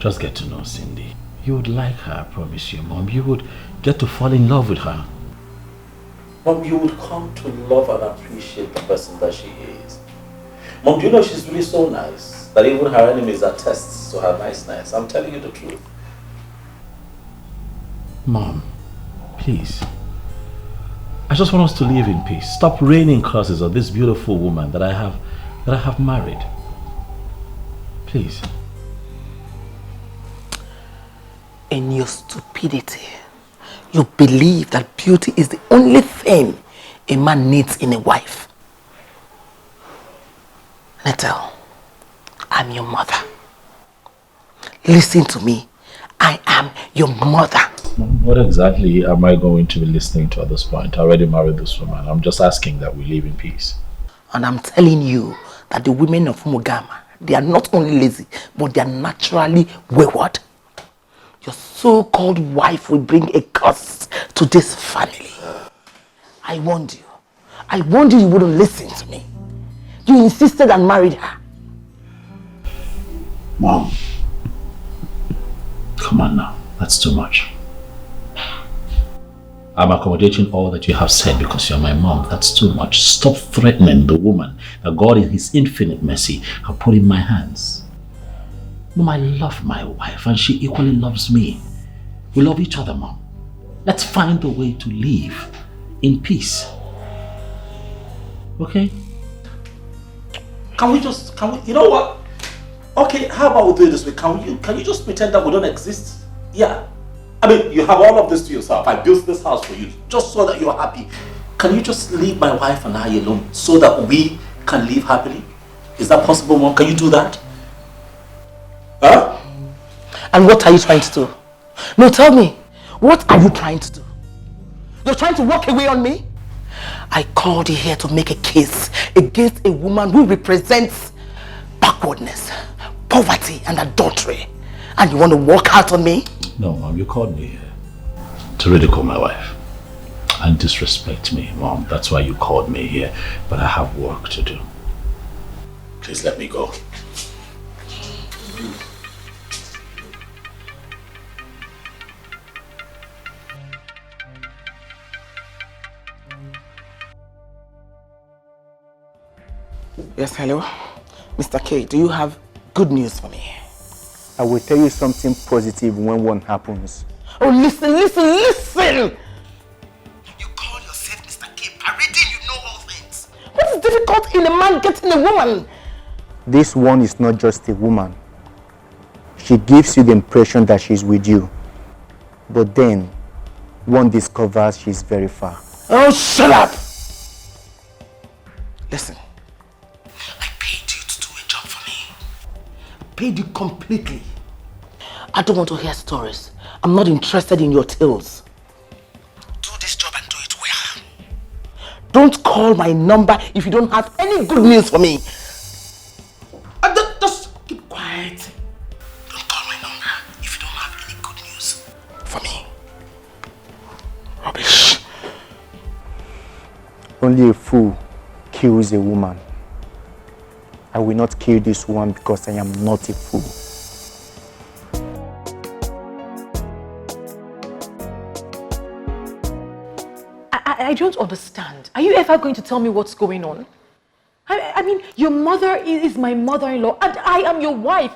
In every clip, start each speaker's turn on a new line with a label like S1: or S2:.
S1: Just get to know Cindy. You would like her, I promise you, Mom. You would get to fall in love with her.
S2: Mom, you would come to love and appreciate the person that she is. Mom, do you know she's really so nice that even her enemies attest to her niceness? I'm telling you the truth.
S1: Mom, please. I just want us to live in peace. Stop raining curses on this beautiful woman that I have married. Please.
S3: In your stupidity, you believe that beauty is the only thing a man needs in a wife. Nettle, I'm your mother. Listen to me. I am your mother.
S1: What exactly am I going to be listening to at this point? I already married this woman. I'm just asking that we live in peace.
S3: And I'm telling you that the women of Mugama, they are not only lazy, but they are naturally wayward. Your so-called wife will bring a curse to this family. I warned you. I warned you wouldn't listen to me. You insisted and married her.
S1: Mom. Come on now. That's too much. I'm accommodating all that you have said because you're my mom. That's too much. Stop threatening the woman that God in his infinite mercy have put in my hands. Mom, I love my wife and she equally loves me. We love each other, Mom. Let's find a way to live in peace. Okay?
S2: You know what? Okay, how about we do it this way? Can you just pretend that we don't exist? Yeah. I mean, you have all of this to yourself. I built this house for you just so that you're happy. Can you just leave my wife and I alone so that we can live happily? Is that possible, Mom? Can you do that? Huh?
S3: And what are you trying to do? No, tell me. What are you trying to do? You're trying to walk away on me? I called you here to make a case against a woman who represents backwardness, poverty, and adultery. And you want to walk out on me?
S1: No, Mom, you called me here to ridicule my wife and disrespect me, Mom. That's why you called me here. But I have work to do. Please let me go.
S3: Yes, hello. Mr. K, do you have good news for me?
S4: I will tell you something positive when one happens.
S3: Oh, listen! You call yourself Mr. K, parading you know all things. What is difficult in a man getting a woman?
S4: This one is not just a woman. She gives you the impression that she's with you. But then, one discovers she's very far.
S3: Oh, shut up! Listen. I paid you to do a job for me. Paid you completely. I don't want to hear stories. I'm not interested in your tales. Do this job and do it well. Don't call my number if you don't have any good news for me. Just keep quiet. Don't call my number if you don't have any good news for me. Rubbish.
S4: Only a fool kills a woman. I will not kill this woman because I am not a fool.
S5: I don't understand. Are you ever going to tell me what's going on? I mean, your mother is my mother-in-law and I am your wife.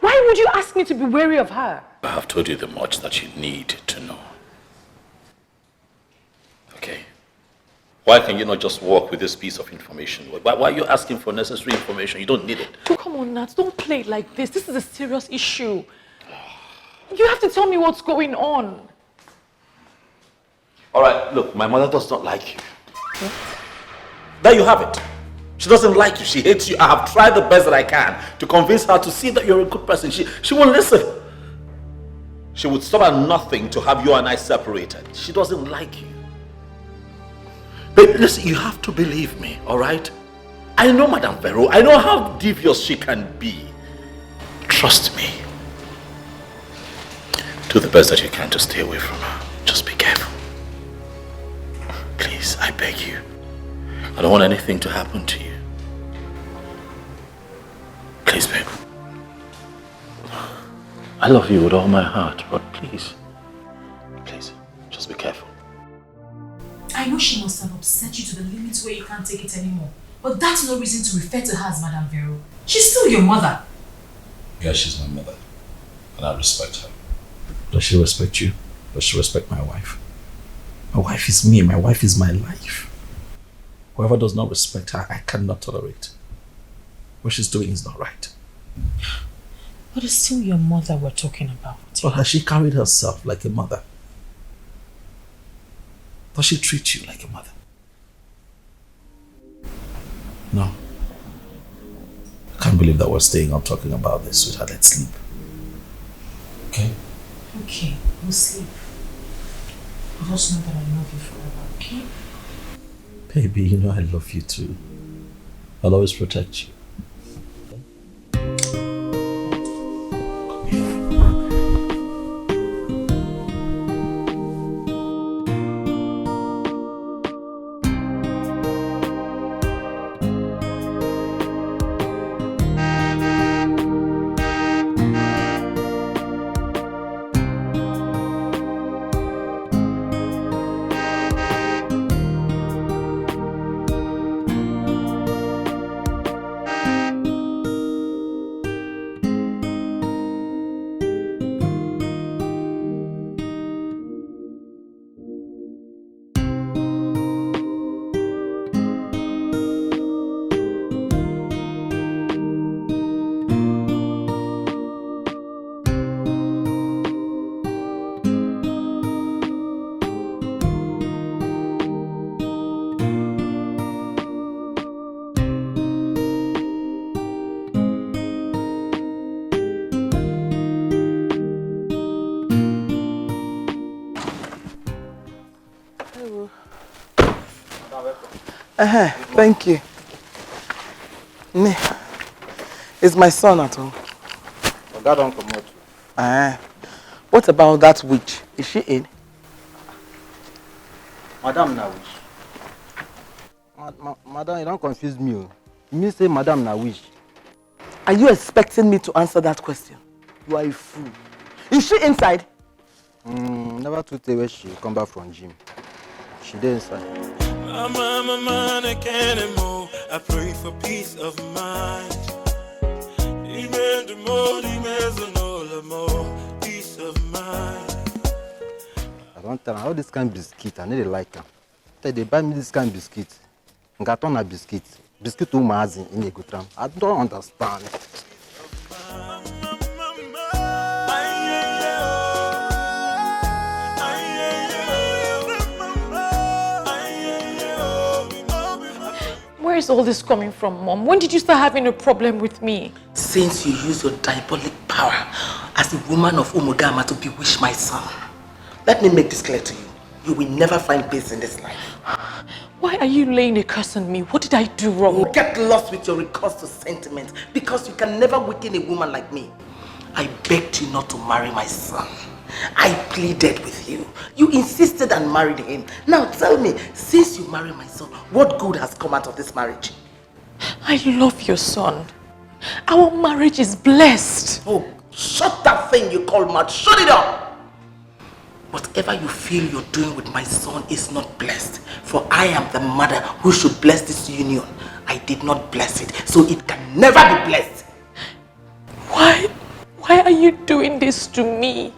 S5: Why would you ask me to be wary of her?
S1: I have told you the much that you need to know. Okay? Why can you not just walk with this piece of information? Why are you asking for necessary information? You don't need it.
S5: Oh, come on, Nat. Don't play it like this. This is a serious issue. You have to tell me what's going on.
S2: All right, look, my mother does not like you. Huh? There you have it. She doesn't like you. She hates you. I have tried the best that I can to convince her to see that you're a good person. She won't listen. She would stop at nothing to have you and I separated. She doesn't like you. But listen, you have to believe me, all right? I know Madame Vero. I know how devious she can be. Trust me. Do the best that you can to stay away from her. Just be careful. Please, I beg you. I don't want anything to happen to you. Please, babe. I
S1: love you with all my heart, but please, just be careful.
S5: I know she must have upset you to the limit where you can't take it anymore. But that's no reason to refer to her as Madame Vero. She's still your mother.
S1: Yeah, she's my mother. And I respect her. Does she respect you? Does she respect my wife? My wife is me. My wife is my life. Whoever does not respect her, I cannot tolerate. What she's doing is not right.
S5: But it's still your mother we're talking about.
S1: But has she carried herself like a mother? Does she treat you like a mother? No. I can't believe that we're staying up talking about this, sweetheart. Let's sleep. Okay?
S5: Okay, we'll sleep. Just know that I love you forever, okay?
S1: Baby, you know I love you too. I'll always protect you.
S3: Thank you. Me, is my son at home?
S4: That don't come out.
S3: What about that witch? Is she in?
S4: Madam na wish. Madam, you don't confuse me. Oh. You say Madam na wish.
S3: Are you expecting me to answer that question? You are a fool. Is she inside?
S4: Never to tell where she come back from gym. She there inside.
S6: I pray for peace of mind. Peace of mind.
S4: I don't tell her how this kind of biscuit. I need to like them. They buy me this kind of biscuit. Ngaton na biscuit. Biscuit to my in a good time. I don't understand.
S5: Where is all this coming from, Mom? When did you start having a problem with me?
S3: Since you use your diabolic power as a woman of Umugama to bewitch my son. Let me make this clear to you. You will never find peace in this life.
S5: Why are you laying a curse on me? What did I do wrong?
S3: You get lost with your recourse to sentiment because you can never weaken a woman like me. I begged you not to marry my son. I pleaded with you. You insisted and married him. Now tell me, since you married my son, what good has come out of this marriage?
S5: I love your son. Our marriage is blessed.
S3: Oh, shut that thing you call mad. Shut it up! Whatever you feel you're doing with my son is not blessed. For I am the mother who should bless this union. I did not bless it, so it can never be blessed.
S5: Why are you doing this to me?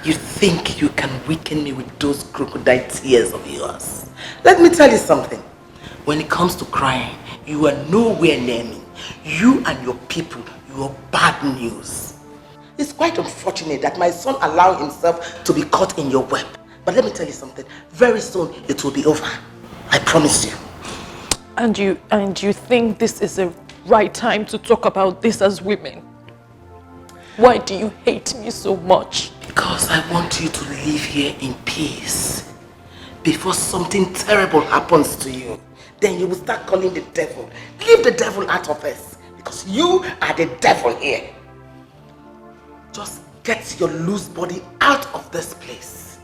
S3: You think you can weaken me with those crocodile tears of yours? Let me tell you something. When it comes to crying, you are nowhere near me. You and your people, you are bad news. It's quite unfortunate that my son allowed himself to be caught in your web. But let me tell you something. Very soon, it will be over. I promise you.
S5: And you think this is the right time to talk about this as women? Why do you hate me so much?
S3: Because I want you to live here in peace. Before something terrible happens to you, then you will start calling the devil. Leave the devil out of this. Because you are the devil here. Just get your loose body out of this place.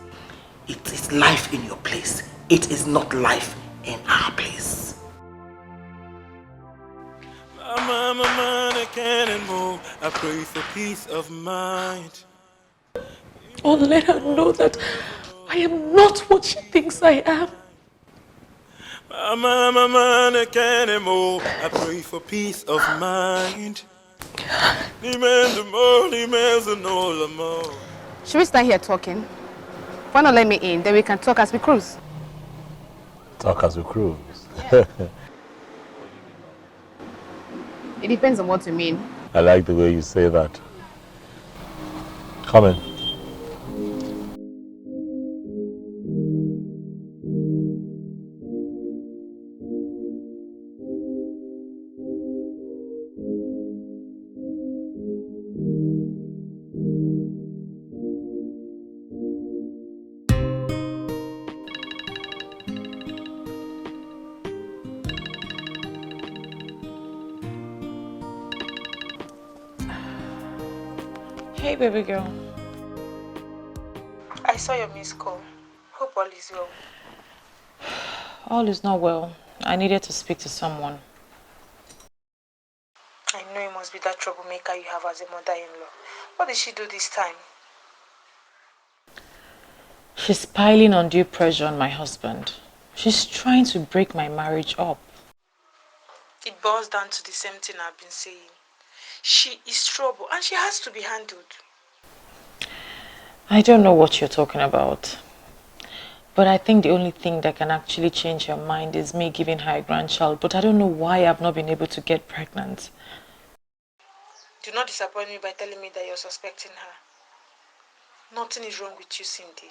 S3: It is life in your place. It is not life in our place.
S6: Mama, mannequin and more. I pray for peace of mind.
S5: Oh, let her know that I am not what she thinks I am.
S6: My mannequin and more. I pray for peace of mind.
S7: Should we stand here talking? Why not let me in? Then we can talk as we cruise.
S1: Talk as we cruise.
S7: It depends on what you mean.
S1: I like the way you say that. Come in.
S5: Hey, baby girl.
S8: I saw your missed call. Hope all is well.
S5: All is not well. I needed to speak to someone.
S8: I know it must be that troublemaker you have as a mother-in-law. What did she do this time?
S5: She's piling undue pressure on my husband. She's trying to break my marriage up.
S8: It boils down to the same thing I've been saying. She is trouble and she has to be handled.
S5: I don't know what you're talking about. But I think the only thing that can actually change her mind is me giving her a grandchild. But I don't know why I've not been able to get pregnant.
S8: Do not disappoint me by telling me that you're suspecting her. Nothing is wrong with you, Cindy.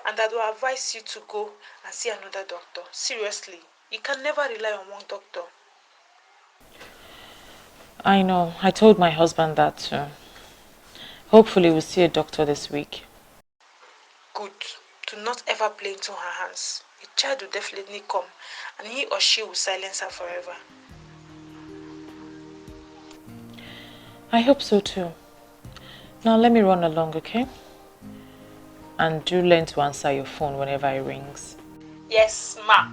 S8: And I will advise you to go and see another doctor. Seriously, you can never rely on one doctor.
S5: I know. I told my husband that too. Hopefully we'll see a doctor this week.
S8: Good. Do not ever play into her hands. A child will definitely come and he or she will silence her forever.
S5: I hope so too. Now let me run along, okay? And do learn to answer your phone whenever it rings.
S8: Yes, ma.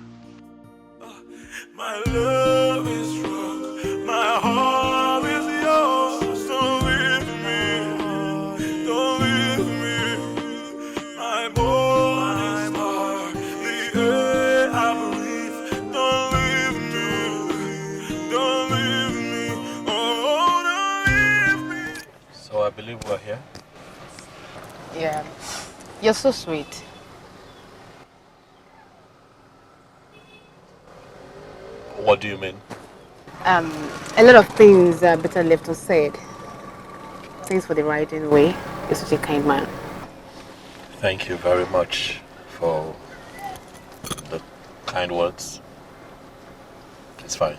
S6: My love is wrong. My heart is yours. Don't leave me. Don't leave me. My body's heart, the air I breathe. Don't leave me. Don't leave me. Oh, don't leave me.
S1: So I believe we're here.
S7: Yeah. You're so sweet.
S1: What do you mean?
S7: A lot of things are better left unsaid. Things for the right way. You're such a kind man.
S1: Thank you very much for the kind words. It's fine.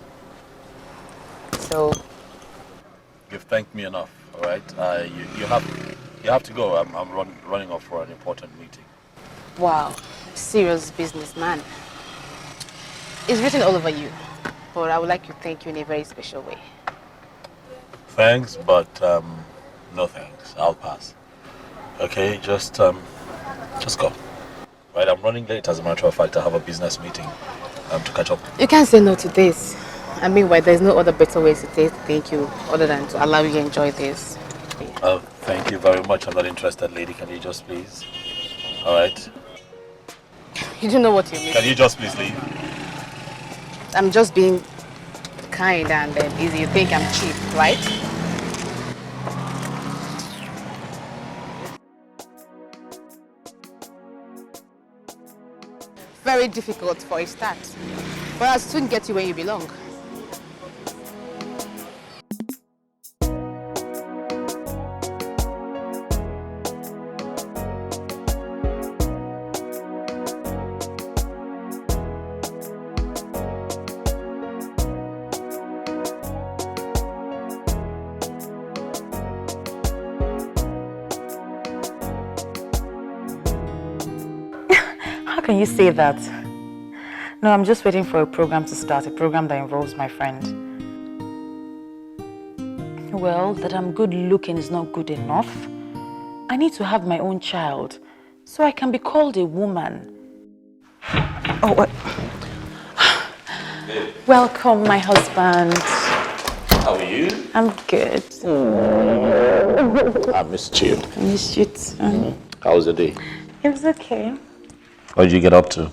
S7: So,
S1: You've thanked me enough, all right? You have to go. I'm running off for an important meeting.
S7: wow, serious businessman. It's written all over you, but I would like to thank you in a very special way.
S1: Thanks, but no thanks. I'll pass. Okay, just go. Right, I'm running late. As a matter of fact, I have a business meeting to catch up.
S7: You can't say no to this. I mean, why there's no other better way to say thank you other than to allow you to enjoy this.
S1: Thank you very much. I'm not interested, lady. Can you just please? All right.
S7: You don't know what you mean.
S1: Can you just please leave?
S7: I'm just being kind and easy. You think I'm cheap, right? Very difficult for a start, but I'll soon get you where you belong.
S5: How can you say that? No, I'm just waiting for a program to start, a program that involves my friend. Well, that I'm good looking is not good enough. I need to have my own child so I can be called a woman. Oh, what? Welcome, my husband.
S1: How are you?
S7: I'm good.
S1: I missed you.
S7: I missed you too.
S1: How was the day?
S7: It was okay.
S1: What did you get up to?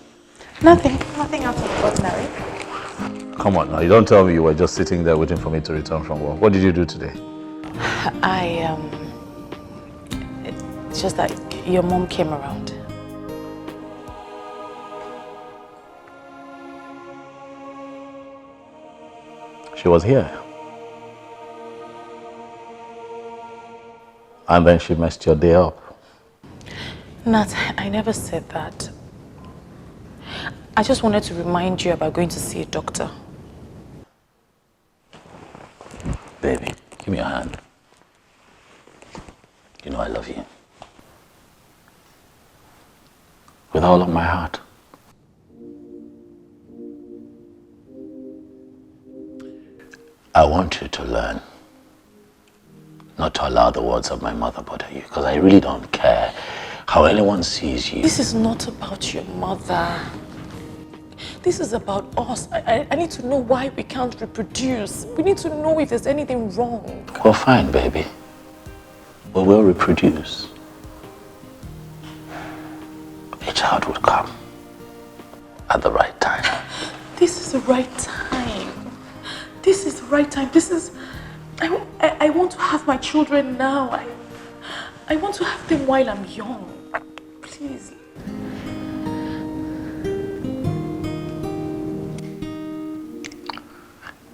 S7: Nothing out of ordinary.
S1: Come on now, you don't tell me you were just sitting there waiting for me to return from work. What did you do today?
S7: It's just that your mom came around.
S1: She was here. And then she messed your day up.
S7: Nat, I never said that. I just wanted to remind you about going to see a doctor.
S1: Baby, give me your hand. You know I love you. With all of my heart. I want you to learn not to allow the words of my mother bother you, because I really don't care how anyone sees you.
S7: This is not about your mother. This is about us. I need to know why we can't reproduce. We need to know if there's anything wrong.
S1: Well, fine, baby. We will reproduce. A child would come at the right time.
S7: This is the right time. This is the right time. This is... I want to have my children now. I want to have them while I'm young. Please.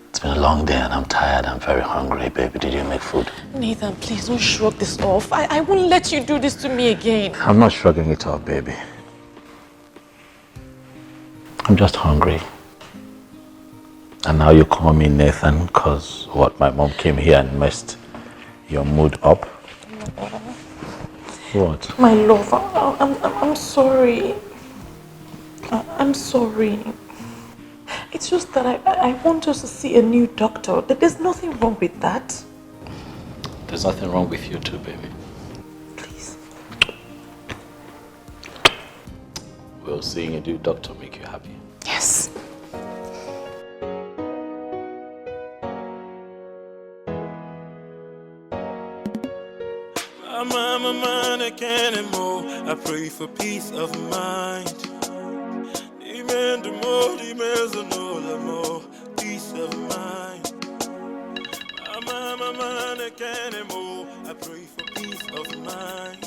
S1: It's been a long day and I'm tired. I'm very hungry, baby. Did you make food?
S7: Nathan, please don't shrug this off. I won't let you do this to me again.
S1: I'm not shrugging it off, baby. I'm just hungry. And now you call me Nathan because what, my mom came here and messed your mood up? What?
S7: My love, I'm sorry. I'm sorry. It's just that I want us to see a new doctor. There's nothing wrong with that.
S1: There's nothing wrong with you too, baby.
S7: Please.
S1: Will seeing a new doctor make you happy?
S7: Yes.
S6: I'm a can't anymore. I pray for peace of mind. Demand more, demands no more. Peace of mind. I'm a can't anymore. I pray for peace of mind.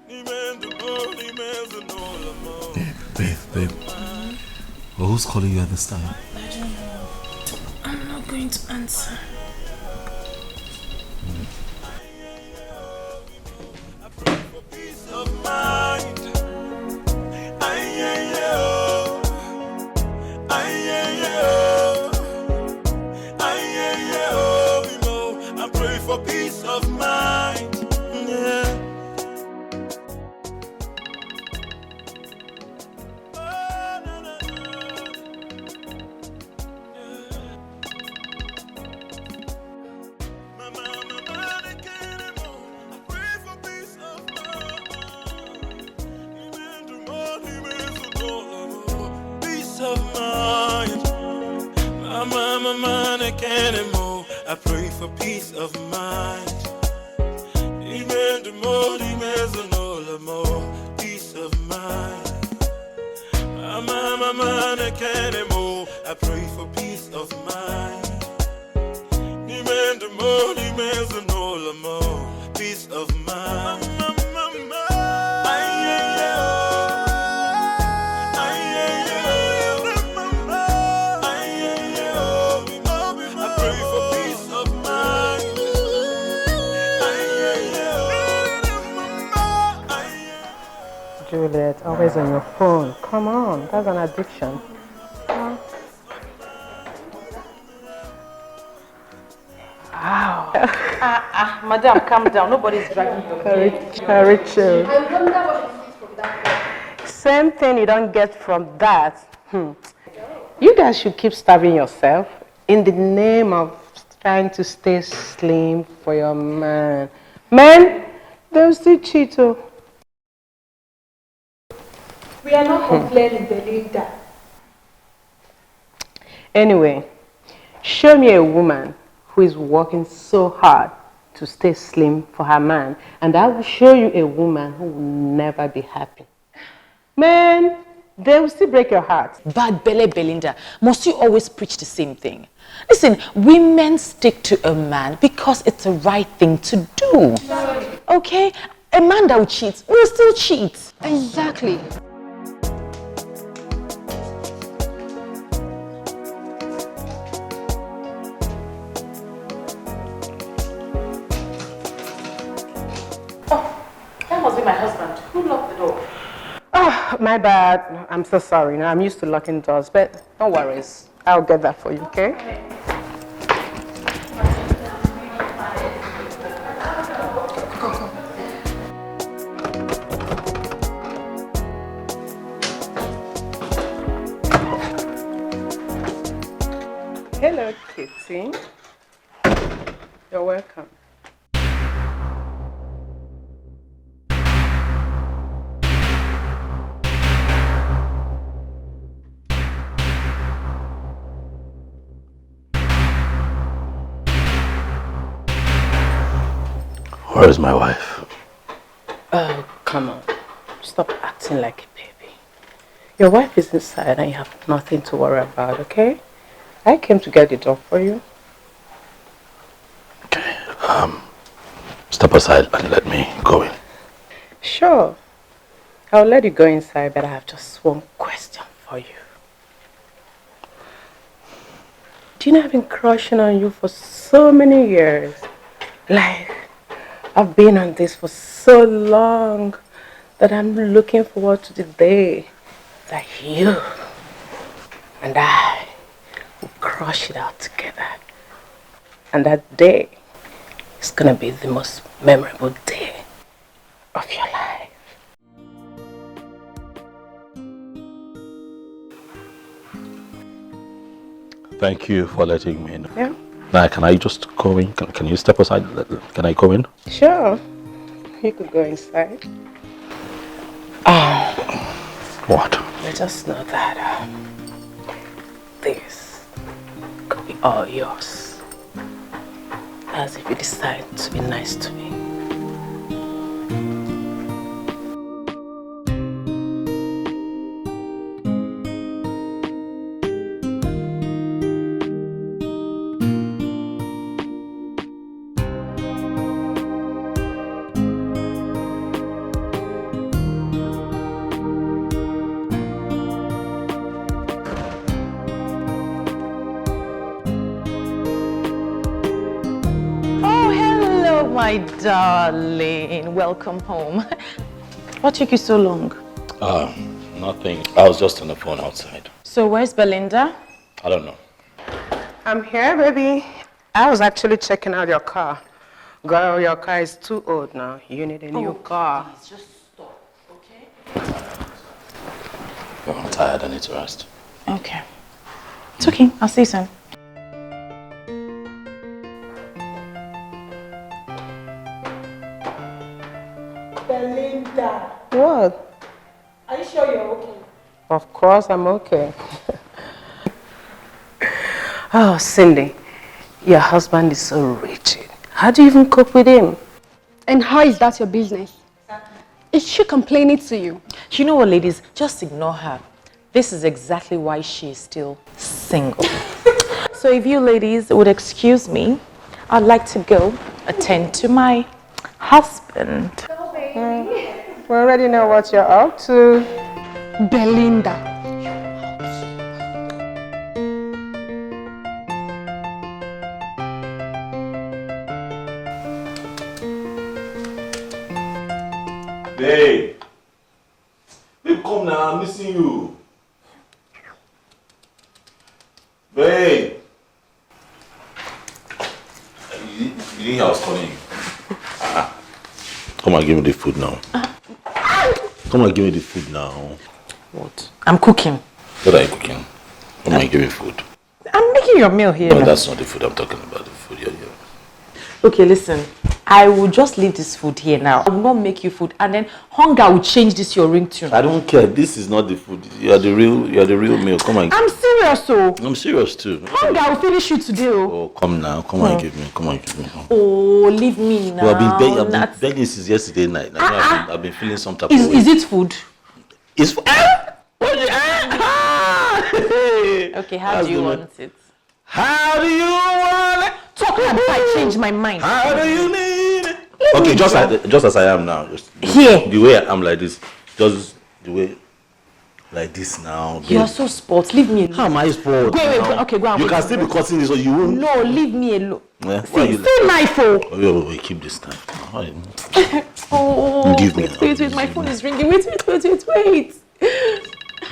S6: Demand more, demands no more.
S2: Babe. Well, who's calling you at this time?
S7: I don't know. I'm not going to answer.
S6: Peace of mind. I pray for peace of mind. Yeah. I pray for peace of mind. Demand more, demands no more. Peace of mind. I pray for peace of mind. Demand more, demands no more. Peace of mind.
S9: Juliet, always on your phone. Come on, that's an addiction. Wow.
S5: Madam, calm down. Nobody's dragging your
S9: Very chill.
S5: I wonder what you get from that.
S9: Same thing you don't get from that. You guys should keep starving yourself in the name of trying to stay slim for your man. Men, they'll still cheat.
S5: We are not complaining, Belinda.
S9: Anyway, Show me a woman who is working so hard to stay slim for her man, and I will show you a woman who will never be happy. Man, they will still break your heart.
S5: Bad Bele Belinda, must you always preach the same thing? Listen, women stick to a man because it's the right thing to do. Okay? A man that will cheat will still cheat.
S10: Exactly.
S5: That must be my husband. Who locked the door?
S9: Oh, my bad. I'm so sorry. Now I'm used to locking doors, but don't worry. I'll get that for you, okay? Hello, Kitty. You're welcome.
S1: Where is my wife?
S9: Oh, come on. Stop acting like a baby. Your wife is inside and you have nothing to worry about, okay? I came to get the door for you.
S1: Okay, step aside and let me go in.
S9: Sure. I'll let you go inside, but I have just one question for you. Do you know I've been crushing on you for so many years? Like, I've been on this for so long that I'm looking forward to the day that you and I will crush it out together. And that day is going to be the most memorable day of your life.
S1: Thank you for letting me know.
S9: Yeah?
S1: Now, can I just go in? Can you step aside? Can I go in?
S9: Sure. You could go inside.
S1: What?
S9: But just know that this could be all yours. As if you decide to be nice to me.
S5: My darling, welcome home. What took you so long?
S1: Nothing. I was just on the phone outside.
S5: So where's Belinda?
S1: I don't know.
S9: I'm here, baby. I was actually checking out your car. Girl, your car is too old now. You need a new car.
S5: Please, just stop, okay?
S1: I'm tired. I need to rest.
S5: Okay. It's okay. I'll see you soon.
S7: Belinda,
S9: What?
S7: are you sure you're okay?
S9: Of course, I'm okay. Oh, Cindy, your husband is so rigid. How do you even cope with him?
S10: And how is that your business? Is she complaining to you?
S5: You know what, ladies? Just ignore her. This is exactly why she is still single. So if you ladies would excuse me, I'd like to go attend to my husband.
S9: We already know what you're up to.
S10: Belinda.
S2: Babe! Babe, come now, I'm missing you. Babe! You didn't hear I was calling you?
S1: Come and give me the food now. Come and give me the food now.
S5: What? I'm cooking.
S1: What are you cooking? Come and give me food.
S5: I'm making your meal here.
S1: No, that's not the food I'm talking about. The food here.
S5: Okay, listen. I will just leave this food here now. I will not make you food, and then hunger will change this your ringtone.
S1: I don't care. This is not the food. You are the real meal. Come and.
S5: I'm serious. serious, so.
S1: I'm serious too.
S5: Hunger, I will finish you today.
S1: Oh, come now. Come on, give me. Come on, give me.
S5: Oh, leave me now.
S1: Well, I've been begging since yesterday night. I've been feeling some type of way.
S5: Is it food?
S1: It's
S5: Okay, how do you want it?
S1: How do you want it?
S5: Talk about I change my mind.
S1: How do you need it? Okay, just as I am now. Just
S5: Here.
S1: The way I'm like this. Just the way like this now.
S5: You are so spoiled. Leave me alone.
S1: How am I spoiled?
S5: Go away. Okay, go on.
S1: You can still be cutting this or you won't.
S5: No, leave me alone.
S1: Yeah,
S5: See, knife, oh.
S1: Wait, keep this time.
S5: Oh,
S1: Give me.
S5: Wait, my phone is ringing. Wait.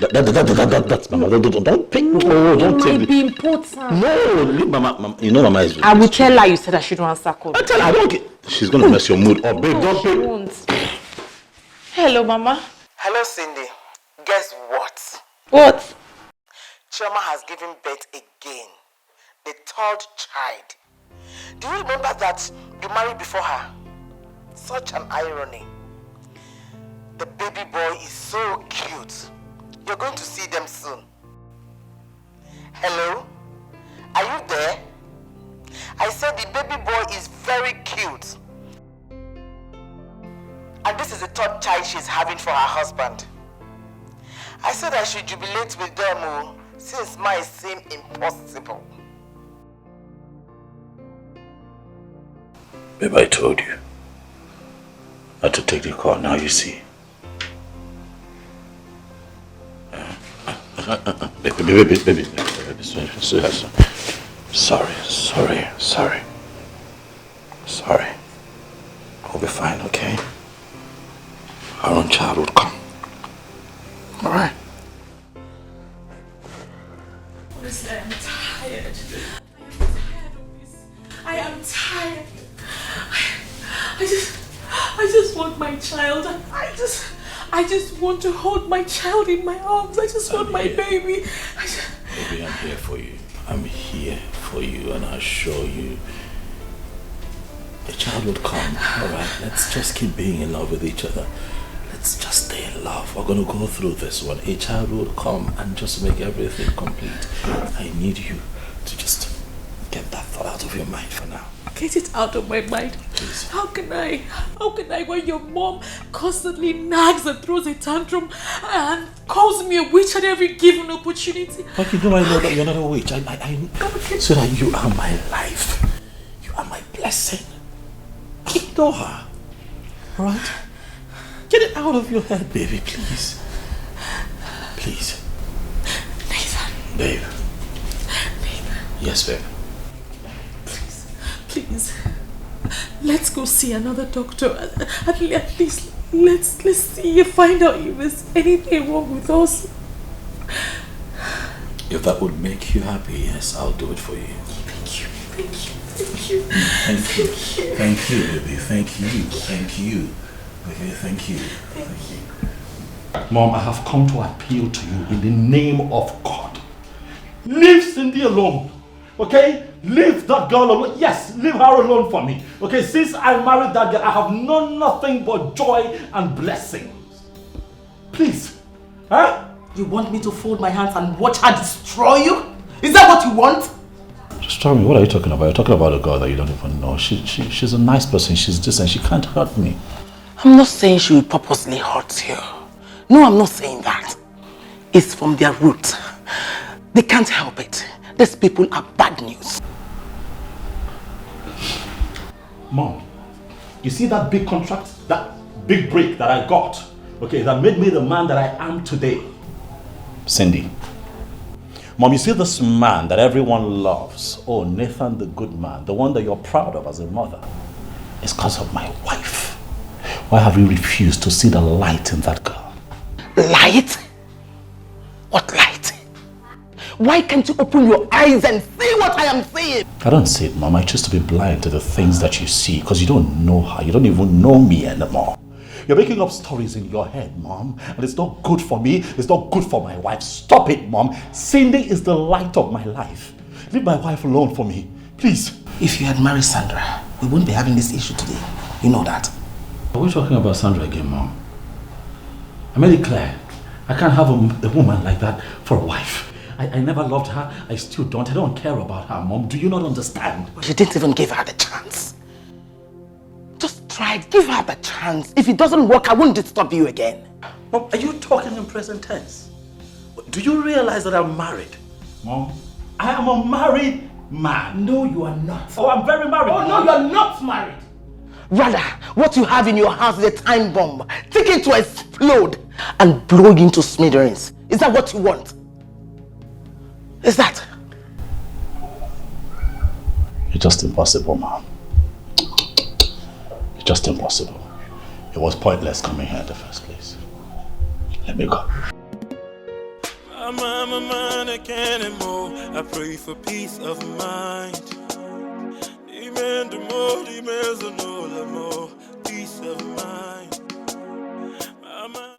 S1: That's Mama. Don't pick. No, don't
S5: It
S1: take
S5: might be important.
S1: No, leave Mama. You know Mama is.
S5: I will tell her you said I shouldn't answer calls.
S1: I tell her I don't get. She's gonna mess your mood up, babe. Don't
S5: She
S1: pick.
S5: won't. Hello, Mama.
S3: Hello, Cindy. Guess what?
S5: What?
S3: Chioma has given birth again. The third child. Do you remember that you married before her? Such an irony. The baby boy is so cute. You're going to see them soon. Hello? Are you there? I said the baby boy is very cute. And this is the third child she's having for her husband. I said I should jubilate with them since mine seem impossible.
S1: Babe, I told you. I had to take the call. Now you see. Baby. Sorry. I'll be fine, okay? Our own child would come. Alright.
S7: Honestly, I am tired. I am tired. I just want my child. I just want to hold my child in my arms. I just want my baby.
S1: Baby, I'm here for you. I'm here for you, and I assure you the child will come. Alright, let's just keep being in love with each other. Let's just stay in love. We're gonna go through this one. A child will come and just make everything complete. I need you to just get that thought out of your mind for now.
S7: Get it out of my mind.
S1: Please.
S7: How can I when your mom constantly nags and throws a tantrum and calls me a witch at every given opportunity?
S1: But you know I know that you're not a witch. I so that you are my life. You are my blessing. Ignore her. Alright? Get it out of your head, baby, please. Please.
S7: Nathan.
S1: Babe.
S7: Nathan.
S1: Yes, babe.
S7: Please. Let's go see another doctor. At least let's see, find out if there's anything wrong with us.
S1: If that would make you happy, yes, I'll do it for you.
S7: Thank you.
S1: Baby. Thank you. Mom, I have come to appeal to you in the name of God. Leave Cindy alone. Okay? Leave that girl alone. Yes, leave her alone for me. Okay, since I married that girl, I have known nothing but joy and blessings. Please. Huh?
S3: You want me to fold my hands and watch her destroy you? Is that what you want?
S1: Just tell me, what are you talking about? You're talking about a girl that you don't even know. She's a nice person. She's decent. She can't hurt me.
S3: I'm not saying she will purposely hurt you. No, I'm not saying that. It's from their root. They can't help it. These people are bad news.
S2: Mom, you see that big contract, that big break that I got, okay, that made me the man that I am today?
S1: Cindy. Mom, you see this man that everyone loves, oh, Nathan the good man, the one that you're proud of as a mother, it's because of my wife. Why have you refused to see the light in that girl?
S3: Light? What light? Why can't you open your eyes and see what I am saying?
S1: I don't see it, Mom. I choose to be blind to the things that you see because you don't know her. You don't even know me anymore. You're making up stories in your head, Mom, and it's not good for me. It's not good for my wife. Stop it, Mom. Cindy is the light of my life. Leave my wife alone for me, please.
S3: If you had married Sandra, we wouldn't be having this issue today. You know that.
S1: Are we talking about Sandra again, Mom? I made it clear. I can't have a woman like that for a wife. I never loved her. I still don't. I don't care about her, Mom. Do you not understand?
S3: But you didn't even give her the chance. Just try it. Give her the chance. If it doesn't work, I won't disturb you again.
S2: Mom, are you talking in present tense? Do you realize that I'm married?
S1: Mom, I am a married man.
S3: No, you are not.
S1: Oh, I'm very married.
S3: Oh, no, you're not married. Rather, what you have in your house is a time bomb. Take it to explode and blow you into smithereens. Is that what you want? Is that?
S1: It's just impossible, Mom. It's just impossible. It was pointless coming here in the first place. Let me go.
S6: My mind, I can't anymore. I pray for peace of mind. Demand more, demands no more. Peace of mind.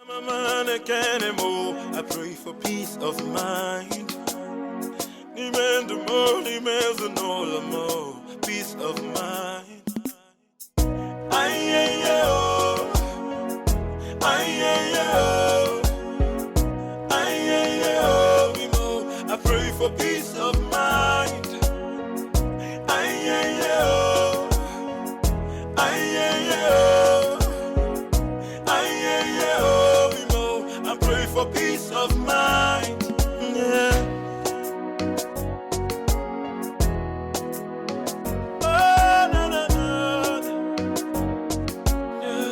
S6: My mind, I can't anymore. I pray for peace of mind. Demand more, demands no more. Peace of mind. I pray for peace of mind. I pray for peace of mind. Yeah. Oh, no, no, no. Yeah.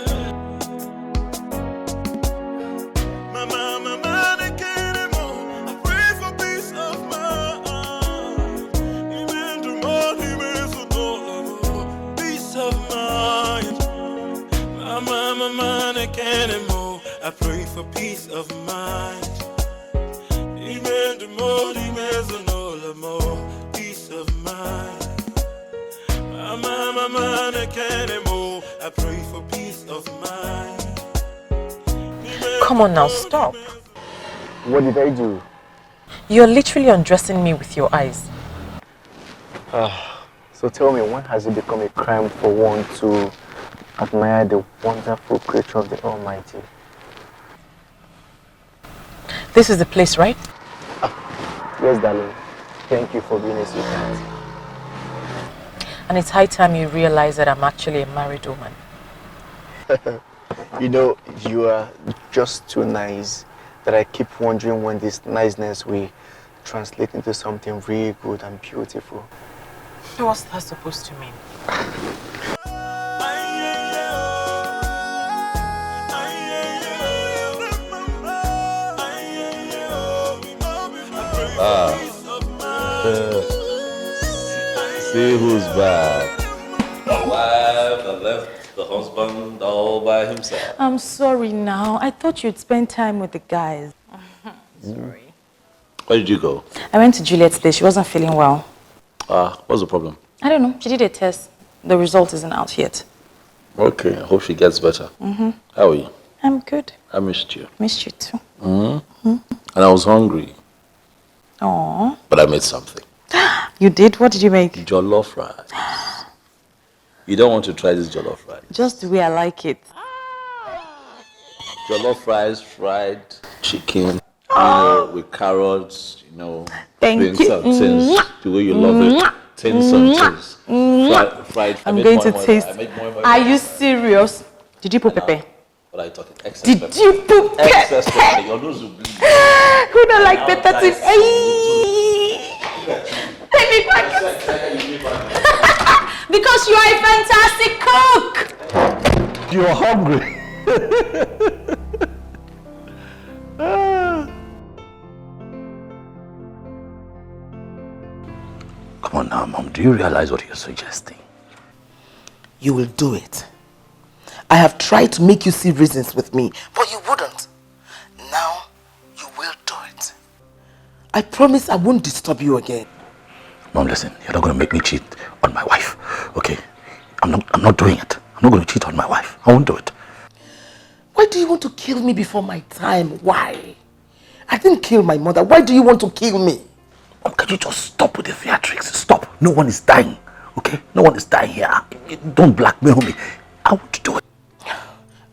S6: My mind, I can't anymore. I pray for peace of mind. Even tomorrow, peace of mind. My mind, I can't anymore. I pray for peace of mind. Even tomorrow, peace of mind. My mind, I can't anymore. I pray for peace of mind.
S5: Come on now, stop.
S4: What did I do?
S5: You're literally undressing me with your eyes.
S4: So tell me, when has it become a crime for one to admire the wonderful creature of the Almighty?
S5: This is the place, right?
S4: Yes, darling. Thank you for being a sweetheart.
S5: And it's high time you realize that I'm actually a married woman.
S4: You know, you are just too nice that I keep wondering when this niceness will translate into something really good and beautiful.
S5: What's that supposed to mean?
S2: See who's back. The wife that left the husband all by himself.
S5: I'm sorry now. I thought you'd spend time with the guys. Sorry.
S2: Where did you go?
S5: I went to Juliet's place. She wasn't feeling well.
S2: What's the problem?
S5: I don't know. She did a test. The result isn't out yet.
S2: Okay, I hope she gets better. How are you?
S5: I'm good.
S2: I missed you.
S5: Missed you too.
S2: And I was hungry.
S5: Aww.
S2: But I made something.
S5: You did? What did you make?
S2: Jollof rice. You don't want to try this jollof rice?
S5: Just the way I like it.
S2: Jollof rice, fried chicken, with carrots,
S5: Thank
S2: beans
S5: you.
S2: and things, the way you love it. Tins and things. Fried.
S5: I'm going to taste. Are you serious? Did you put pepper?
S2: What are you talking? Excess
S5: Did
S2: pepper.
S5: you put
S2: Excess
S5: pepper?
S2: pepper. Your nose will bleed.
S5: Who don't like pepper? Let me back. Because you are a fantastic cook.
S2: You're hungry. Come on now, Mom. Do you realize what you're suggesting?
S3: You will do it. I have tried to make you see reasons with me, but you wouldn't. Now, you will do it. I promise I won't disturb you again.
S1: Mom, listen, you're not going to make me cheat on my wife, okay? I'm not doing it. I'm not going to cheat on my wife. I won't do it.
S3: Why do you want to kill me before my time? Why? I didn't kill my mother. Why do you want to kill me?
S1: Mom, can you just stop with the theatrics? Stop. No one is dying, okay? No one is dying here. Don't blackmail me. I want to do it.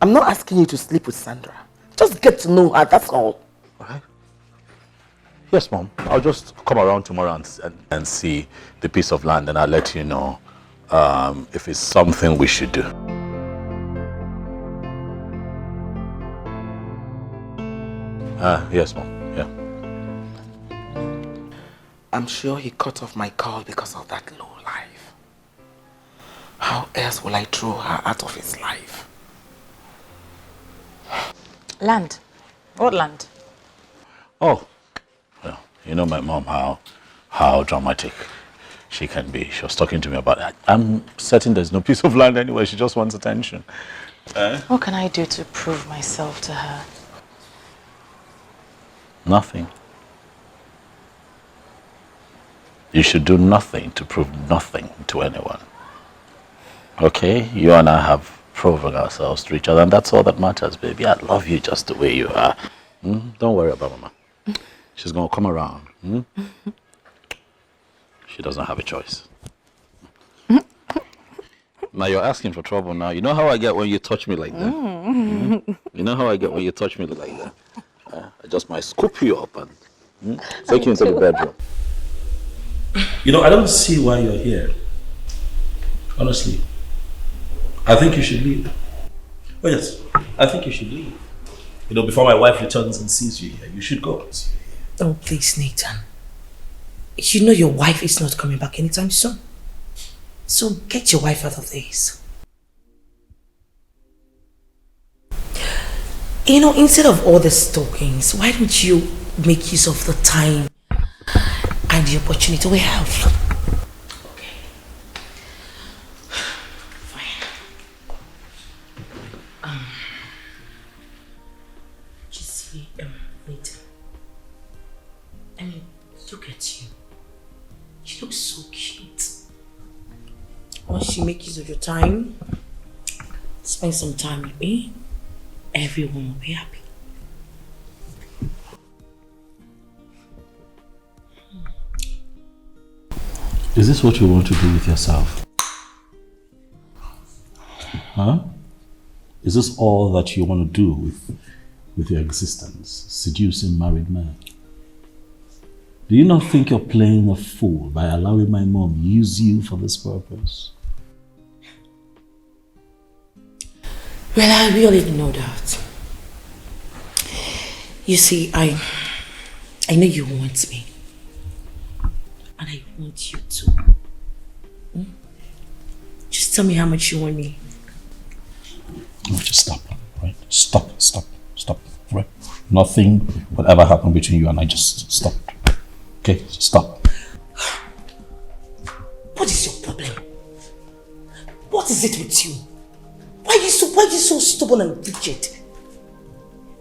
S3: I'm not asking you to sleep with Sandra. Just get to know her, that's all.
S1: Alright? Yes, Mom. I'll just come around tomorrow and see the piece of land, and I'll let you know if it's something we should do. Yes, Mom. Yeah.
S3: I'm sure he cut off my call because of that low life. How else will I throw her out of his life?
S5: Land. What land?
S1: Oh, well, you know my mom, how dramatic she can be. She was talking to me about that. I'm certain there's no piece of land anyway. She just wants attention.
S5: What can I do to prove myself to her?
S1: Nothing. You should do nothing to prove nothing to anyone. Okay? You and I have proven ourselves to each other, and that's all that matters, baby. I love you just the way you are. Don't worry about Mama. She's going to come around. She doesn't have a choice. Now you're asking for trouble now. You know how I get when you touch me like that? You know how I get when you touch me like that? I just might scoop you up and take you into the bedroom.
S2: You know, I don't see why you're here. Honestly. I think you should leave. Oh yes, I think you should leave. You know, before my wife returns and sees you here, you should go.
S3: Oh, please, Nathan. You know your wife is not coming back anytime soon. So get your wife out of this. You know, instead of all the stalkings, why don't you make use of the time and the opportunity we have? Okay. Fine. You see, Nathan. I mean, look at you. You look so cute. Once you make use of your time, spend some time with me, everyone will be happy.
S2: Is this what you want to do with yourself? Huh? Is this all that you want to do with your existence? Seducing married men? Do you not think you're playing a fool by allowing my mom use you for this purpose?
S3: Well, I really didn't know that. You see, I know you want me. And I want you to. Just tell me how much you want me.
S2: No, just stop, right? Stop, right? Nothing will ever happen between you and I. Just stop. Okay, stop.
S3: What is your problem? What is it with you? Why are you so stubborn and rigid?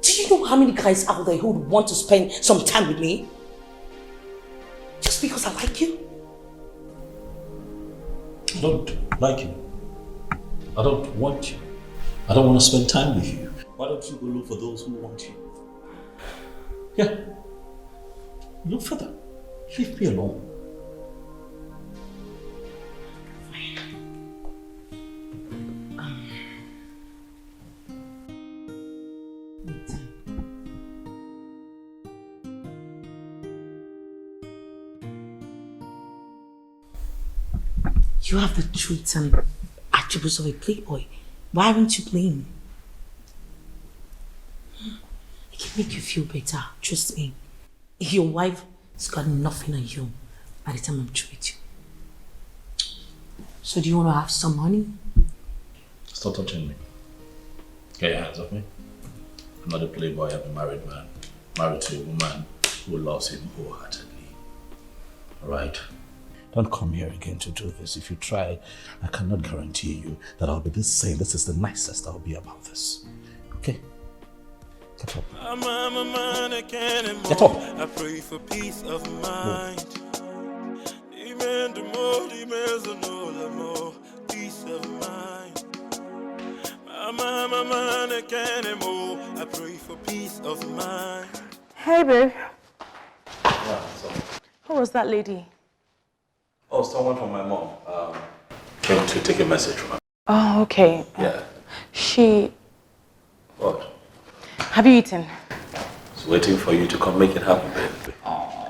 S3: Do you know how many guys out there who would want to spend some time with me? Just because I like you?
S2: I don't like you. I don't want you. I don't want to spend time with you. Why don't you go look for those who want you? Yeah. Look for them. Leave me alone.
S3: You have the traits and attributes of a playboy. Why aren't you playing? It can make you feel better, trust me. Your wife has got nothing on you by the time I'm through with you. So do you want to have some money?
S2: Stop touching me. Get your hands off me. I'm not a playboy, I'm a married man. Married to a woman who loves him wholeheartedly. Alright? Don't come here again to do this. If you try, I cannot guarantee you that I'll be this same. This is the nicest I'll be about this. Okay? Get up. Get up.
S6: I pray for peace of mind. Peace of mind. I pray for peace of mind.
S5: Hey, babe.
S2: Yeah, so.
S5: Who was that lady?
S2: Oh, someone from my mom came to take a message from her.
S5: Oh, okay.
S2: Yeah.
S5: She...
S2: What?
S5: Have you eaten?
S2: It's waiting for you to come make it happen, baby.
S5: Oh,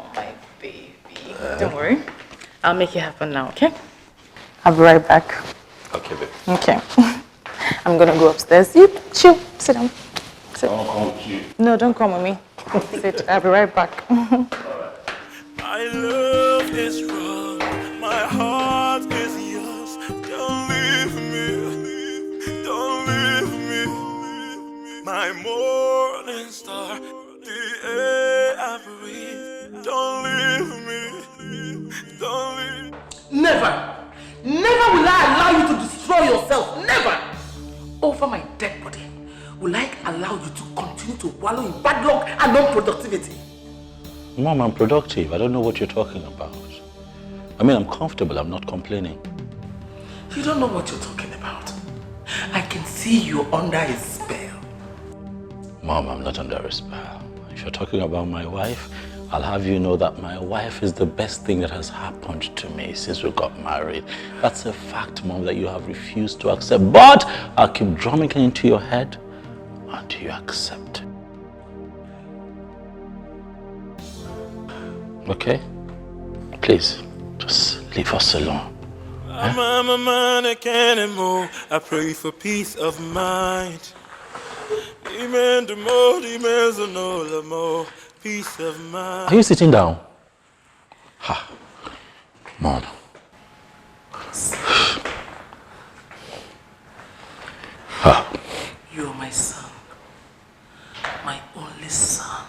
S7: Don't worry. I'll make it happen now, okay?
S9: I'll be right back.
S2: Okay, babe.
S7: Okay. I'm gonna go upstairs. You chill. Sit down. Sit.
S2: I'll come with you.
S7: No, don't come with me. Sit. I'll be right back.
S6: My love is wrong, my heart is yours. Don't leave me, don't leave me. My morning star, the air I breathe. Don't leave me, don't leave me.
S3: Never! Never will I allow you to destroy yourself. Never! Over my dead body, will I allow you to continue to wallow in bad luck and non-productivity?
S1: Mom, I'm productive. I don't know what you're talking about. I mean, I'm comfortable. I'm not complaining.
S3: You don't know what you're talking about. I can see you under a spell.
S1: Mom, I'm not under a spell. If you're talking about my wife, I'll have you know that my wife is the best thing that has happened to me since we got married. That's a fact, Mom, that you have refused to accept. But I'll keep drumming it into your head until you accept. Okay? Please, just leave us alone.
S6: I'm a manic animal. I pray for peace of mind. Demand more, demands no more. Peace of mind.
S1: Are you sitting down? Ha. Mom. Ha.
S3: You're my son. My only son.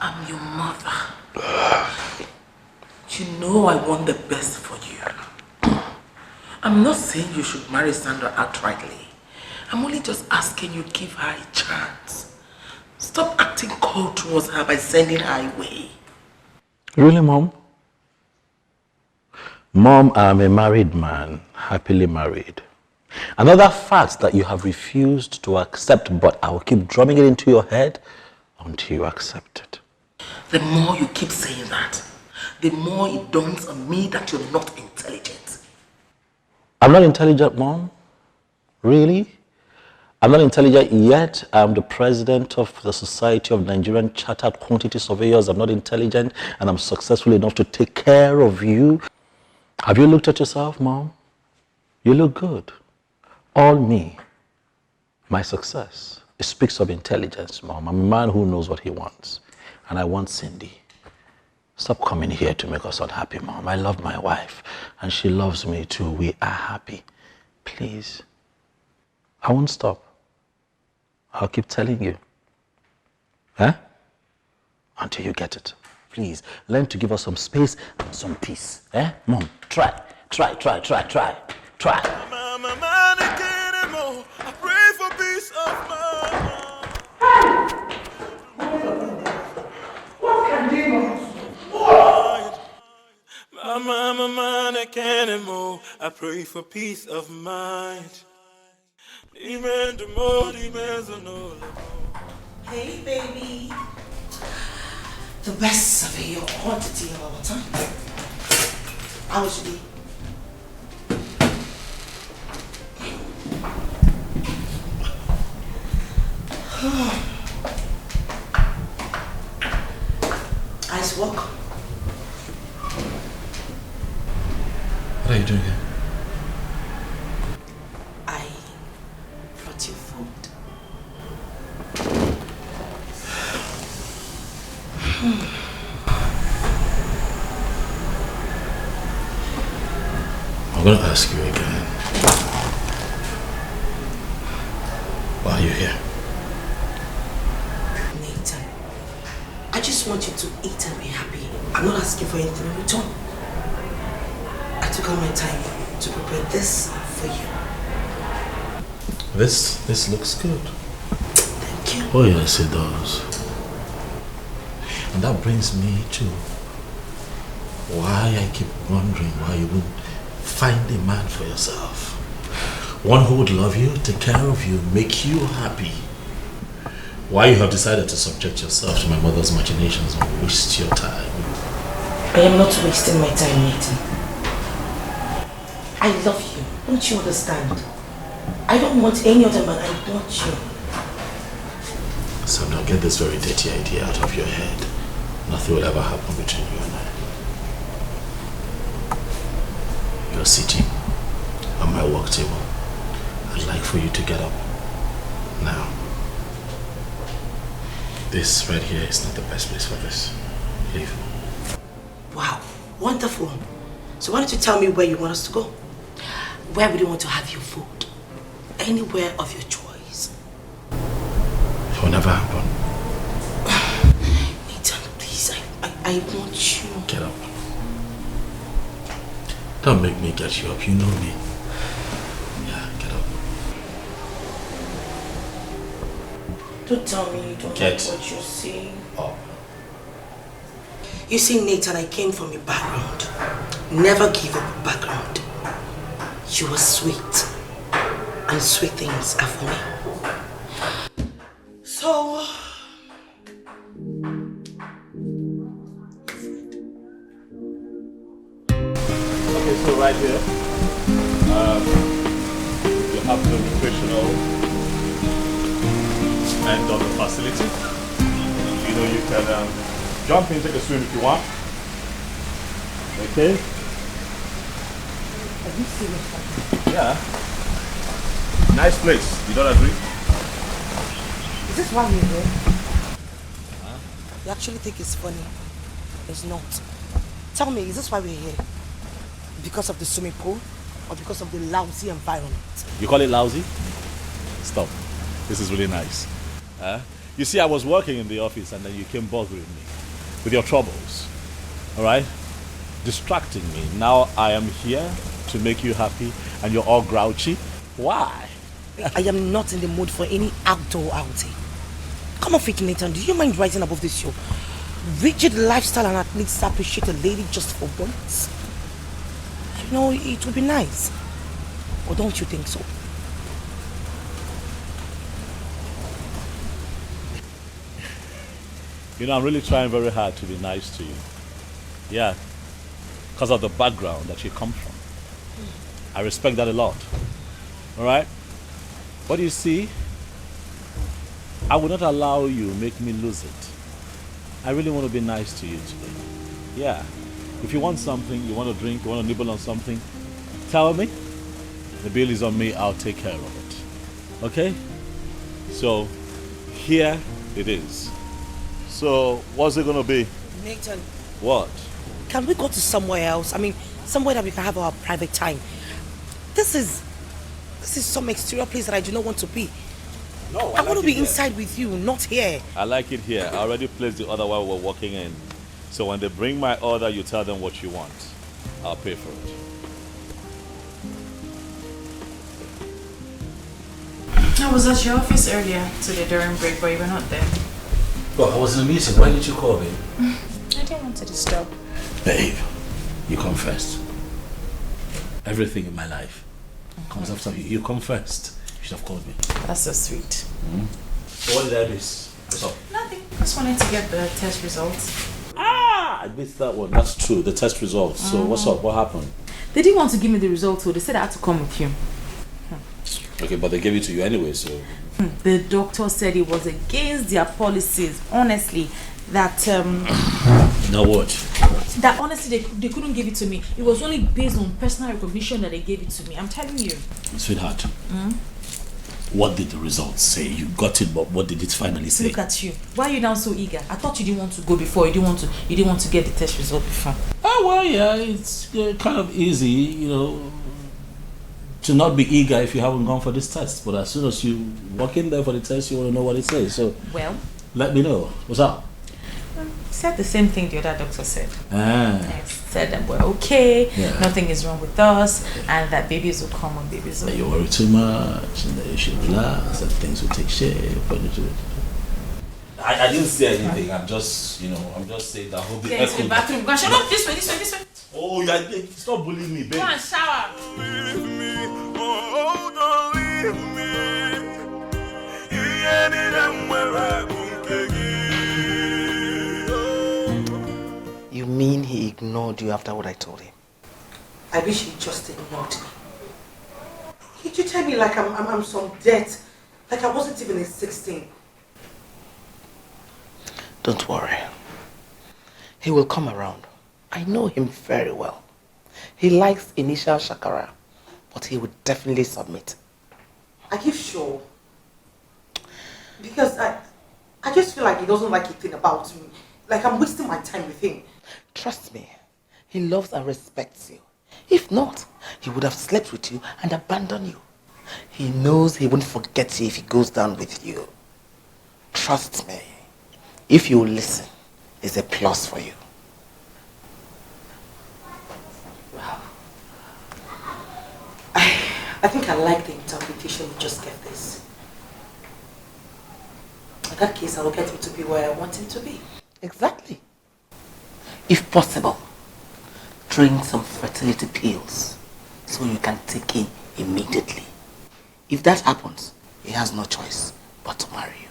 S3: I'm your mother. You know I want the best for you. I'm not saying you should marry Sandra outrightly. I'm only just asking you give her a chance. Stop acting cold towards her by sending her away.
S1: Really, Mom? Mom, I'm a married man, happily married. Another fact that you have refused to accept, but I will keep drumming it into your head until you accept it.
S3: The more you keep saying that, the more it dawns on me that you're not intelligent.
S1: I'm not intelligent, Mom? Really? I'm not intelligent yet. I'm the president of the Society of Nigerian Chartered Quantity Surveyors. I'm not intelligent, and I'm successful enough to take care of you. Have you looked at yourself, Mom? You look good. All me. My success. It speaks of intelligence, Mom. I'm a man who knows what he wants. And I want Cindy. Stop coming here to make us unhappy, Mom. I love my wife, and she loves me too. We are happy. Please. I won't stop. I'll keep telling you. Huh? Until you get it. Please, learn to give us some space and some peace. Eh? Mom, try. Try.
S6: I'm a manic animal. I pray for peace of mind.
S3: What can demons?
S6: I'm a manic animal. I pray for peace of mind. Demand more, demands no.
S3: Hey, baby. The best surveyor quantity of our time. How was your day? Nice work.
S1: What are you doing here?
S3: I brought you food.
S1: I'm going to ask you again. Why are you here?
S3: Nathan, I just want you to eat and be happy. I'm not asking for anything in return. I took out my time to prepare this for you.
S1: This looks good.
S3: Thank you.
S1: Oh yes, it does. And that brings me to why I keep wondering why you wouldn't find a man for yourself. One who would love you, take care of you, make you happy. Why you have decided to subject yourself to my mother's machinations and waste your time.
S3: I am not wasting my time, Nathan. I love you. Don't you understand? I don't want any other man. I want you.
S1: So now get this very dirty idea out of your head. Nothing will ever happen between you and I. you're sitting on my work table. I'd like for you to get up now. This right here is not the best place for this. Leave.
S3: Wow, wonderful. So why don't you tell me where you want us to go? Where would you want to have your food? Anywhere of your choice.
S1: It will never happen.
S3: Nathan, please, I want you.
S1: Get up. Don't make me get you up, you know me. Yeah, get up.
S3: Don't tell me you don't like what you see.
S1: Up.
S3: You see, Nathan, I came from a background. Never give up a background. You were sweet. And sweet things are for me. So...
S2: Okay, so right here, you have the nutritional end of the facility. You know, you can jump in, take a swim if you want. Okay?
S3: Are you serious?
S2: Yeah. Nice place. You don't agree?
S3: Is this why you're here? You actually think it's funny? It's not. Tell me, is this why we're here? Because of the swimming pool or because of the lousy environment?
S2: You call it lousy? Stop. This is really nice. You see, I was working in the office and then you came bothering me with your troubles. Alright? Distracting me. Now I am here to make you happy and you're all grouchy. Why?
S3: I am not in the mood for any outdoor outing. Come off it, Nathan. Do you mind rising above this show? Rigid lifestyle and at least appreciate a lady just for once. You know, it would be nice. Or don't you think so?
S2: You know, I'm really trying very hard to be nice to you. Yeah. Because of the background that you come from. I respect that a lot. Alright? But you see, I will not allow you make me lose it. I really want to be nice to you today. Yeah. If you want something, you want to drink, you want to nibble on something, tell me. The bill is on me, I'll take care of it. Okay? So, here it is. So, what's it gonna be?
S3: Nathan.
S2: What?
S3: Can we go to somewhere else? I mean, somewhere that we can have our private time. This is some exterior place that I do not want to be.
S2: No,
S3: I want to be inside with you, not here.
S2: I like it here. I already placed the order while we're walking in. So when they bring my order, you tell them what you want. I'll pay for it.
S8: I was at your office earlier today during break, but you were not there.
S1: Well, I was in a meeting. Why did you call me?
S8: I didn't want to disturb.
S1: Babe, you come first. Everything in my life comes after you. You come first. You should have called me.
S8: That's so sweet.
S1: So what did I miss? What's up?
S8: Nothing. Just wanted to get the test results.
S1: I missed that one. That's true. The test results. So what's up? What happened?
S8: They didn't want to give me the results, so they said I had to come with you.
S1: Okay, but they gave it to you anyway, so...
S8: The doctor said it was against their policies, honestly, that...
S1: Now what?
S8: That honestly, they couldn't give it to me. It was only based on personal recognition that they gave it to me. I'm telling you.
S1: Sweetheart, what did the results say? You got it, but what did it finally say?
S8: Look at you. Why are you now so eager? I thought you didn't want to go before. You didn't want to get the test result before.
S1: Oh, well, yeah, it's kind of easy, you know, to not be eager if you haven't gone for this test. But as soon as you walk in there for the test, you want to know what it says. So,
S8: well,
S1: let me know. What's up?
S8: Said the same thing the other doctor said.
S1: I
S8: said that we're okay, nothing is wrong with us, and that babies will come when babies will.
S1: That you worry too much, and that you should relax, that things will take shape. I didn't say anything. I'm just, I'm just saying that. Hope
S8: Get into the bathroom. Go shut up. This way.
S1: Oh, stop bullying me, babe.
S8: Go and shower.
S6: Leave me, oh, don't leave me.
S3: You mean he ignored you after what I told him? I wish he just ignored me. He treated me like I'm some debt, like I wasn't even a 16. Don't worry. He will come around. I know him very well. He likes initial shakara, but he would definitely submit.
S11: Are you sure? Because I just feel like he doesn't like a thing about me. Like I'm wasting my time with him.
S3: Trust me, he loves and respects you. If not, he would have slept with you and abandoned you. He knows he won't forget you if he goes down with you. Trust me, if you listen, it's a plus for you.
S11: Wow. I think I like the interpretation you just gave this. In that case, I will get him to be where I want him to be.
S3: Exactly. If possible, drink some fertility pills so you can take it immediately. If that happens, he has no choice but to marry you.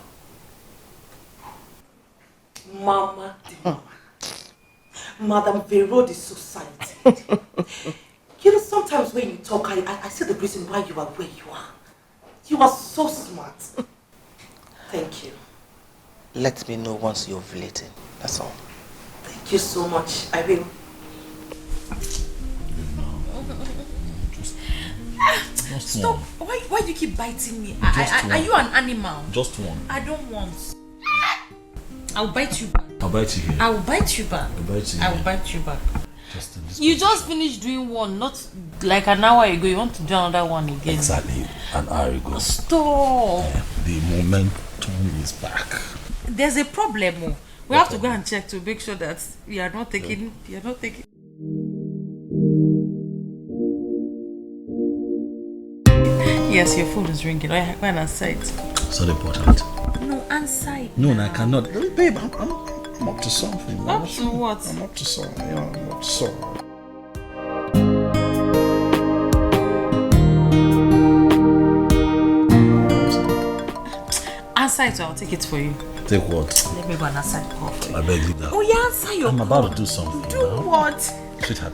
S11: Mama, Madam Vero, the society. You know, sometimes when you talk, I see the reason why you are where you are. You are so smart. Thank you.
S3: Let me know once you're ovulating. That's all.
S11: Thank you so much. I will.
S2: Stop.
S11: Why do you keep biting me? Are you an animal?
S2: Just one.
S11: I don't want. I'll bite you back.
S2: I'll bite you here.
S11: I will bite you back.
S2: I'll bite you
S11: I will
S2: here.
S11: bite you back.
S2: Just in this
S11: You just finished doing one, not like an hour ago. You want to do another one again.
S2: Exactly an hour ago.
S11: Stop.
S2: The momentum is back.
S11: There's a problem. Oh. We have to go and check to make sure that you are not taking. You are not taking. Yes, your phone is ringing. Go and answer it.
S2: It's not important.
S11: No, answer it.
S2: No, I cannot. Hey, babe, I'm up to something. Man.
S11: Up to what?
S2: I'm up to something. Yeah, I'm up to something.
S11: Answer it or I'll take it for you.
S2: Take what?
S11: Let me go and answer the call for you.
S2: I beg you that.
S11: Oh, yeah, answer your
S2: I'm
S11: call.
S2: about to do something.
S11: Do
S2: now.
S11: what?
S2: Sweetheart,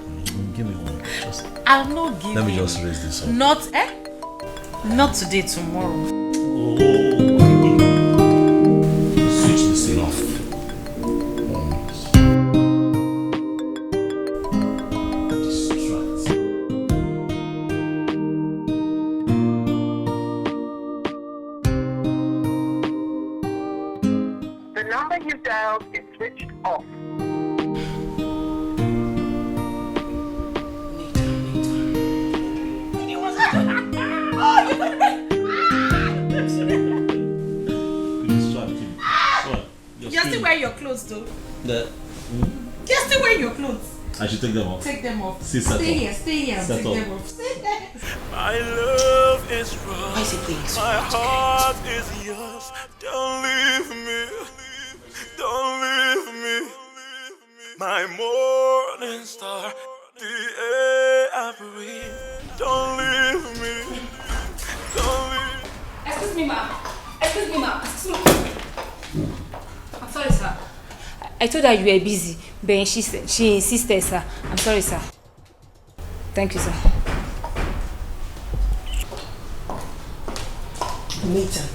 S2: give me one. Just
S11: I'll not give you.
S2: let me just raise this up.
S11: Not, Not today, tomorrow.
S2: Switch this thing off.
S12: The number you dialed is switched off.
S11: You're still wearing your clothes though.
S2: You're
S11: You're still wearing your clothes.
S2: I should take them off.
S11: Take them off.
S2: Stay
S11: Stay
S2: here,
S11: and
S2: Set
S11: take
S2: up.
S11: them off. Stay there.
S6: My love is wrong.
S11: Why is it playing?
S6: My heart is yours. Don't leave me. Don't leave me. My morning star, the air I breathe. Don't leave me. Don't leave.
S10: Excuse me, ma'am. Excuse me, ma'am. Excuse me. I'm sorry, sir. I told her you were busy, but she insisted, sir. I'm sorry, sir. Thank you, sir.
S11: Nathan,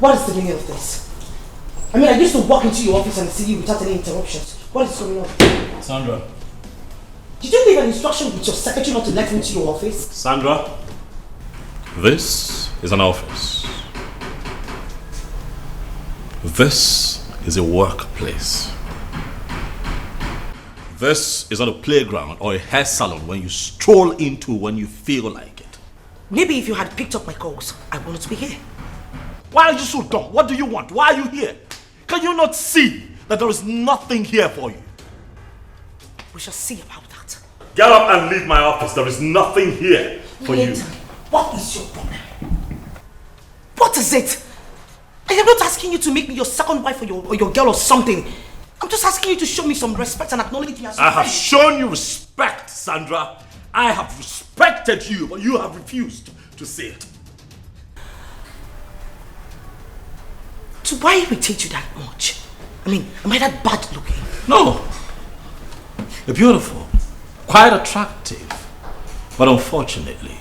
S11: what is the meaning of this? I mean, I used to walk into your office and see you without any interruptions. What is going on?
S2: Sandra.
S11: Did you leave an instruction with your secretary not to let me into your office?
S2: Sandra, this is an office. This is a workplace. This is not a playground or a hair salon when you stroll into when you feel like it.
S11: Maybe if you had picked up my calls, I wouldn't be here.
S2: Why are you so dumb? What do you want? Why are you here? Can you not see that there is nothing here for you?
S11: We shall see about that.
S2: Get up and leave my office. There is nothing here for you.
S11: Nathan, what is your problem? What is it? I am not asking you to make me your second wife or your girl or something. I'm just asking you to show me some respect and acknowledge me as
S2: I have shown you respect, Sandra. I have respected you, but you have refused to see it.
S11: So why irritate you that much? I mean, am I that bad looking?
S2: No. You're beautiful, quite attractive, but unfortunately,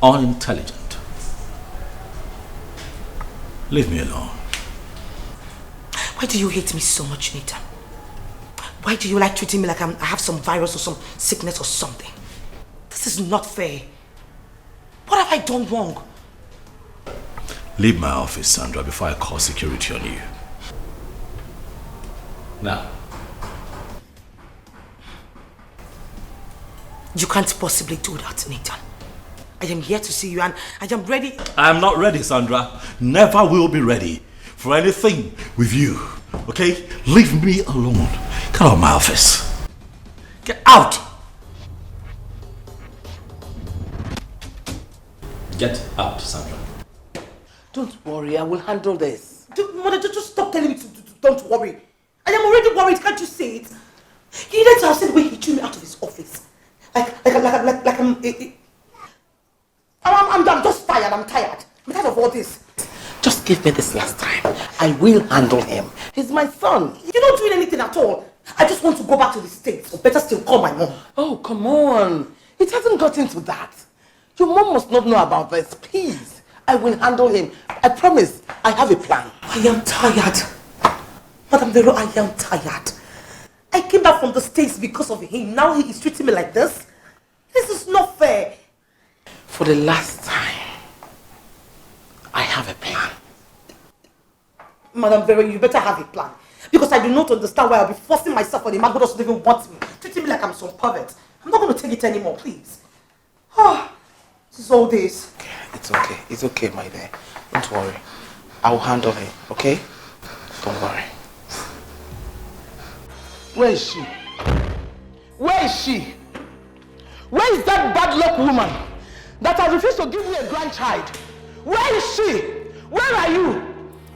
S2: unintelligent. Leave me alone.
S11: Why do you hate me so much, Nathan? Why do you like treating me like I have some virus or some sickness or something? This is not fair. What have I done wrong?
S2: Leave my office, Sandra, before I call security on you. Now.
S11: You can't possibly do that, Nathan. I am here to see you and I am ready.
S2: I am not ready, Sandra. Never will be ready for anything with you. Okay? Leave me alone. Get out of my office. Get out! Get out, Sandra.
S3: Don't worry, I will handle this.
S11: Mother, just stop telling me to don't worry. I am already worried, can't you see it? You need to have said the way he threw me out of his office. I'm just tired, I'm tired. I'm tired of all this.
S3: Just give me this last time. I will handle him. He's my son.
S11: You're not doing anything at all. I just want to go back to the States, or better still, call my mom.
S3: Oh, come on. It hasn't gotten to that. Your mom must not know about this. Please. I will handle him. I promise. I have a plan.
S11: I am tired. Madam Vero, I am tired. I came back from the States because of him. Now he is treating me like this. This is not fair.
S3: For the last time, I have a plan.
S11: Madam Vero, you better have a plan. Because I do not understand why I'll be forcing myself on a man who doesn't even want me. Treating me like I'm some pervert. I'm not going to take it anymore, please. This is all this.
S3: Okay, it's okay. It's okay, my dear. Don't worry. I will handle him, okay? Don't worry. Where is she? Where is she? Where is that bad luck woman that has refused to give me a grandchild? Where is she? Where are you?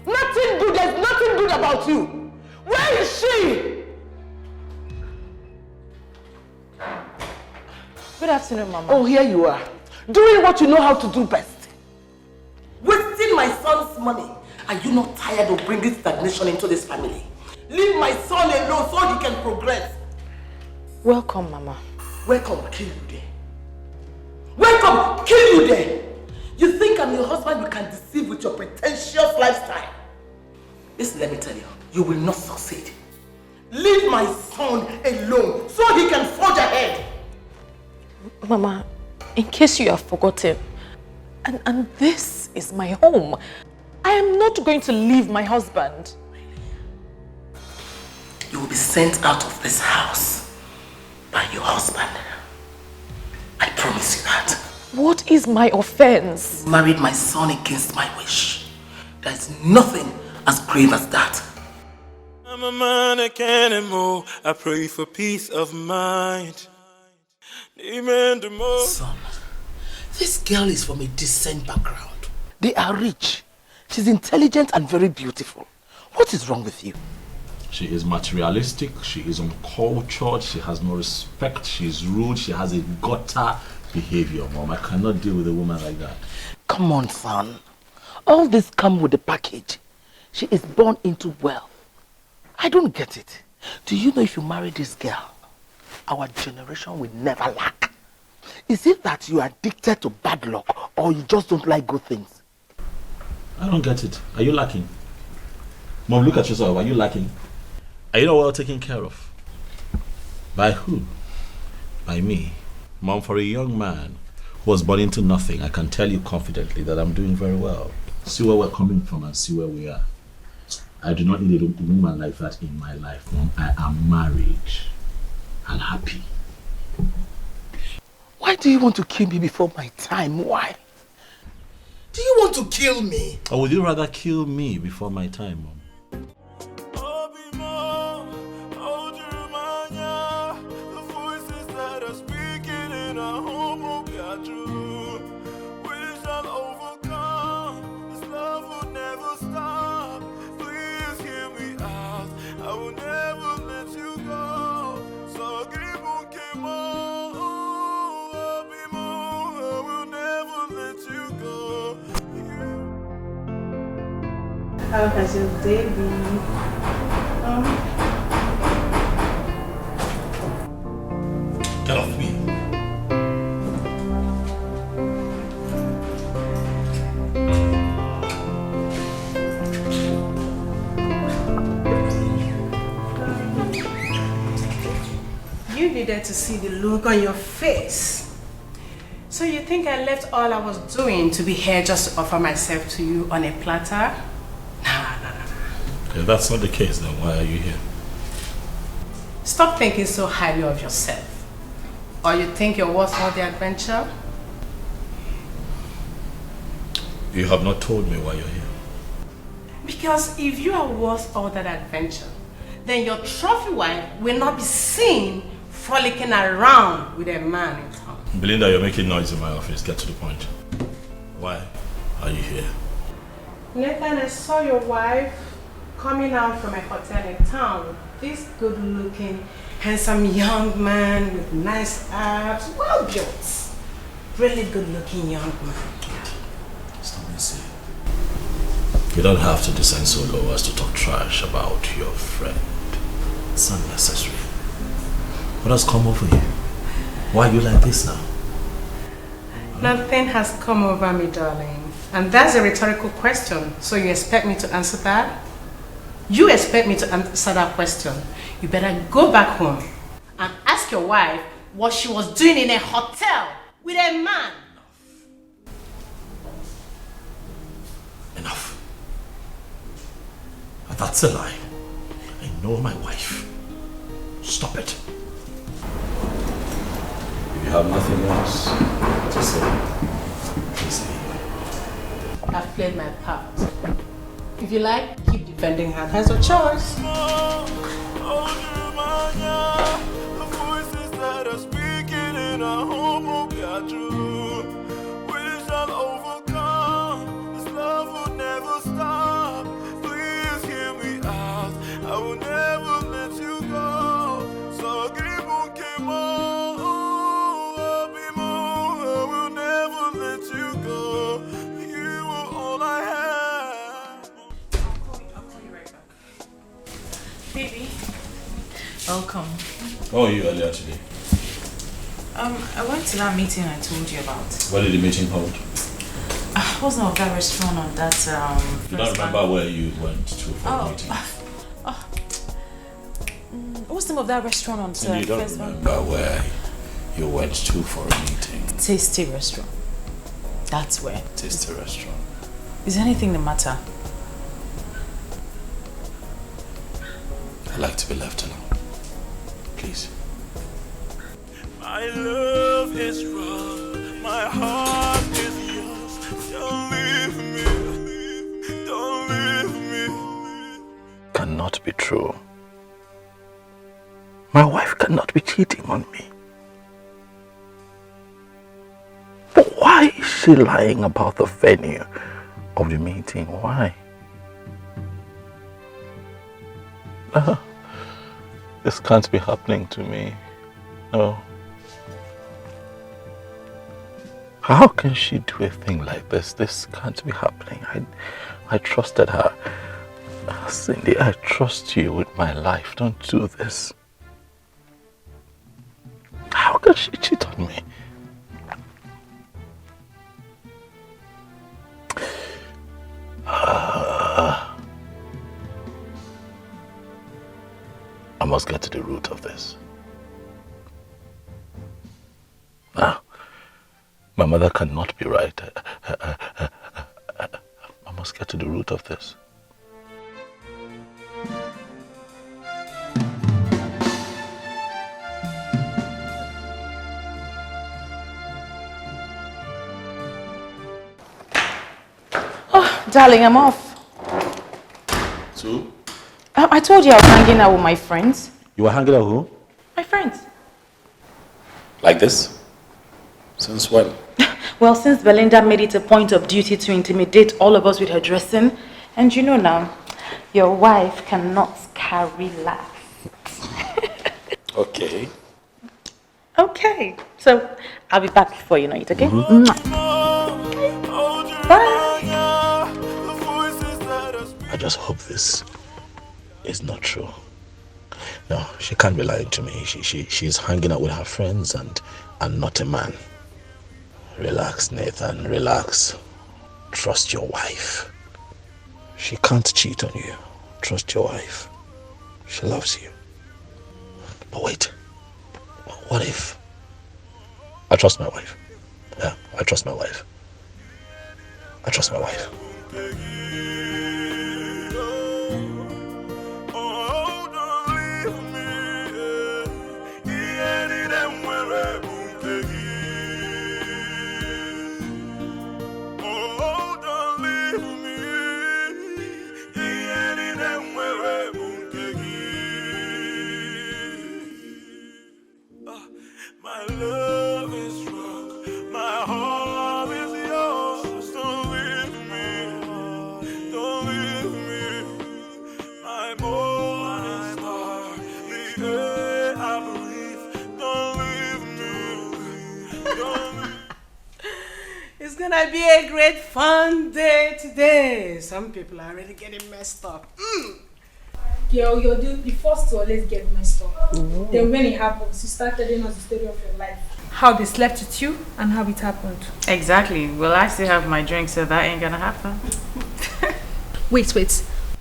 S3: Nothing good. There's nothing good about you. Where is she?
S5: Good afternoon, Mama.
S3: Oh, here you are. Doing what you know how to do best. Wasting my son's money. Are you not tired of bringing stagnation into this family? Leave my son alone so he can progress.
S5: Welcome, Mama.
S3: Welcome, kill you there. Welcome, kill you there. You think I'm your husband you can deceive with your pretentious lifestyle? Listen, let me tell you, you will not succeed. Leave my son alone so he can forge ahead.
S5: Mama, in case you have forgotten, and this is my home. I am not going to leave my husband.
S3: You will be sent out of this house by your husband. I promise you that.
S5: What is my offense?
S3: You married my son against my wish. There is nothing as grave as that.
S6: I'm a man that can't move. I pray for peace of mind.
S3: Son, this girl is from a decent background. They are rich. She's intelligent and very beautiful. What is wrong with you?
S1: She is materialistic, she is uncultured, she has no respect, she is rude, she has a gutter behavior, Mom. I cannot deal with a woman like that.
S3: Come on, son. All this comes with the package. She is born into wealth. I don't get it. Do you know if you marry this girl, our generation will never lack? Is it that you are addicted to bad luck or you just don't like good things?
S1: I don't get it. Are you lacking? Mom, look at yourself. Are you lacking? Are you not well taken care of? By who? By me. Mom, for a young man who was born into nothing, I can tell you confidently that I'm doing very well. See where we're coming from and see where we are. I do not need a woman like that in my life, Mom. I am married and happy.
S3: Why do you want to kill me before my time? Why? Do you want to kill me?
S1: Or would you rather kill me before my time, Mom?
S10: How has your day been?
S2: Get off me.
S9: needed to see the look on your face. So you think I left all I was doing to be here just to offer myself to you on a platter? Nah.
S2: If that's not the case, then why are you here?
S9: Stop thinking so highly of yourself. Or you think you're worth all the adventure?
S2: You have not told me why you're here.
S9: Because if you are worth all that adventure, then your trophy wife will not be seen frolicking around with a man in town.
S2: Belinda, you're making noise in my office. Get to the point. Why are you here?
S9: Nathan, I saw your wife coming out from a hotel in town. This good-looking, handsome young man with nice abs, well built. Really good-looking young man.
S2: Stop me, see. You don't have to descend so low as to talk trash about your friend. It's unnecessary. What has come over you? Why are you like this now?
S9: Nothing has come over me, darling. And that's a rhetorical question. So you expect me to answer that? You expect me to answer that question? You better go back home and ask your wife what she was doing in a hotel with a man.
S2: Enough. That's a lie. I know my wife. Stop it. If you have nothing else to say, please leave.
S9: I've played my part. If you like, keep defending her. That's your choice.
S6: The voices that are speaking in our home will be true. We shall overcome. This love will never stop. Please hear me out. I will never let you go. So keep on, keep on. I will never let you go. You are all I have.
S7: I'll call you right back. Baby, welcome.
S2: How are you earlier today?
S7: I went to that meeting I told you about.
S2: Where did the meeting hold?
S7: I wasn't at that restaurant on that
S2: You don't remember where you went to for the meeting?
S7: What's the name of that restaurant on
S2: You don't
S7: first
S2: remember where you went to for a meeting?
S7: Tasty restaurant. That's where.
S2: Tasty restaurant.
S7: Is anything the matter?
S2: I like to be left alone. Please.
S6: My love is wrong, my heart is yours. Don't leave me, don't leave me.
S3: Cannot be true. My wife cannot be cheating on me. But why is she lying about the venue of the meeting? Why? This can't be happening to me. No. How can she do a thing like this? This can't be happening. I trusted her. Cindy, I trust you with my life. Don't do this. How can she cheat on me? I must get to the root of this. Now, my mother cannot be right. I must get to the root of this.
S5: Oh, darling, I'm off.
S2: So?
S5: I told you I was hanging out with my friends.
S2: You were hanging out with who?
S5: My friends.
S2: Like this? Since when?
S5: Well, since Belinda made it a point of duty to intimidate all of us with her dressing, and you know now, your wife cannot carry laughs.
S2: Okay.
S5: Okay, so I'll be back before you know it, okay? Bye.
S3: I just hope this is not true. No, she can't be lying to me. She's hanging out with her friends and not a man. Relax, Nathan, relax. Trust your wife. She can't cheat on you. Trust your wife. She loves you. But wait.
S1: What if? I trust my wife. Yeah, I trust my wife. I trust my wife.
S6: My love is wrong, my heart is yours. Don't leave me, don't leave me. My morning star, the air I breathe. Don't leave me, don't leave me.
S9: It's gonna be a great fun day today. Some people are really getting messed up.
S10: Girl, you're the first to always get messed up. Then when it happens, you start telling us the story of your life. How they slept with you and how it happened.
S13: Exactly. Well, I still have my drink, so that ain't gonna happen.
S14: Wait.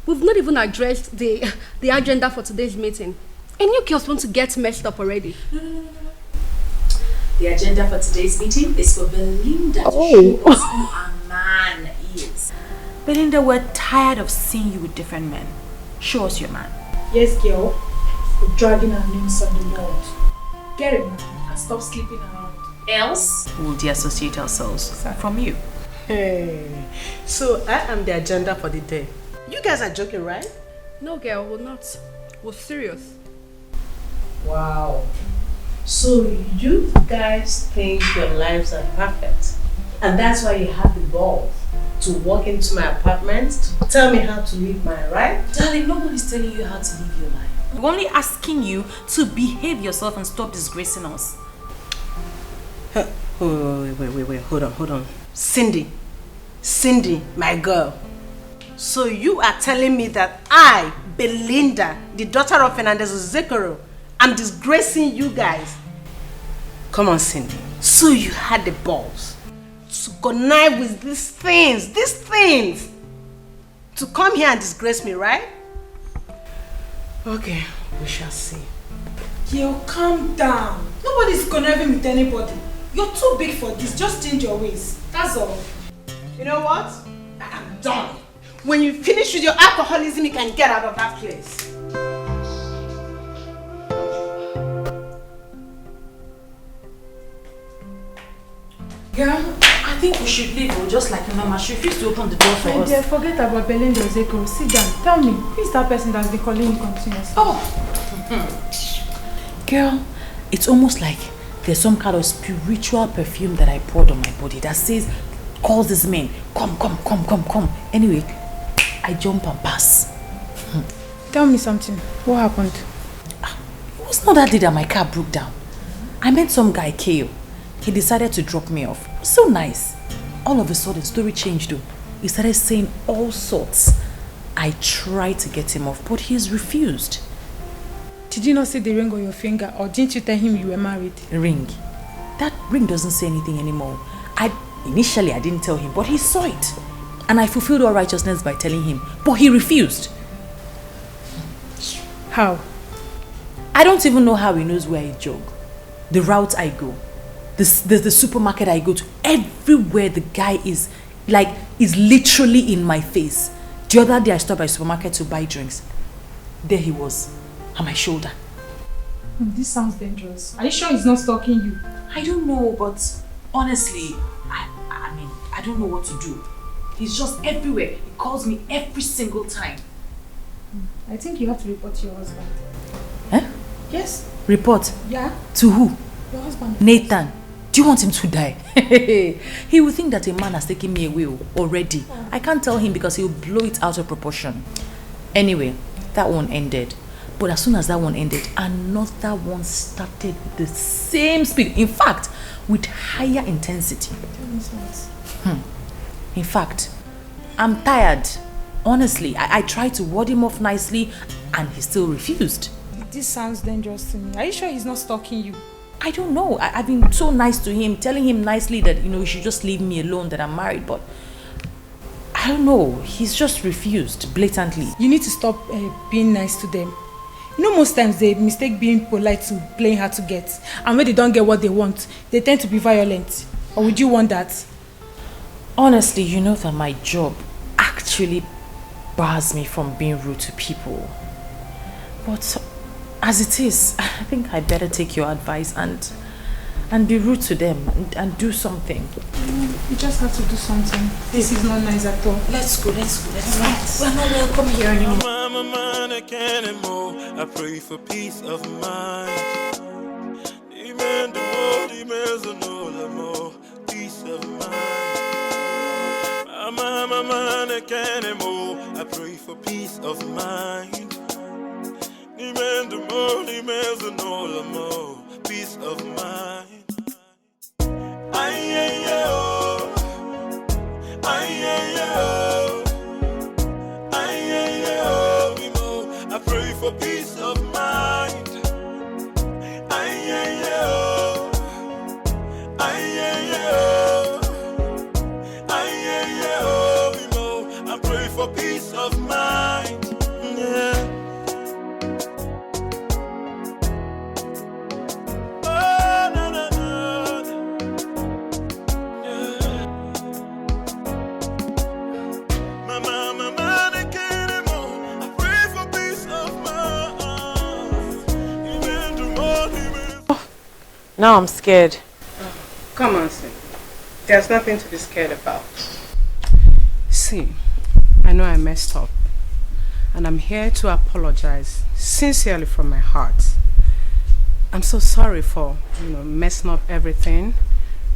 S14: We've not even addressed the agenda for today's meeting. And you girls want to get messed up already.
S15: The agenda for today's meeting is for Belinda to show us who our man is.
S13: Belinda, we're tired of seeing you with different men. Show us your man.
S10: Yes, girl. We're dragging our names on the Lord. Get it, man, and stop sleeping around.
S15: Else,
S13: we'll deassociate ourselves from you.
S9: Hey, so I am the agenda for the day. You guys are joking, right?
S14: No, girl, we're not. We're serious.
S9: Wow. So you guys think your lives are perfect, and that's why you have the balls to walk into my apartment to tell me how to live my life?
S15: Darling, nobody's telling you how to live your life.
S13: We're only asking you to behave yourself and stop disgracing us. Wait, hold on.
S9: Cindy, my girl. So you are telling me that I, Belinda, the daughter of Fernandez Zekoro, am disgracing you guys? Come on, Cindy. So you had the balls to connive with these things, to come here and disgrace me, right? Okay, we shall see.
S10: Yo, calm down. Nobody's conniving with anybody. You're too big for this. Just change your ways. That's all.
S9: You know what? I am done. When you finish with your alcoholism, you can get out of that place.
S15: Girl, I think we should leave, just like your mama. She refused to open the door for us.
S10: Dear, forget about Belinda Zekoro. Sit down. Tell me, who is that person that's been calling you continuously?
S15: Girl, it's almost like there's some kind of spiritual perfume that I poured on my body that says, calls this man, come. Anyway, I jump and pass.
S10: Tell me something. What happened?
S15: It was not that day that my car broke down. I met some guy, Kale. He decided to drop me off. So nice. All of a sudden, story changed though. He started saying all sorts. I tried to get him off, but he's refused.
S10: Did you not see the ring on your finger, or didn't you tell him you were married?
S15: Ring? That ring doesn't say anything anymore. Initially, I didn't tell him, but he saw it. And I fulfilled all righteousness by telling him, but he refused.
S10: How?
S15: I don't even know how he knows where I jog. The route I go. The supermarket I go to. Everywhere the guy is literally in my face. The other day I stopped by the supermarket to buy drinks. There he was, on my shoulder.
S10: This sounds dangerous. Are you sure he's not stalking you?
S15: I don't know, but honestly, I don't know what to do. He's just everywhere. He calls me every single time.
S10: I think you have to report to your husband.
S15: Eh?
S10: Yes.
S15: Report?
S10: Yeah.
S15: To who?
S10: Your husband.
S15: Nathan. Do you want him to die? He will think that a man has taken me away already. I can't tell him because he'll blow it out of proportion. Anyway, that one ended. But as soon as that one ended, another one started with the same speed. In fact, with higher intensity. In fact, I'm tired. Honestly, I tried to ward him off nicely and he still refused.
S10: This sounds dangerous to me. Are you sure he's not stalking you?
S15: I don't know. I've been so nice to him, telling him nicely that, he should just leave me alone, that I'm married, but I don't know. He's just refused blatantly.
S10: You need to stop being nice to them. You know, most times they mistake being polite to playing hard to get. And when they don't get what they want, they tend to be violent. Or would you want that?
S15: Honestly, you know that my job actually bars me from being rude to people. But as it is, I think I better take your advice and be rude to them and do something.
S10: You just have to do something. This is not nice at all.
S15: Let's go. We're not welcome here anymore.
S6: My mind, I can't anymore. I pray for peace of mind. Demand the more, demands no more. Peace of mind. My mind, I can't anymore. I pray for peace of mind. Demand the more, demands no more. Peace of mind. I pray for peace of mind. I pray for peace of mind. Yeah. Oh, no, no, no. Yeah. My mind, I can't anymore. I pray for peace of mind. Even tomorrow.
S9: Now I'm scared. Come on, Sim. There's nothing to be scared about. See, I know I messed up. And I'm here to apologize sincerely from my heart. I'm so sorry for, messing up everything,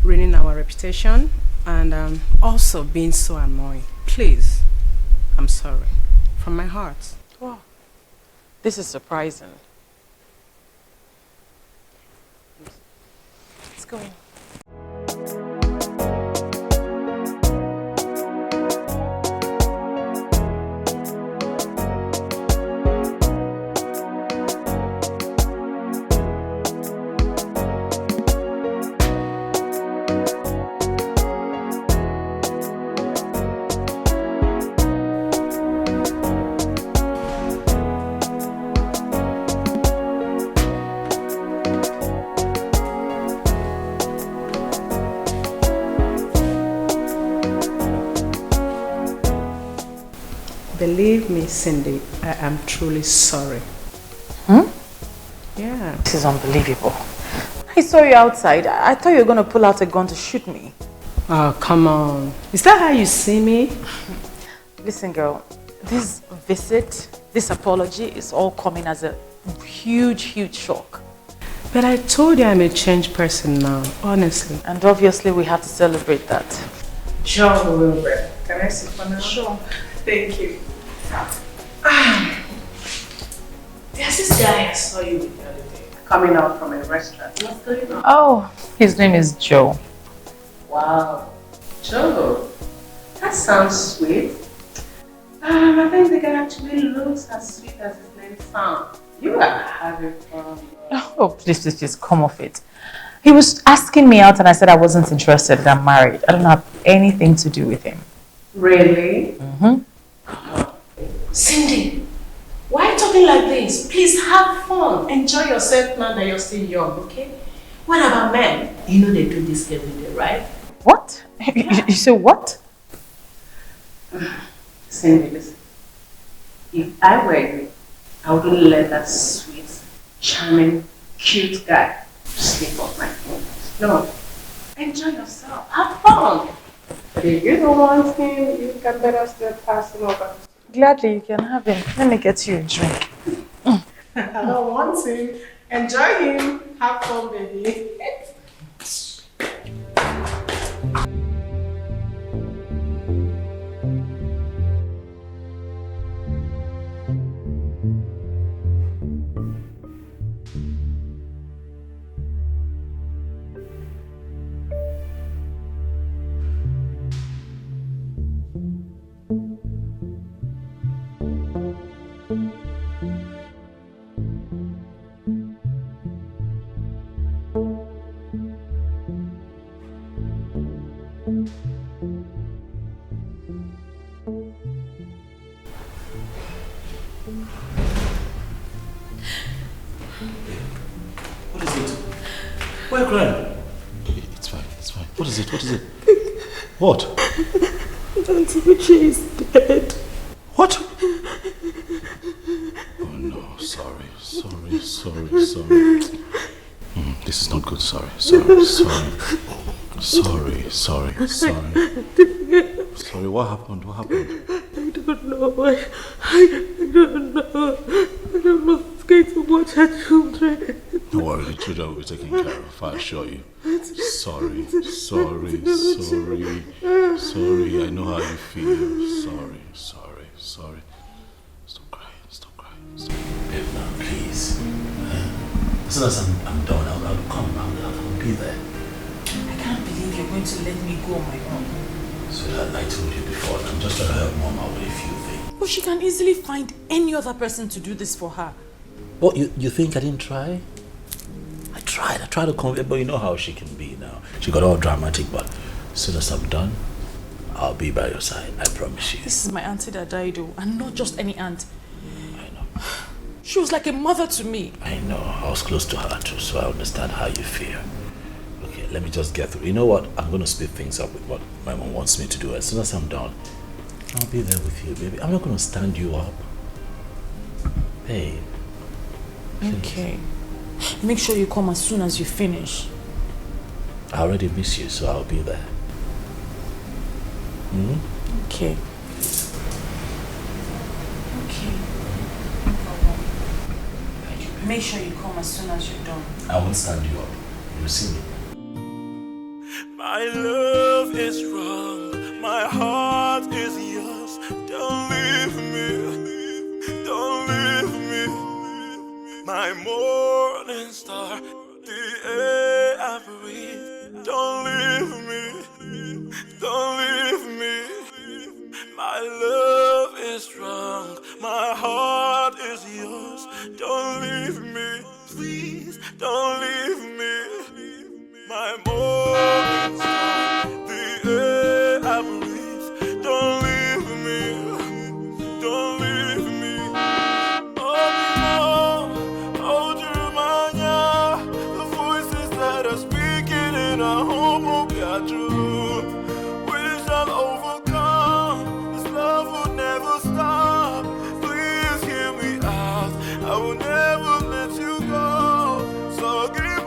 S9: ruining our reputation, and also being so annoying. Please, I'm sorry. From my heart.
S15: Wow. This is surprising. Let's go in.
S9: Believe me, Cindy, I am truly sorry. Yeah.
S15: This is unbelievable. I saw you outside. I thought you were going to pull out a gun to shoot me.
S9: Oh, come on. Is that how you see me?
S15: Listen, girl, this visit, this apology is all coming as a huge shock.
S9: But I told you I'm a changed person now, honestly.
S15: And obviously we have to celebrate that.
S9: Sure, we will. Can I sit for now?
S15: Sure.
S9: Thank you. There's this guy I saw you with the other day, coming out from a restaurant. What's going on?
S15: Oh, his name is Joe.
S9: Wow. Joe, that sounds sweet. I think the guy actually looks as sweet as his name sounds. You are having fun.
S15: Oh, please, come off it. He was asking me out and I said I wasn't interested, that I'm married. I don't have anything to do with him.
S9: Really?
S15: Mm-hmm.
S9: Cindy, why are you talking like this? Please have fun. Enjoy yourself now that you're still young, okay? What about men? You know they do this every day, right?
S15: What? You say what?
S9: Cindy, listen. If I were you, I wouldn't let that sweet, charming, cute guy slip off my phone. No. Enjoy yourself. Have fun. But if you don't want him, you can better still pass him over.
S15: Gladly, you can have him. Let me get you a drink.
S9: I don't want him. Enjoy him. Have fun, baby.
S1: Why are you crying? It's fine, it's fine. What is it? What is it? What?
S7: Auntie Uche is dead.
S1: What? Oh no, sorry. This is not good, sorry. Sorry, what happened?
S7: I don't know. I don't know. I don't know who's going to watch her children.
S1: Don't worry, the children will be taken care of, I assure you. Sorry. I know how you feel. Sorry. Stop crying. Babe, now, please. As soon as I'm done, I'll come. I'll be there.
S15: I can't believe you're going to let me go on my own.
S1: So I told you before, I'm just trying to help Mom out with a few things.
S15: But she can easily find any other person to do this for her.
S1: What, you think I didn't try? I tried to convey, but you know how she can be now. She got all dramatic, but as soon as I'm done, I'll be by your side, I promise you.
S15: This is my auntie that died, though, and not just any aunt. I know. She was like a mother to me.
S1: I know, I was close to her too, so I understand how you feel. Okay, let me just get through. You know what? I'm going to speed things up with what my mom wants me to do. As soon as I'm done, I'll be there with you, baby. I'm not going to stand you up. Babe. Please.
S15: Okay. Make sure you come as soon as you finish.
S1: I already miss you, so I'll be there.
S15: Okay. Make sure you come as soon as you're done.
S1: I won't stand you up. You'll see me.
S6: My love is wrong, my heart is yours. Don't leave me, don't leave me. My morning star, the air I breathe. Don't leave me, don't leave me. My love is strong, my heart is yours. Don't leave me, please, don't leave me. My morning star, the air I breathe. Don't leave me, don't leave me. Oh, Jeremiah, the voices that are speaking in our home will be true. We shall overcome, this love will never stop. Please hear me out, I will never let you go. So give on,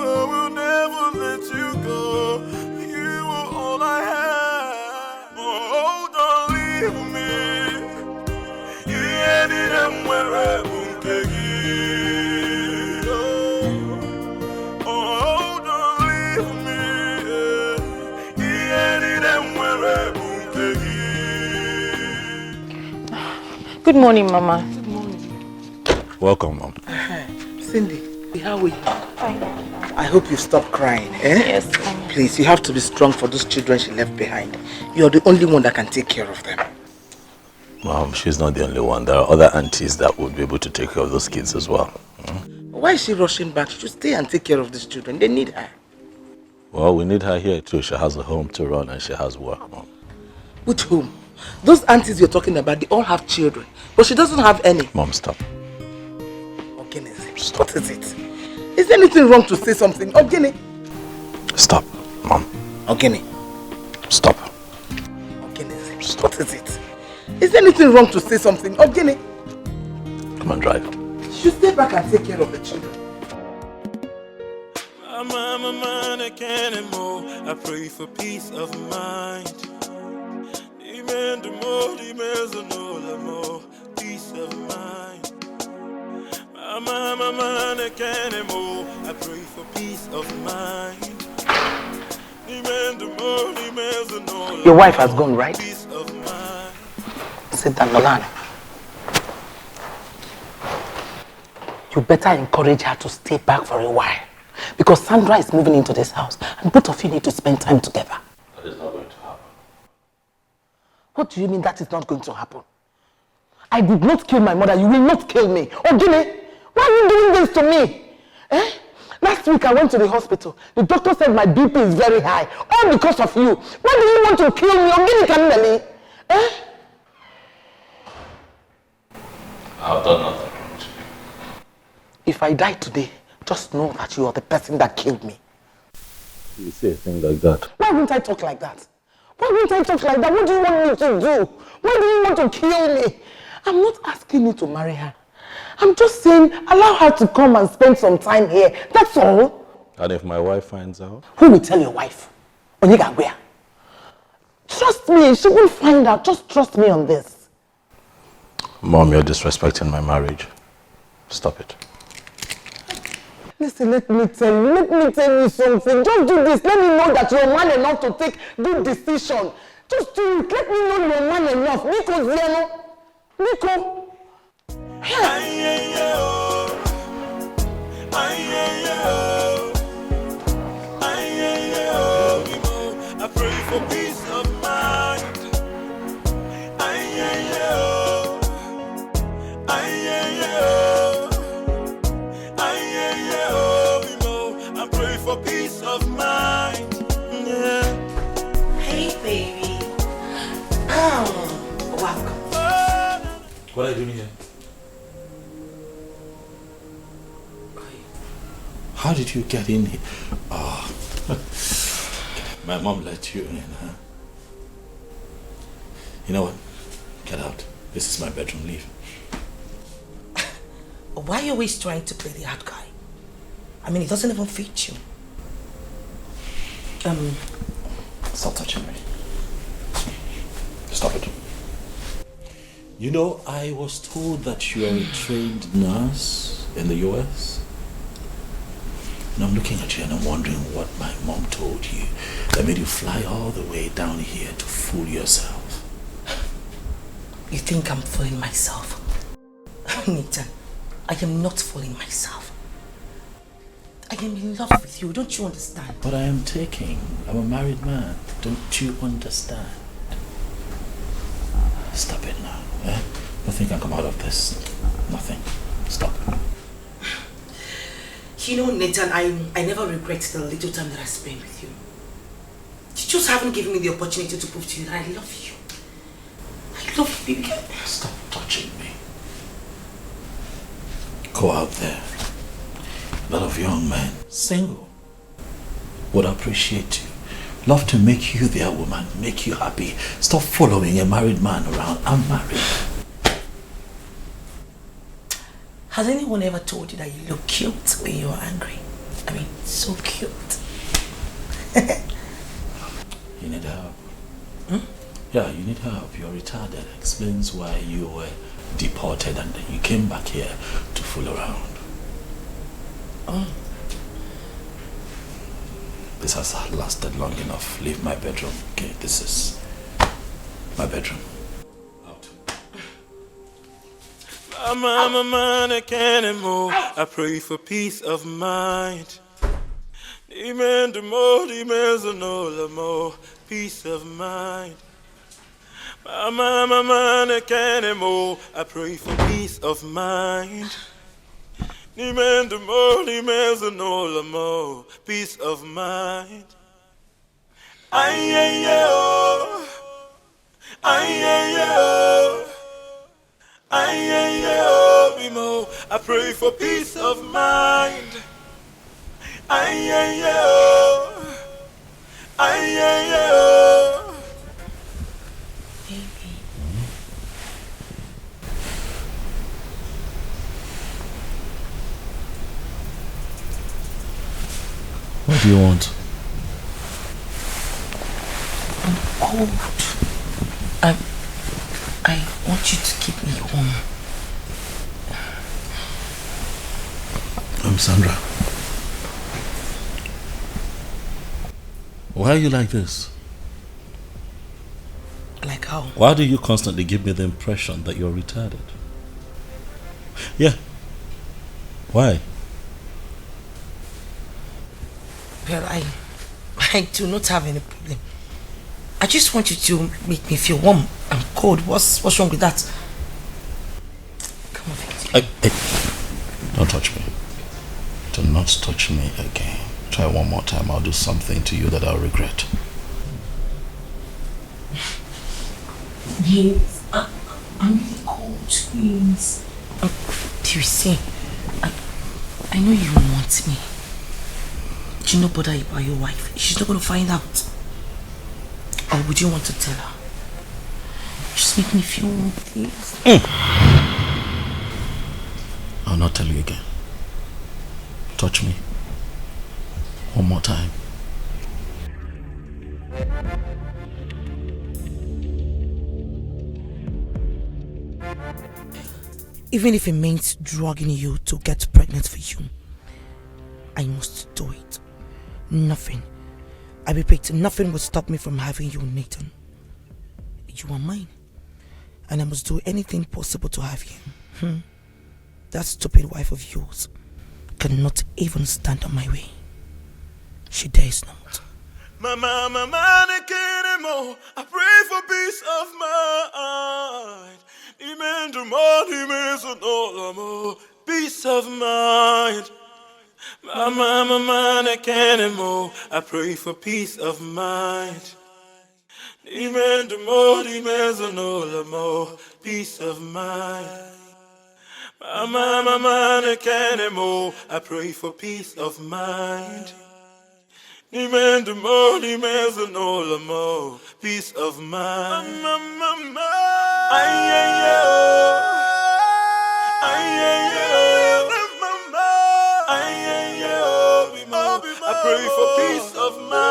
S6: I will never let you go. You are all I have. Oh, don't leave me. You ended up where I won't take you. Oh, don't leave me. You ended up where I won't take you.
S3: Good morning, Mama.
S7: Good morning.
S1: Welcome, Mom.
S3: Cindy, how are you?
S7: Fine.
S3: I hope you stop crying, eh?
S7: Yes,
S3: Please, you have to be strong for those children she left behind. You're the only one that can take care of them.
S1: Mom, she's not the only one. There are other aunties that would be able to take care of those kids as well.
S3: Why is she rushing back? She should stay and take care of these children. They need her.
S1: Well, we need her here too. She has a home to run and she has work, Mom.
S3: Which home? Those aunties you're talking about, they all have children. But she doesn't have any.
S1: Mom, stop.
S3: Ogene, what is it? Is there anything wrong to say something? Ogene.
S1: Stop, Mom.
S3: Ogene.
S1: Stop.
S3: Ogene, stop. What is it? Is there anything wrong to say something? Ogene.
S1: Come on, drive.
S3: You stay back and take care of the children.
S6: I can't anymore. I pray for peace of mind. Peace of mind. I can't anymore. I pray for peace of mind.
S3: Your wife has gone, right? Sit down, Nolan. You better encourage her to stay back for a while. Because Sandra is moving into this house and both of you need to spend time together.
S1: That is not going to happen.
S3: What do you mean that is not going to happen? I did not kill my mother. You will not kill me. Ogene, why are you doing this to me? Eh? Last week I went to the hospital. The doctor said my BP is very high. All because of you. Why do you want to kill me? Ogene Kameli? Eh?
S1: I've done nothing wrong to you.
S3: If I die today, just know that you are the person that killed me.
S1: You say a thing like that.
S3: Why won't I talk like that? Why won't I talk like that? What do you want me to do? Why do you want to kill me? I'm not asking you to marry her. I'm just saying, allow her to come and spend some time here. That's all.
S1: And if my wife finds out?
S3: Who will tell your wife? Onyega where? Trust me, she will find out. Just trust me on this.
S1: Mom, you're disrespecting my marriage. Stop it.
S3: Listen, let me tell you something. Just do this. Let me know that you're man enough to take good decision. Just do it. Let me know you're man enough. Nico, Ziano. Nico.
S6: I pray for peace of mind. I pray for peace of mind. Yeah.
S11: Hey, baby. Oh, welcome.
S2: What are you doing here? How did you get in here? Oh. My mom let you in, huh? You know what? Get out. This is my bedroom. Leave.
S11: Why are you always trying to play the hard guy? I mean, it doesn't even fit you.
S2: Stop touching me. Stop it. You know, I was told that you are a trained nurse in the US. And I'm looking at you and I'm wondering what my mom told you that made you fly all the way down here to fool yourself.
S11: You think I'm fooling myself? Nathan, I am not fooling myself. I am in love with you, don't you understand?
S2: But I am taking. I'm a married man. Don't you understand? Stop it now. Eh? Nothing can come out of this. Nothing. Stop it.
S11: You know, Nathan, I never regret the little time that I spent with you. You just haven't given me the opportunity to prove to you that I love you. I love you, baby.
S2: Stop touching me. Go out there. A lot of young men, single, would appreciate you. Love to make you their woman, make you happy. Stop following a married man around. I'm married.
S11: Has anyone ever told you that you look cute when you're angry? I mean, so cute.
S2: You need help. Yeah, you need help. You're retarded. Explains why you were deported and then you came back here to fool around. This has lasted long enough. Leave my bedroom. Okay, this is my bedroom.
S6: I'm a man, I can't anymore. I pray for peace of mind. Demand the more, demands no more. Peace of mind. I'm a man, I can't anymore. I pray for peace of mind. Demand the more, demands no more. Peace of mind. Ay-ay-ay-oh. Ay-ay-ay-oh. Ay-ay-ay-oh, I pray for peace of mind. Ay-ay-ay-oh. Ay-ay-ay-oh.
S2: What do you want?
S11: I'm cold. I want you to keep me warm.
S2: Sandra. Why are you like this?
S11: Like how?
S2: Why do you constantly give me the impression that you're retarded? Yeah. Why?
S11: Well, I do not have any problem. I just want you to make me feel warm. I'm cold. What's wrong with that? Come on,
S2: Hey, don't touch me. Do not touch me again. Try one more time. I'll do something to you that I'll regret.
S11: Please, I'm really cold. Please. Do you see? I know you want me. Do you not bother about your wife? She's not going to find out. Or would you want to tell her? Just make me feel warm, please.
S1: I'll not tell you again. Touch me. One more time.
S11: Even if it means drugging you to get pregnant for you, I must do it. Nothing, I repeat, nothing will stop me from having you, Nathan. You are mine, and I must do anything possible to have you. That stupid wife of yours cannot even stand on my way. She dares not.
S6: Mama, I pray for peace of mind. Peace of mind. Mama, I pray for peace of mind. Peace of mind. Mama, I pray for peace of mind. Peace of mind. I pray for peace of mind.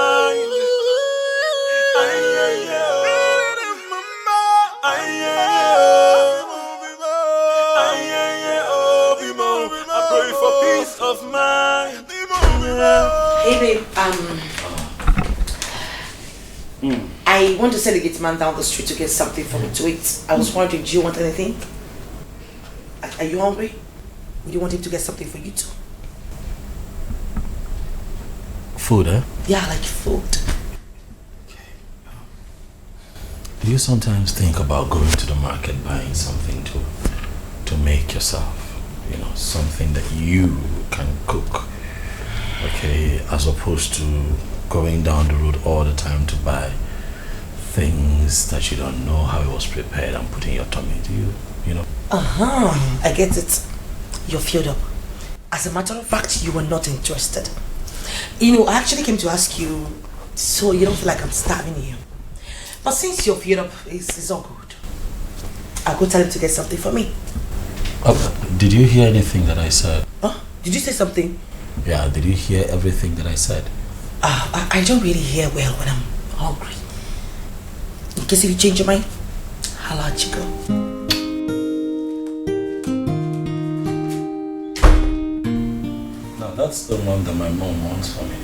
S6: I pray for peace of mind.
S11: Hey babe, I want to send a gate man down the street to get something for me to eat. I was wondering, do you want anything? Are you hungry? Would you want him to get something for you too?
S1: Food, eh?
S11: Yeah, like food.
S1: Do you sometimes think about going to the market, buying something to make yourself? You know, something that you can cook. Okay, as opposed to going down the road all the time to buy things that you don't know how it was prepared and put in your tummy. Do you know?
S11: I get it. You're filled up. As a matter of fact, you were not interested. You know, I actually came to ask you so you don't feel like I'm starving you. But since you're filled up, it's all good. I'll go tell him to get something for me.
S1: Did you hear anything that I said?
S11: Did you say something?
S1: Yeah, did you hear everything that I said?
S11: I don't really hear well when I'm hungry. In case if you change your mind, I'll let you go.
S1: No, that's the one that my mom wants for me.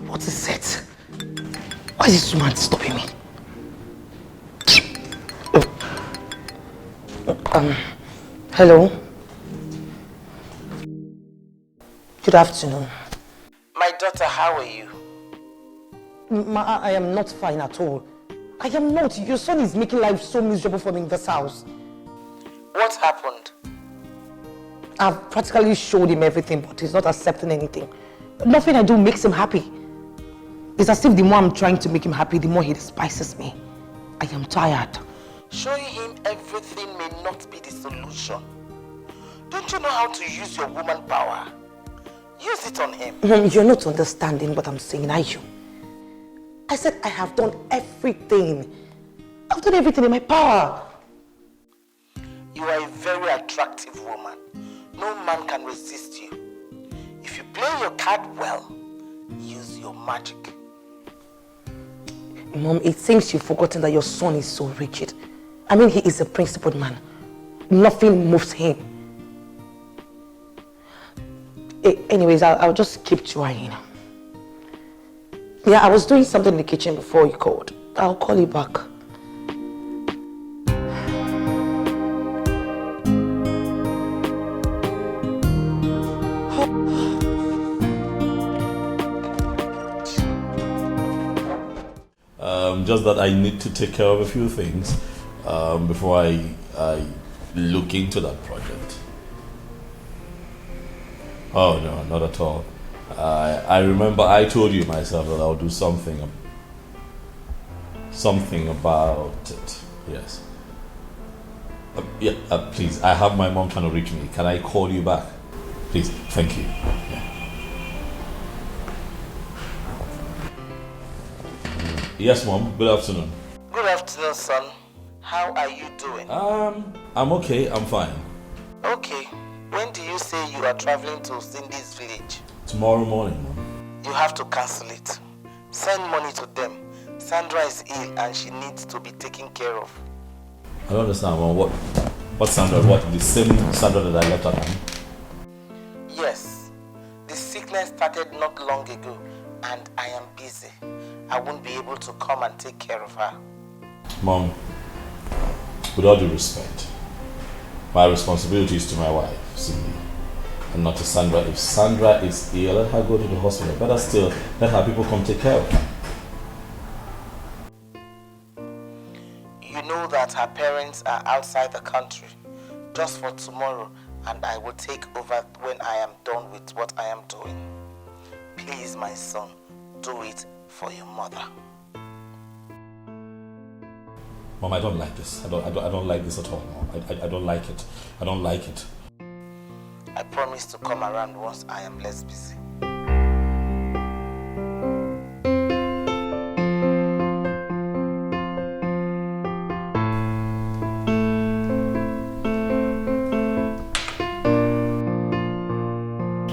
S3: What is it? Why is this woman stopping me?
S11: Hello. Good afternoon.
S3: My daughter, how are you?
S11: I am not fine at all. I am not. Your son is making life so miserable for me in this house.
S3: What happened?
S11: I've practically showed him everything, but he's not accepting anything. Nothing I do makes him happy. It's as if the more I'm trying to make him happy, the more he despises me. I am tired.
S3: Showing him everything may not be the solution. Don't you know how to use your woman power? Use it on him.
S11: You're not understanding what I'm saying, are you? I said I have done everything. I've done everything in my power.
S3: You are a very attractive woman. No man can resist you. If you play your card well, use your magic.
S11: Mom, it seems you've forgotten that your son is so rigid. I mean, he is a principled man. Nothing moves him. Anyways, I'll just keep trying. Yeah, I was doing something in the kitchen before you called. I'll call you back.
S1: Just that I need to take care of a few things before I look into that project. Oh no, not at all.
S2: I remember I told you myself that I'll do something about it. Yes. Please, I have my mom trying to reach me. Can I call you back? Please, thank you. Yeah. Yes, Mom. Good afternoon.
S3: Good afternoon, son. How are you doing?
S2: I'm okay. I'm fine.
S3: Okay. When do you say you are traveling to Cindy's village?
S2: Tomorrow morning, Mom.
S3: You have to cancel it. Send money to them. Sandra is ill and she needs to be taken care of.
S2: I don't understand, Mom. What Sandra? What? The same Sandra that I left at home?
S3: Yes. The sickness started not long ago and I am busy. I won't be able to come and take care of her.
S2: Mom, with all due respect, my responsibility is to my wife, Cindy, and not to Sandra. If Sandra is ill, let her go to the hospital. Better still, let her people come take care of her.
S3: You know that her parents are outside the country just for tomorrow, and I will take over when I am done with what I am doing. Please, my son, do it for your mother.
S2: Mom, I don't like this. I don't like this at all, Mom. I don't like it. I don't like it.
S3: I promise to come around once I am less busy.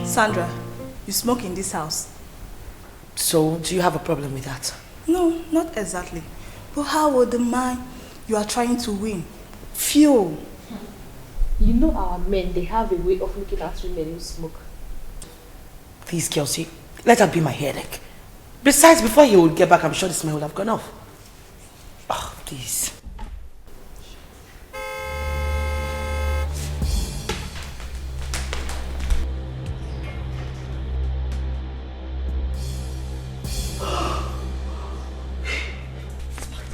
S16: Sandra, you smoke in this house.
S11: So, do you have a problem with that?
S16: No, not exactly. But how would the man you are trying to win feel?
S17: You know our men, they have a way of looking at women who smoke.
S11: Please, Kelsey, let her be my headache. Besides, before he would get back, I'm sure the smell would have gone off. Oh, please.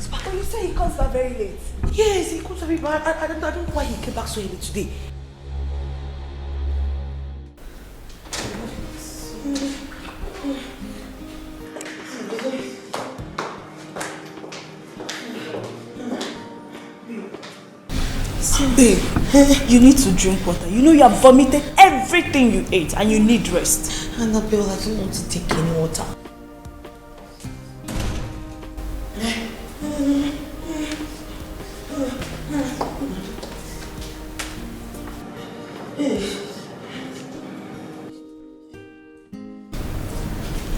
S16: But you say he comes back very late.
S11: Yes, he comes very bad. I don't know why he came back so early today.
S16: Babe, you need to drink water. You know you have vomited everything you ate and you need rest.
S11: Annabelle, I don't want to take any water.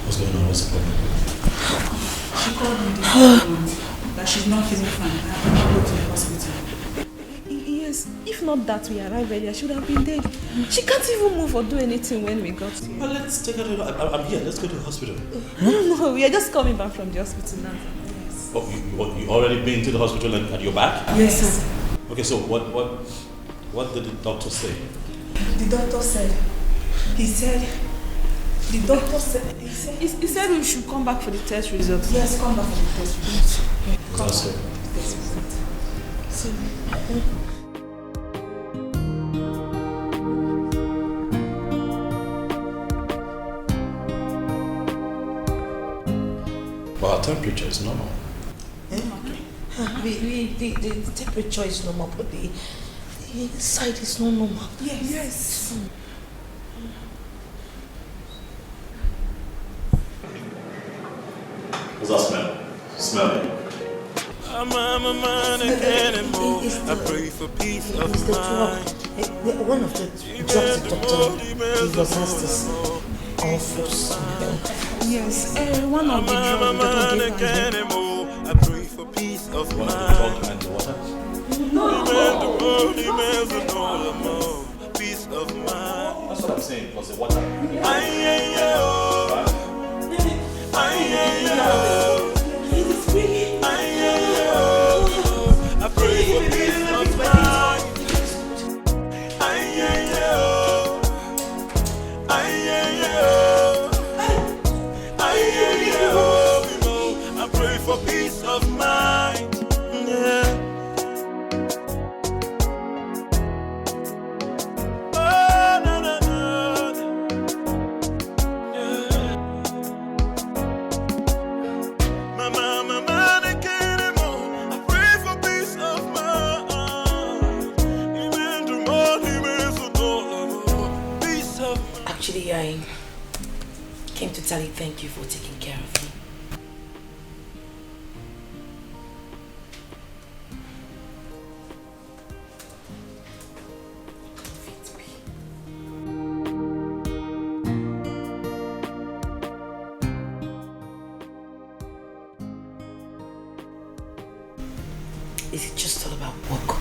S2: What's going on? What's the problem?
S16: She called me that she's not feeling fine. I have to go to the hospital. Yes, if not that we arrived earlier, she would have been dead. She can't even move or do anything when we got here.
S2: Well, let's take her to I'm here. Let's go to the hospital.
S16: No, we are just coming back from the hospital now. Yes.
S2: Oh, you already been to the hospital and you're back?
S16: Yes, sir.
S2: Okay, so what did the doctor say?
S16: The doctor said, he said we should come back for the test results. Yes, come back for the test results. Come
S2: That's
S16: back
S2: it.
S16: for the test results. So,
S2: But our temperature is normal.
S11: The temperature is normal, but the inside is not normal.
S16: Yes.
S2: What's that smell? Smell it.
S6: I'm a man again and more. I pray for peace of mind.
S11: One of the drugs the doctor gave us has this awful smell.
S16: Yes, one of the drugs the doctor gave us.
S6: I pray for peace of mind.
S2: And the water?
S6: Peace of mind.
S2: That's what I'm saying, plus the water.
S6: I pray for peace of mind. I pray for peace of mind. Yeah. Oh, no, no, no. Yeah.
S11: sincerely thank you for taking care of me. Is it just all about work?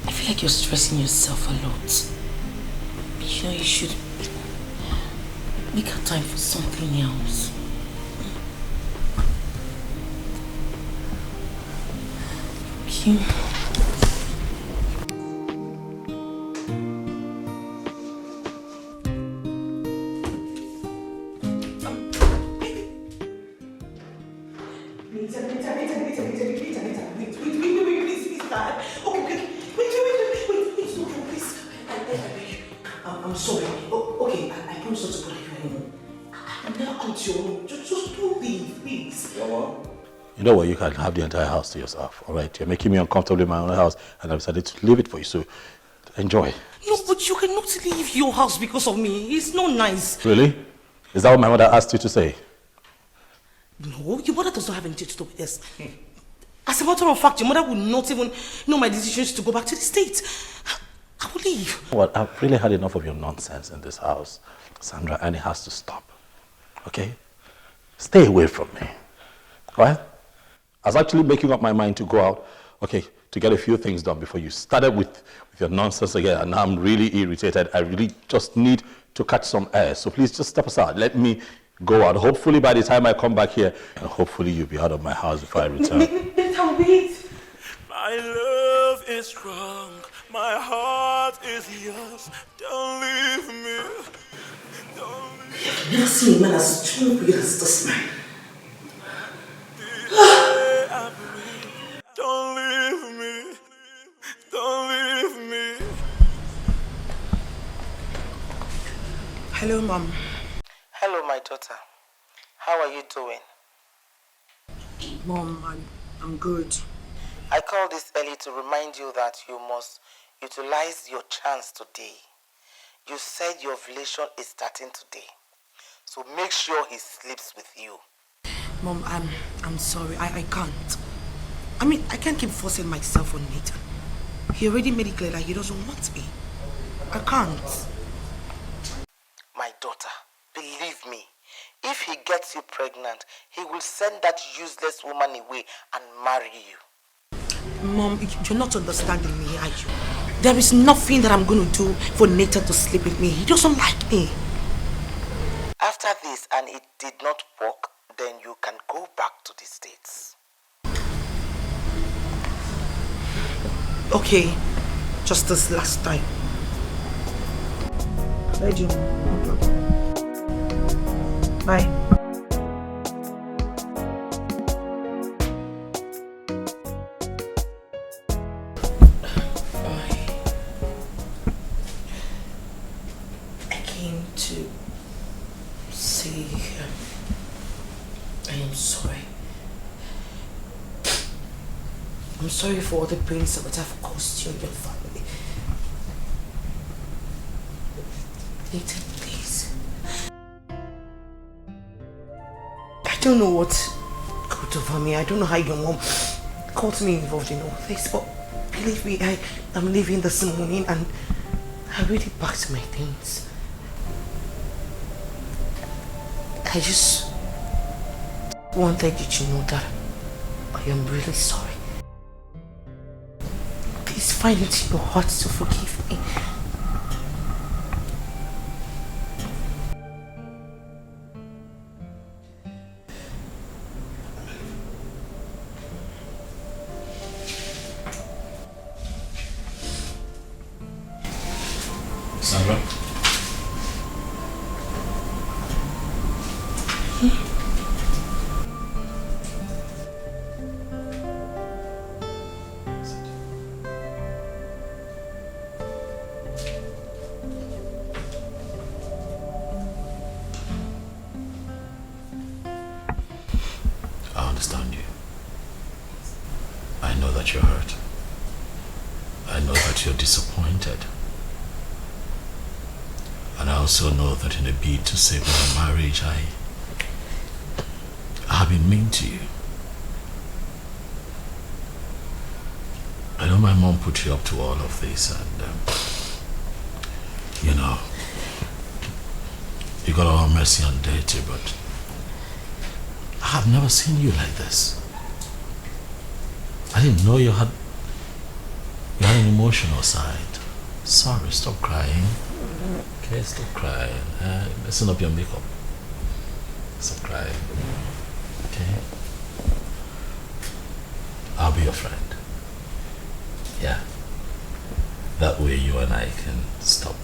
S11: I feel like you're stressing yourself a lot. You know, you should make a time for something else. Okay. I'm sorry. Okay, I promise not to bother you anymore. I'm never come to your room. Just don't leave, please.
S2: You know what? You can have the entire house to yourself, all right? You're making me uncomfortable in my own house, and I've decided to leave it for you, so enjoy.
S11: No, but you cannot leave your house because of me. It's not nice.
S2: Really? Is that what my mother asked you to say?
S11: No, your mother does not have anything to do with this. As a matter of fact, your mother would not even know my decisions to go back to the States. I will leave.
S2: Well, I've really had enough of your nonsense in this house, Sandra, and it has to stop. Okay? Stay away from me. Right? I was actually making up my mind to go out, okay, to get a few things done before you started with your nonsense again, and now I'm really irritated. I really just need to catch some air. So please just step aside. Let me go out. Hopefully by the time I come back here, and hopefully you'll be out of my house before I return.
S11: Wait.
S6: My love is strong, my heart is yours. Don't leave me. Don't leave me.
S11: I've never seen a man as strong as this man.
S6: Don't leave me. Don't leave me.
S11: Hello, Mom.
S3: Hello, my daughter. How are you doing?
S11: Mom, I'm good.
S3: I called this early to remind you that you must utilize your chance today. You said your ovulation is starting today. So make sure he sleeps with you.
S11: Mom, I'm sorry. I can't. I mean, I can't keep forcing myself on Nathan. He already made it clear that he doesn't want me. I can't.
S3: My daughter, believe me, if he gets you pregnant, he will send that useless woman away and marry you.
S11: Mom, you're not understanding me, are you? There is nothing that I'm going to do for Nathan to sleep with me. He doesn't like me.
S3: After this and it did not work, then you can go back to the States.
S11: Okay, just this last time. Bye, Jim. Bye. I came to say I am sorry. I'm sorry for all the pains that have caused you and your family. Nathan, please. I don't know what got over me. I don't know how your mom got me involved in all this, but believe me, I'm leaving this morning and I already packed my things. I just wanted you to know that I am really sorry. Please find it in your heart to forgive me.
S1: Sandra? I understand you. you're disappointed. And I also know that in a bid to save my marriage, I have been mean to you. I know my mom put you up to all of this, and you know, you got all messy and dirty, but I have never seen you like this. I didn't know you had an emotional side. Sorry, stop crying. Okay, stop crying. Messing up your makeup. Stop crying. Okay? I'll be your friend. Yeah. That way you and I can stop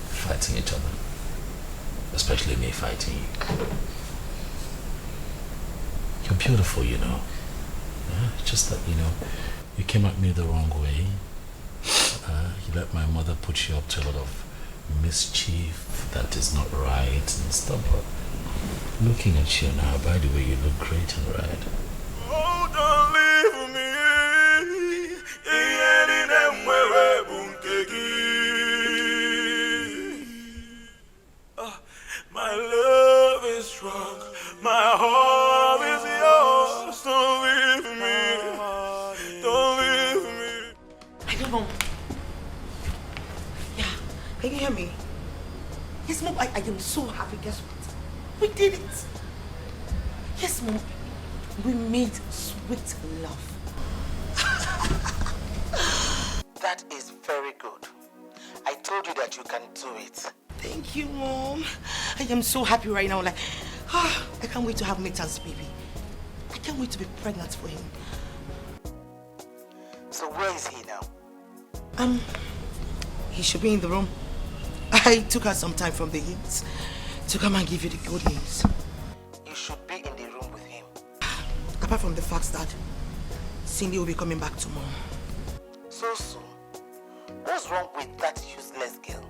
S1: fighting each other. Especially me fighting you. You're beautiful, you know. Yeah? It's just that, you know, you came at me the wrong way. You let my mother put you up to a lot of mischief that is not right and stuff. But looking at you now, by the way, you look great in red.
S6: Oh, don't leave me. My love is strong. My heart is yours. Don't leave me. Don't leave me.
S11: I don't know. Yeah, can you hear me? Yes, Mom, I am so happy. Guess what? We did it. Yes, Mom, we made sweet love. That is very good. I told you that you can do it. Thank you, Mom. I am so happy right now. Like, I can't wait to have Nathan's baby. I can't wait to be pregnant for him.
S3: So where is he now?
S11: He should be in the room. I took her some time from the heat to come and give you the good news.
S3: You should be in the room with him.
S11: Apart from the fact that Cindy will be coming back tomorrow.
S3: So soon? What's wrong with that useless girl?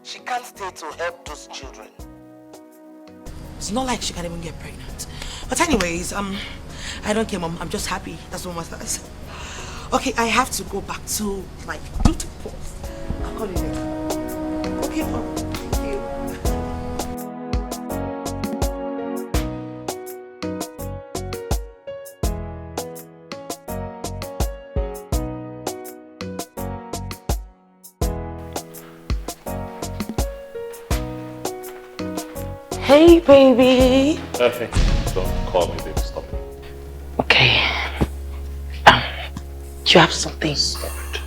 S3: She can't stay to help those children.
S11: It's not like she can even get pregnant. But anyways, I don't care, Mom. I'm just happy. That's what matters. Okay, I have to go back to my duty post. I'll call you later. Okay, Mom. Thank you. Hey, baby.
S1: Okay, don't call me baby, stop it.
S11: Okay. Do you have something?
S1: Stop it.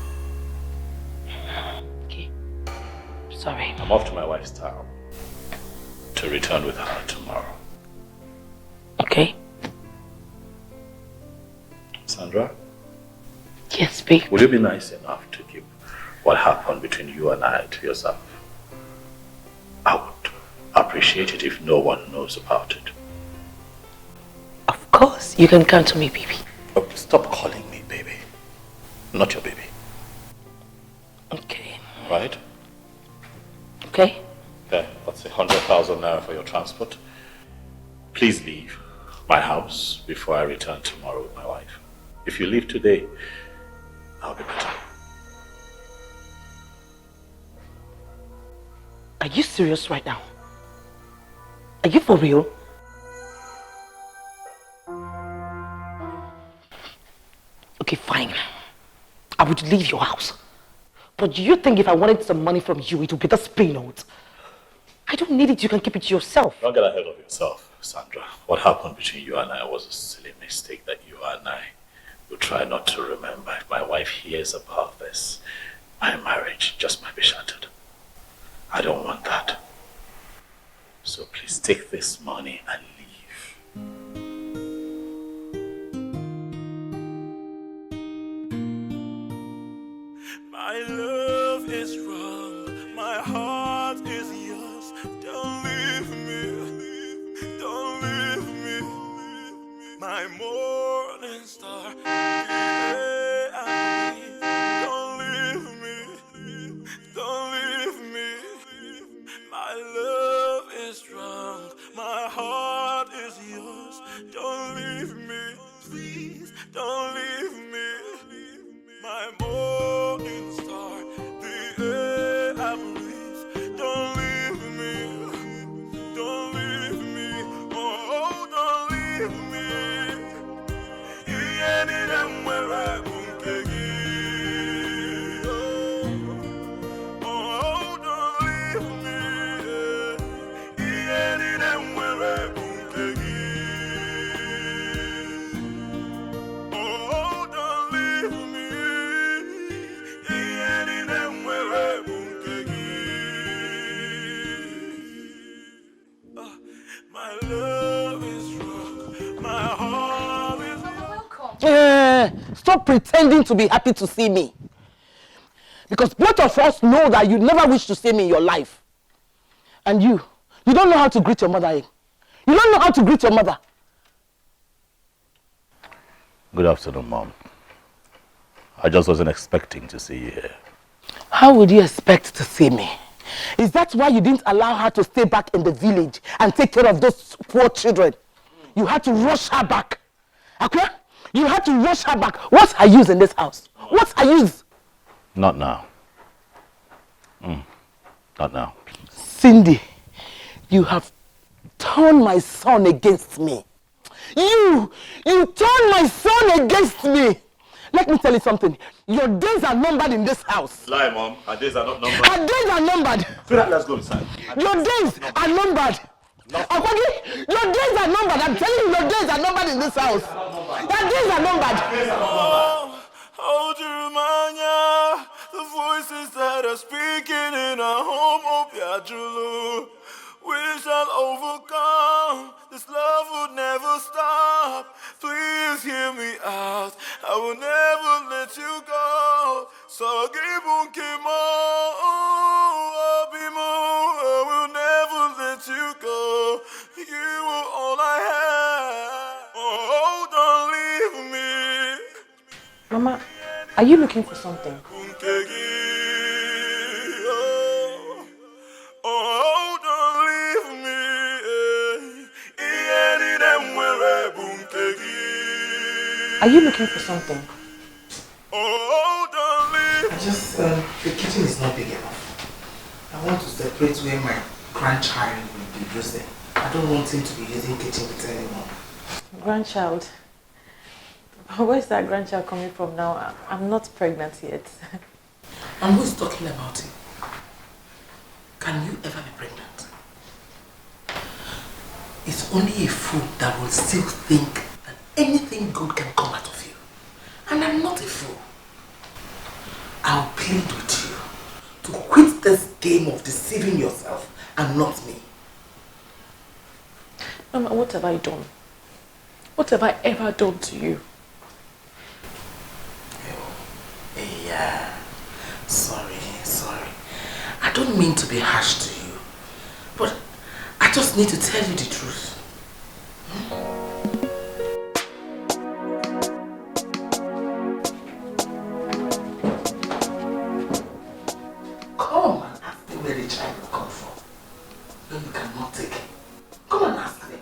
S11: Okay. Sorry.
S1: I'm off to my wife's town to return with her tomorrow.
S11: Okay.
S1: Sandra?
S11: Yes, babe.
S1: Will you be nice enough to keep what happened between you and I to yourself? I would appreciate it if no one knows about it.
S11: Of course. You can count on me, baby.
S1: Oh, stop calling me baby. Not your baby.
S11: Okay.
S1: Right?
S11: Okay.
S1: There, that's 100,000 naira for your transport. Please leave my house before I return tomorrow with my wife. If you leave today, I'll be better.
S11: Are you serious right now? Are you for real? Okay, fine. I would leave your house. But do you think if I wanted some money from you, it would be this pay note? I don't need it. You can keep it to yourself.
S1: Don't get ahead of yourself, Sandra. What happened between you and I was a silly mistake that you and I will try not to remember. If my wife hears about this, my marriage just might be shattered. I don't want that. So please take this money and leave.
S6: My love is wrong. My heart is yours. Don't leave me. Don't leave me. My morning star. Don't leave me. Don't leave me. My love is strong. My heart is yours. Don't leave me. Please don't leave me. My morning
S3: stop pretending to be happy to see me. Because both of us know that you never wish to see me in your life. And you don't know how to greet your mother. Eh? You don't know how to greet your mother.
S1: Good afternoon, Mom. I just wasn't expecting to see you here.
S3: How would you expect to see me? Is that why you didn't allow her to stay back in the village and take care of those poor children? You had to rush her back. Okay? You had to rush her back. What's her use in this house? What's her use?
S1: Not now. Not now.
S3: Cindy, you have turned my son against me. You turned my son against me. Let me tell you something. Your days are numbered in this house.
S2: Lie, Mom. Our days are not numbered.
S3: Our days are numbered.
S2: Sweetheart, let's go inside.
S3: Your days are numbered. Okay? Your days are numbered. I'm telling you, your days are numbered in this house. Your days are numbered.
S6: Hold you remind ya, the voices that are speaking in our home of Yajulu. We shall overcome, this love will never stop. Please hear me out, I will never let you go. So give on, I will never let you go. You were all I had, oh, don't leave me.
S5: Mama, are you looking for something?
S6: Oh, don't leave me.
S5: Are you looking for something?
S6: Oh, don't leave.
S3: I just, the kitchen is not big enough. I want to separate where my grandchild will be using. I don't want him to be using kitchen with anyone.
S5: Grandchild? Where's that grandchild coming from now? I'm not pregnant yet.
S3: And who's talking about it? Can you ever be pregnant? It's only a fool that will still think that anything good can come out of you. And I'm not a fool. I'll plead with you to quit this game of deceiving yourself and not me.
S5: Mama, what have I done? What have I ever done to you?
S3: Yeah, sorry. I don't mean to be harsh to you, but I just need to tell you the truth. Come and ask me where the child will come from. No, you cannot take it. Come and ask me.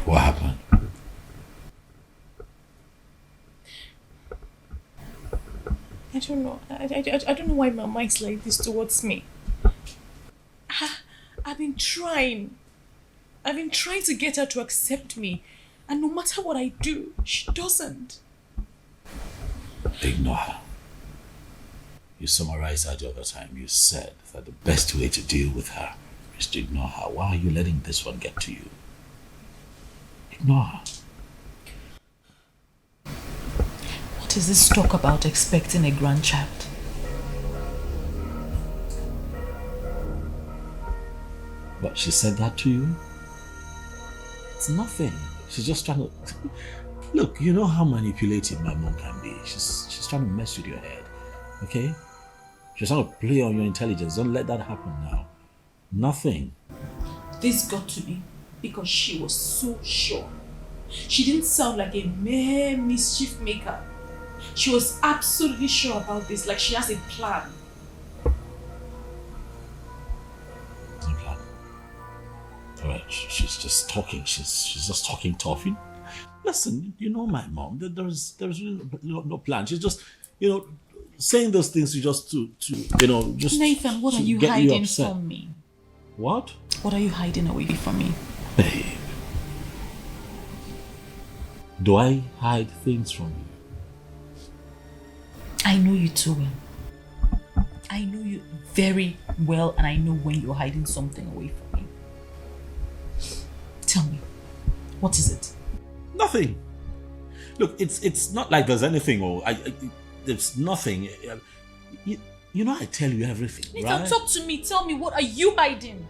S1: What happened?
S7: I don't know. I don't know why Mama is like this towards me. I've been trying to get her to accept me. And no matter what I do, she doesn't.
S1: Ignore her. You summarized that the other time. You said that the best way to deal with her is to ignore her. Why are you letting this one get to you? Ignore her.
S15: What is this talk about expecting a grandchild?
S1: But she said that to you? It's nothing. She's just trying to... Look, you know how manipulative my mom can be. She's trying to mess with your head. Okay? She's trying to play on your intelligence. Don't let that happen now. Nothing.
S7: This got to be because she was so sure. She didn't sound like a mere mischief maker. She was absolutely sure about this, like she has a plan.
S1: No plan. Alright, she's just talking. She's just talking tough. Listen, you know my mom. There's really no plan. She's just, saying those things just to just
S7: Nathan, what are you hiding from me?
S1: What?
S7: What are you hiding away from me?
S1: Babe. Do I hide things from you?
S7: I know you too well. I know you very well, and I know when you're hiding something away from me. Tell me, what is it?
S1: Nothing. Look, it's not like there's anything or there's nothing. You know I tell you everything,
S16: Nathan,
S1: right?
S16: talk to me. Tell me, what are you hiding?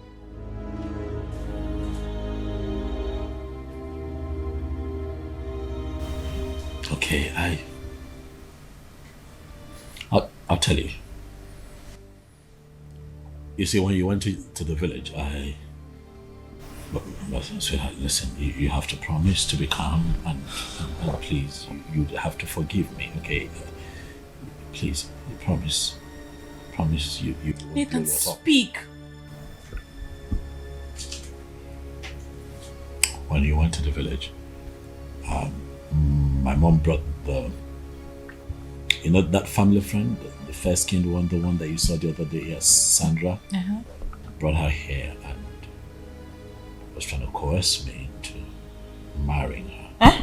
S1: Okay, I'll tell you. You see, when you went to the village, but sweetheart, listen, you have to promise to be calm and please, you have to forgive me, okay? Please, promise you won't
S16: Nathan,
S1: do it at all.
S16: speak.
S1: When you went to the village, my mom brought that family friend, the fair-skinned one, the one that you saw the other day, yes, Sandra, brought her here and was trying to coerce me into marrying her.
S16: Huh?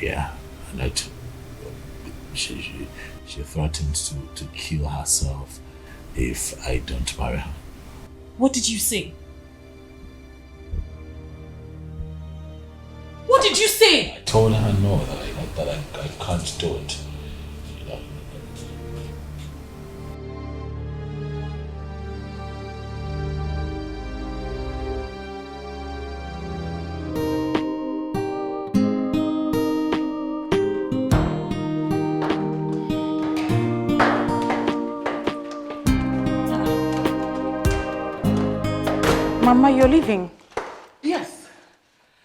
S1: Yeah, and she threatens to kill herself if I don't marry her.
S16: What did you say? What did you say?
S1: I told her no, that I can't do it. You know.
S3: Mama, you're leaving? Yes.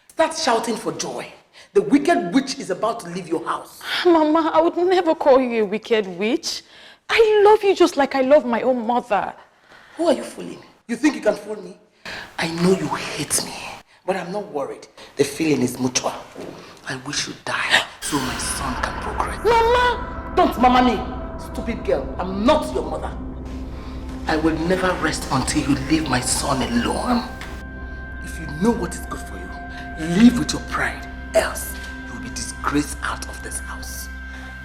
S3: Start shouting for joy. The wicked witch is about to leave your house.
S7: Mama, I would never call you a wicked witch. I love you just like I love my own mother.
S3: Who are you fooling? You think you can fool me? I know you hate me, but I'm not worried. The feeling is mutual. I wish you die so my son can progress. Mama! Don't mama me, stupid girl. I'm not your mother. I will never rest until you leave my son alone. If you know what is good for you, live with your pride. Else, you will be disgraced out of this house.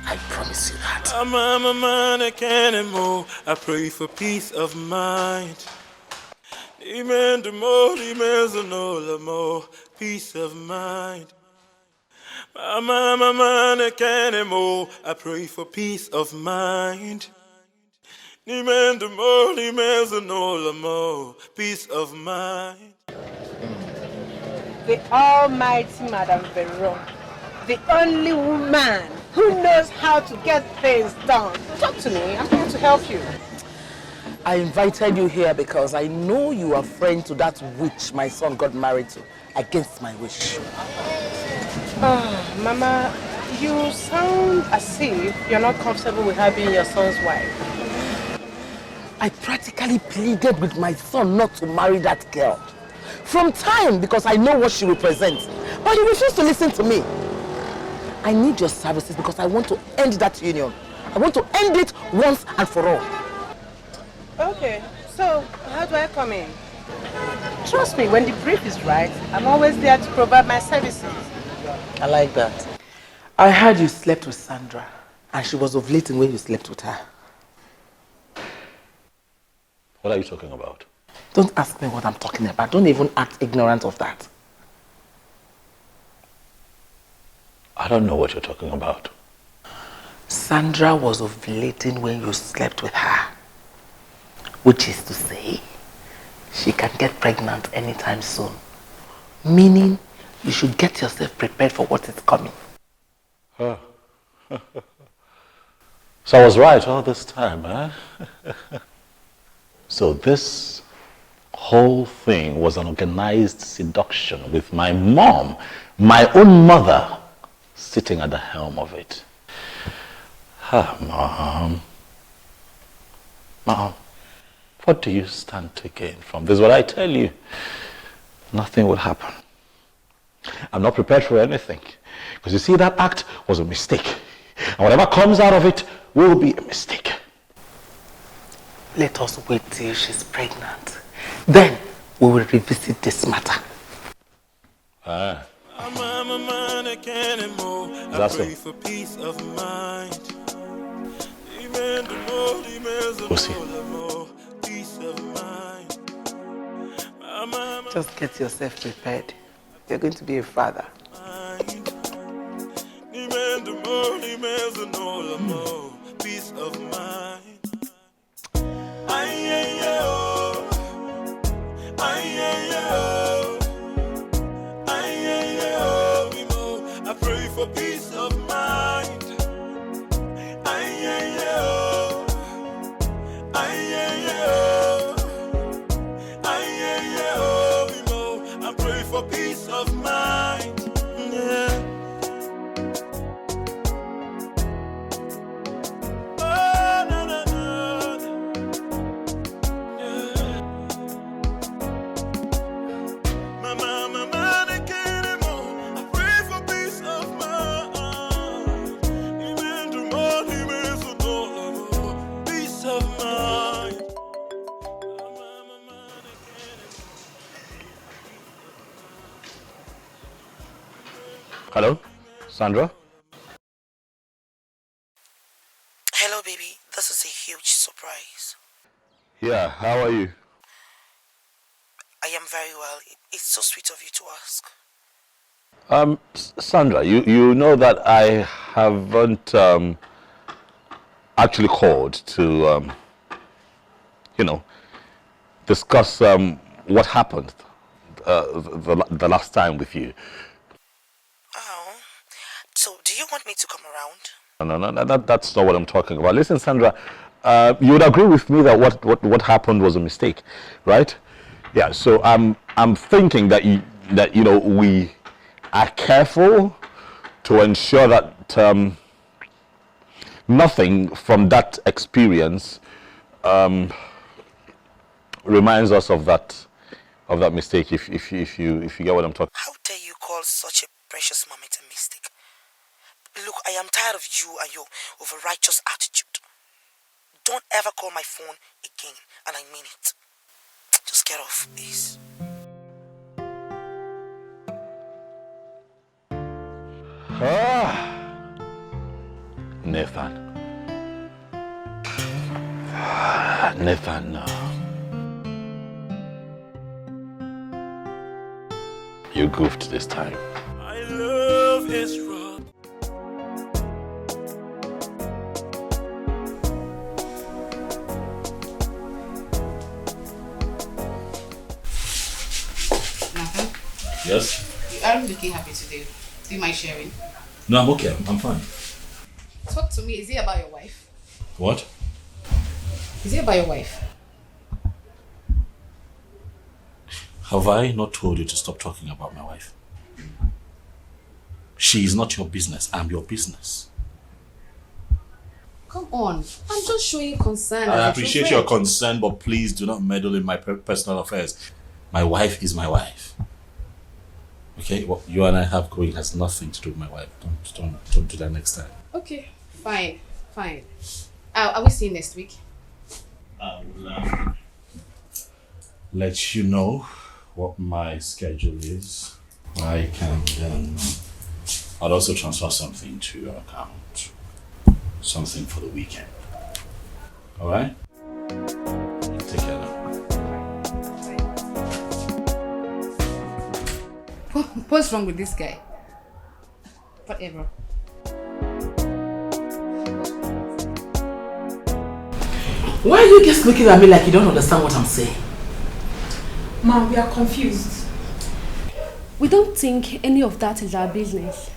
S3: I promise you that.
S6: I'm a man, I can't move. I pray for peace of mind. Amen to more, peace of mind. I'm a man, I can't move. I pray for peace of mind. Amen to more, peace of mind.
S9: The almighty Madame Veron, the only woman who knows how to get things done. Talk to me, I'm here to help you.
S3: I invited you here because I know you are friend to that witch my son got married to, against my wish.
S9: Oh, Mama, you sound as if you're not comfortable with her being your son's wife.
S3: I practically pleaded with my son not to marry that girl. From time, because I know what she represents. But he refused to listen to me. I need your services because I want to end that union. I want to end it once and for all.
S9: Okay, so how do I come in? Trust me, when the brief is right, I'm always there to provide my services.
S3: I like that. I heard you slept with Sandra, and she was ovulating when you slept with her.
S1: What are you talking about?
S3: Don't ask me what I'm talking about. Don't even act ignorant of that.
S1: I don't know what you're talking about.
S3: Sandra was ovulating when you slept with her. Which is to say, she can get pregnant anytime soon. Meaning, you should get yourself prepared for what is coming.
S1: Huh. So I was right all this time, huh? So this whole thing was an organized seduction with my mom, my own mother, sitting at the helm of it. Mom. Mom, what do you stand to gain from this? What I tell you, nothing will happen. I'm not prepared for anything. Because you see, that act was a mistake. And whatever comes out of it will be a mistake.
S3: Let us wait till she's pregnant. Then we will revisit this matter.
S1: Ah.
S6: I'm a man, I can't move. I pray for peace of mind.
S1: We'll see.
S6: Peace of mind.
S3: Just get yourself prepared. You're going to be a father.
S6: is no more peace of mind. I pray for peace of mind. I pray for peace of mind. Yeah. Oh, no, no, no. Yeah. Mama, I can't anymore. I pray for peace of mind. Even tomorrow, peace of mind.
S1: Hello, Sandra?
S11: Hello, baby. This is a huge surprise.
S1: Yeah, how are you?
S11: I am very well. It's so sweet of you to ask.
S1: Sandra, you know that I haven't actually called to, discuss what happened the last time with you.
S11: Oh, so do you want me to come around?
S1: No, that's not what I'm talking about. Listen, Sandra, you would agree with me that what happened was a mistake, right? Yeah. So I'm thinking that we are careful to ensure that nothing from that experience reminds us of that mistake. If you get what I'm talking.
S11: How dare you call such a precious moment a mistake? Look, I am tired of you and your over-righteous attitude. Don't ever call my phone again, and I mean it. Just get off, please.
S1: Nathan. Nathan, you goofed this time.
S6: My love is wrong.
S1: Yes?
S18: You aren't looking happy today. Do you mind sharing?
S1: No, I'm okay. I'm fine.
S18: Talk to me. Is it about your wife?
S1: What?
S18: Is it about your wife?
S1: Have I not told you to stop talking about my wife? She is not your business. I'm your business.
S18: Come on. I'm just showing concern.
S1: I appreciate your concern, but please do not meddle in my personal affairs. My wife is my wife. Okay, what you and I have going has nothing to do with my wife. Don't do that next time.
S18: Okay, fine. Are we seeing next week?
S1: I will let you know what my schedule is. I can then. I'll also transfer something to your account. Something for the weekend. Alright? Take care now.
S18: What's wrong with this guy? Whatever.
S3: Why are you just looking at me like you don't understand what I'm saying?
S14: Mom, we are confused. We don't think any of that is our business.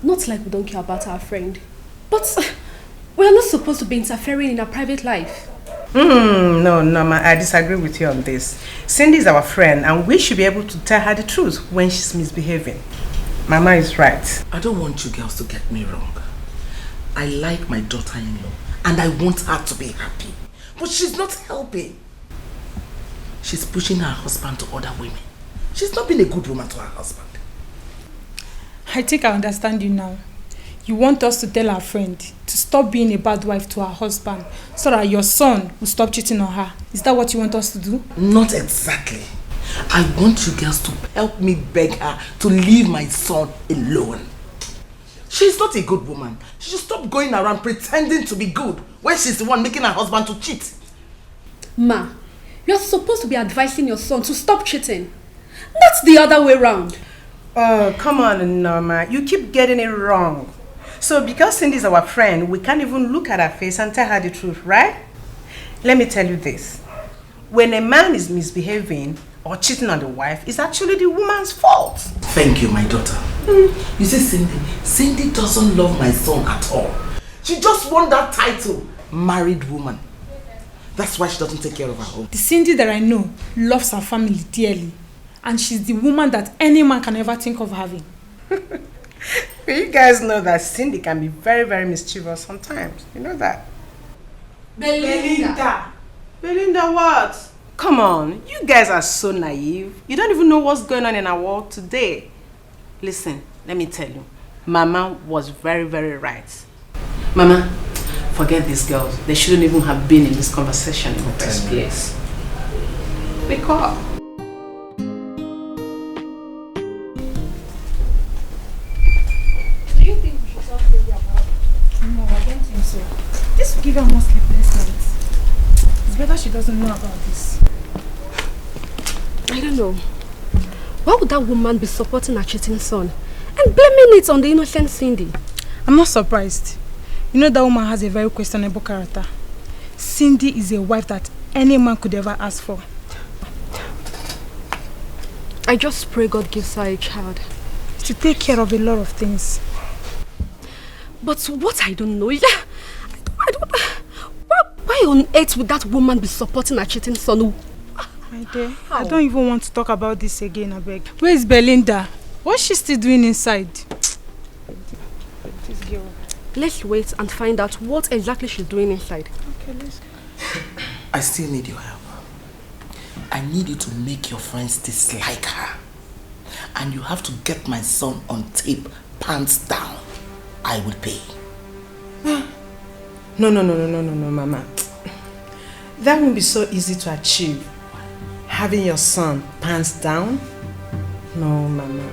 S14: Not like we don't care about our friend. But we are not supposed to be interfering in our private life.
S9: No, ma, I disagree with you on this. Cindy is our friend and we should be able to tell her the truth when she's misbehaving. Mama is right.
S3: I don't want you girls to get me wrong. I like my daughter-in-law and I want her to be happy. But she's not helping. She's pushing her husband to other women. She's not been a good woman to her husband.
S14: I think I understand you now. You want us to tell our friend to stop being a bad wife to her husband so that your son will stop cheating on her. Is that what you want us to do?
S3: Not exactly. I want you girls to help me beg her to leave my son alone. She's not a good woman. She should stop going around pretending to be good when she's the one making her husband to cheat.
S14: Ma, you're supposed to be advising your son to stop cheating. That's the other way around.
S9: Oh, come on, Norma. You keep getting it wrong. So because Cindy is our friend, we can't even look at her face and tell her the truth, right? Let me tell you this. When a man is misbehaving or cheating on the wife, it's actually the woman's fault.
S3: Thank you, my daughter. You see, Cindy doesn't love my son at all. She just won that title, married woman. That's why she doesn't take care of her home.
S16: The Cindy that I know loves her family dearly. And she's the woman that any man can ever think of having.
S9: You guys know that Cindy can be very, very mischievous sometimes. You know that?
S16: Belinda.
S9: Belinda what? Come on, you guys are so naive. You don't even know what's going on in our world today. Listen, let me tell you. Mama was very, very right. Mama, forget these girls. They shouldn't even have been in this conversation in the first place. Wake up.
S16: Do you think we should talk to Cindy about it? No, I don't think so. This will give her more sleepless nights. It's better she doesn't know about this.
S14: I don't know. Why would that woman be supporting her cheating son and blaming it on the innocent Cindy?
S16: I'm not surprised. You know that woman has a very questionable character. Cindy is a wife that any man could ever ask for.
S14: I just pray God gives her a child.
S16: To take care of a lot of things.
S14: But what I don't know is why on earth would that woman be supporting her cheating son?
S16: My dear, I don't even want to talk about this again, I beg. Where is Belinda? What's she still doing inside? This girl.
S14: Let's wait and find out what exactly she's doing inside.
S16: Okay, let's go.
S3: I still need your help. I need you to make your friends dislike her. And you have to get my son on tape, pants down. I would pay.
S9: No, Mama. That won't be so easy to achieve. Having your son pants down? No, Mama.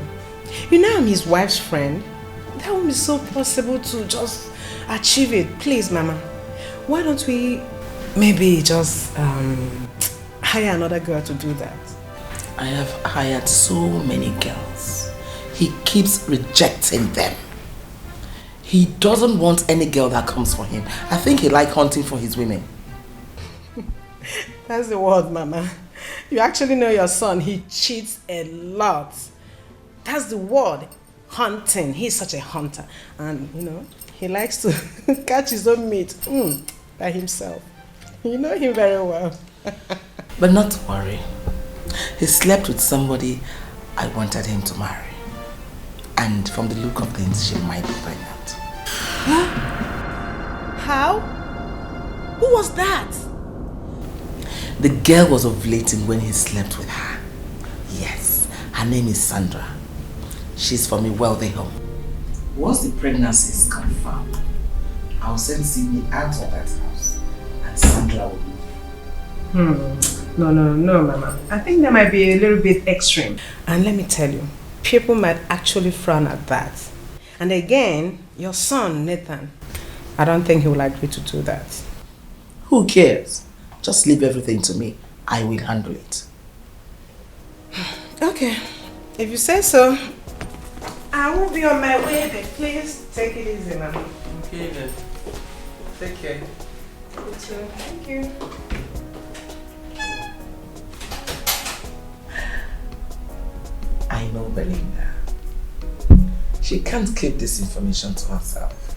S9: You know I'm his wife's friend. That won't be so possible to just achieve it. Please, Mama. Why don't we maybe just hire another girl to do that?
S3: I have hired so many girls. He keeps rejecting them. He doesn't want any girl that comes for him. I think he likes hunting for his women.
S9: That's the word, Mama. You actually know your son. He cheats a lot. That's the word. Hunting. He's such a hunter. And, you know, he likes to catch his own meat by himself. You know him very well.
S3: But not to worry. He slept with somebody I wanted him to marry. And from the look of things, she might be pregnant.
S9: How? Who was that?
S3: The girl was ovulating when he slept with her. Yes, her name is Sandra. She's from a wealthy home. Once the pregnancy is confirmed, I'll send Sydney out of that house and Sandra will leave.
S9: No, Mama. I think that might be a little bit extreme. And let me tell you, people might actually frown at that. And again, your son, Nathan, I don't think he will agree to do that.
S3: Who cares? Just leave everything to me. I will handle it.
S9: Okay. If you say so, I will be on my way, but please take it easy, Mama.
S3: Okay then. Take care.
S9: You too. Thank you.
S3: I know Belinda. She can't keep this information to herself.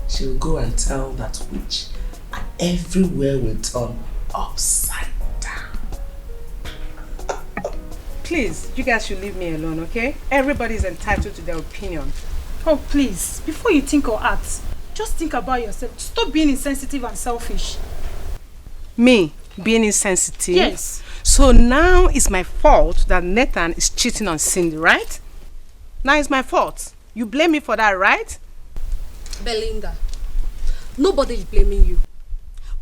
S3: She will go and tell that witch, and everywhere will turn upside down.
S9: Please, you guys should leave me alone, okay? Everybody's entitled to their opinion.
S16: Oh, please, before you think or act, just think about yourself. Stop being insensitive and selfish.
S9: Me being insensitive?
S16: Yes.
S9: So now it's my fault that Nathan is cheating on Cindy, right? Now it's my fault. You blame me for that, right?
S14: Belinda, nobody is blaming you.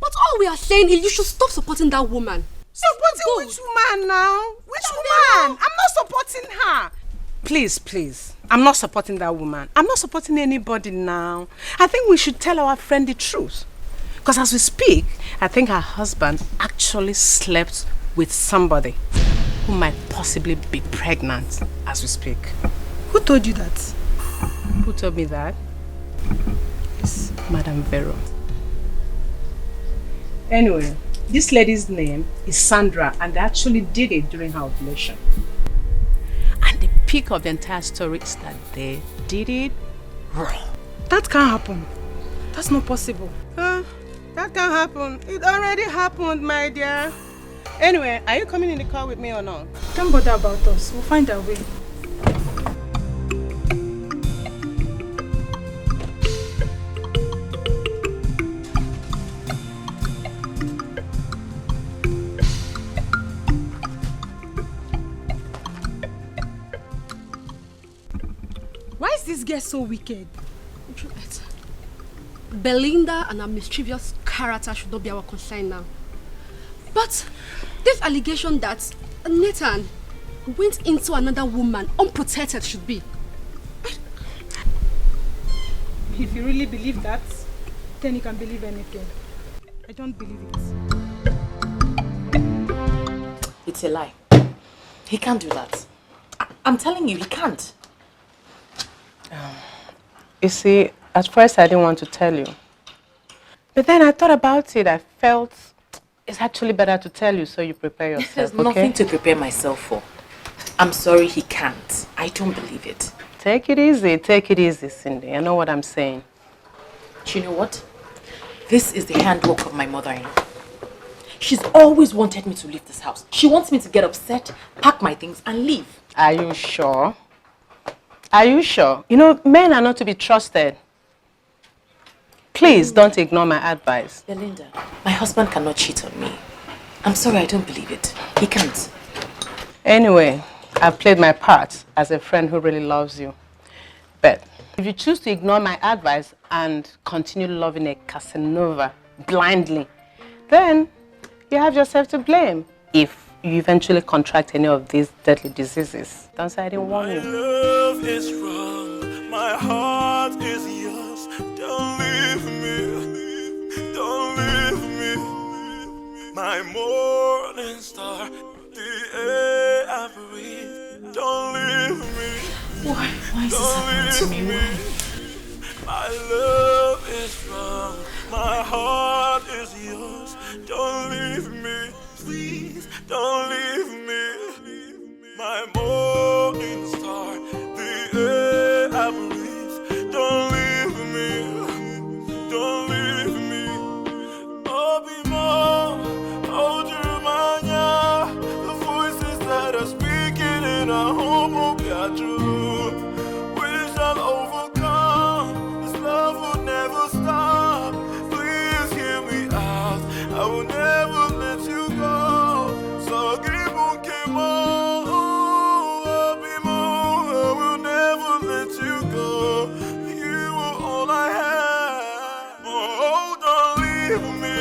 S14: But all we are saying is you should stop supporting that woman.
S9: Supporting which woman now? Which woman? I'm not supporting her. Please. I'm not supporting that woman. I'm not supporting anybody now. I think we should tell our friend the truth. Because as we speak, I think her husband actually slept with somebody who might possibly be pregnant as we speak.
S16: Who told you that?
S9: Who told me that? Yes, Madam Vero. Anyway, this lady's name is Sandra, and they actually did it during her ovulation. And the peak of the entire story is that they did it wrong.
S16: That can't happen. That's not possible.
S9: That can't happen. It already happened, my dear. Anyway, are you coming in the car with me or not?
S16: Don't bother about us. We'll find our way. Why is this girl so wicked?
S14: Juliet, Belinda and her mischievous character should not be our concern now. But this allegation that Nathan went into another woman unprotected should be.
S16: If you really believe that, then you can believe anything. I don't believe it.
S15: It's a lie. He can't do that. I'm telling you, he can't.
S9: You see, at first I didn't want to tell you. But then I thought about it. I felt it's actually better to tell you so you prepare yourself.
S15: There's nothing to prepare myself for. I'm sorry, he can't. I don't believe it.
S9: Take it easy, Cindy. I know what I'm saying.
S15: Do you know what? This is the handwork of my mother-in-law. She's always wanted me to leave this house. She wants me to get upset, pack my things, and leave.
S9: Are you sure? Are you sure? You know, men are not to be trusted. Please don't ignore my advice.
S15: Belinda, my husband cannot cheat on me. I'm sorry, I don't believe it. He can't.
S9: Anyway, I've played my part as a friend who really loves you. But if you choose to ignore my advice and continue loving a Casanova blindly, then you have yourself to blame if you eventually contract any of these deadly diseases. Don't say I didn't warn you.
S6: My love is wrong, my heart is yours. Don't leave me, don't leave me. My morning star, the air I breathe. Don't leave me.
S15: Why is this happening to me?
S6: My love is wrong, my heart is yours. Don't leave me, please, don't leave me. My morning star, the air I breathe. Don't leave me, don't leave me. Obimo, Ojumanya, the voices that are speaking in our home will be true. We shall overcome, this love will never stop. Please hear me out, I will never let you go. So give I will never let you go. You are all I have. Oh, don't leave me.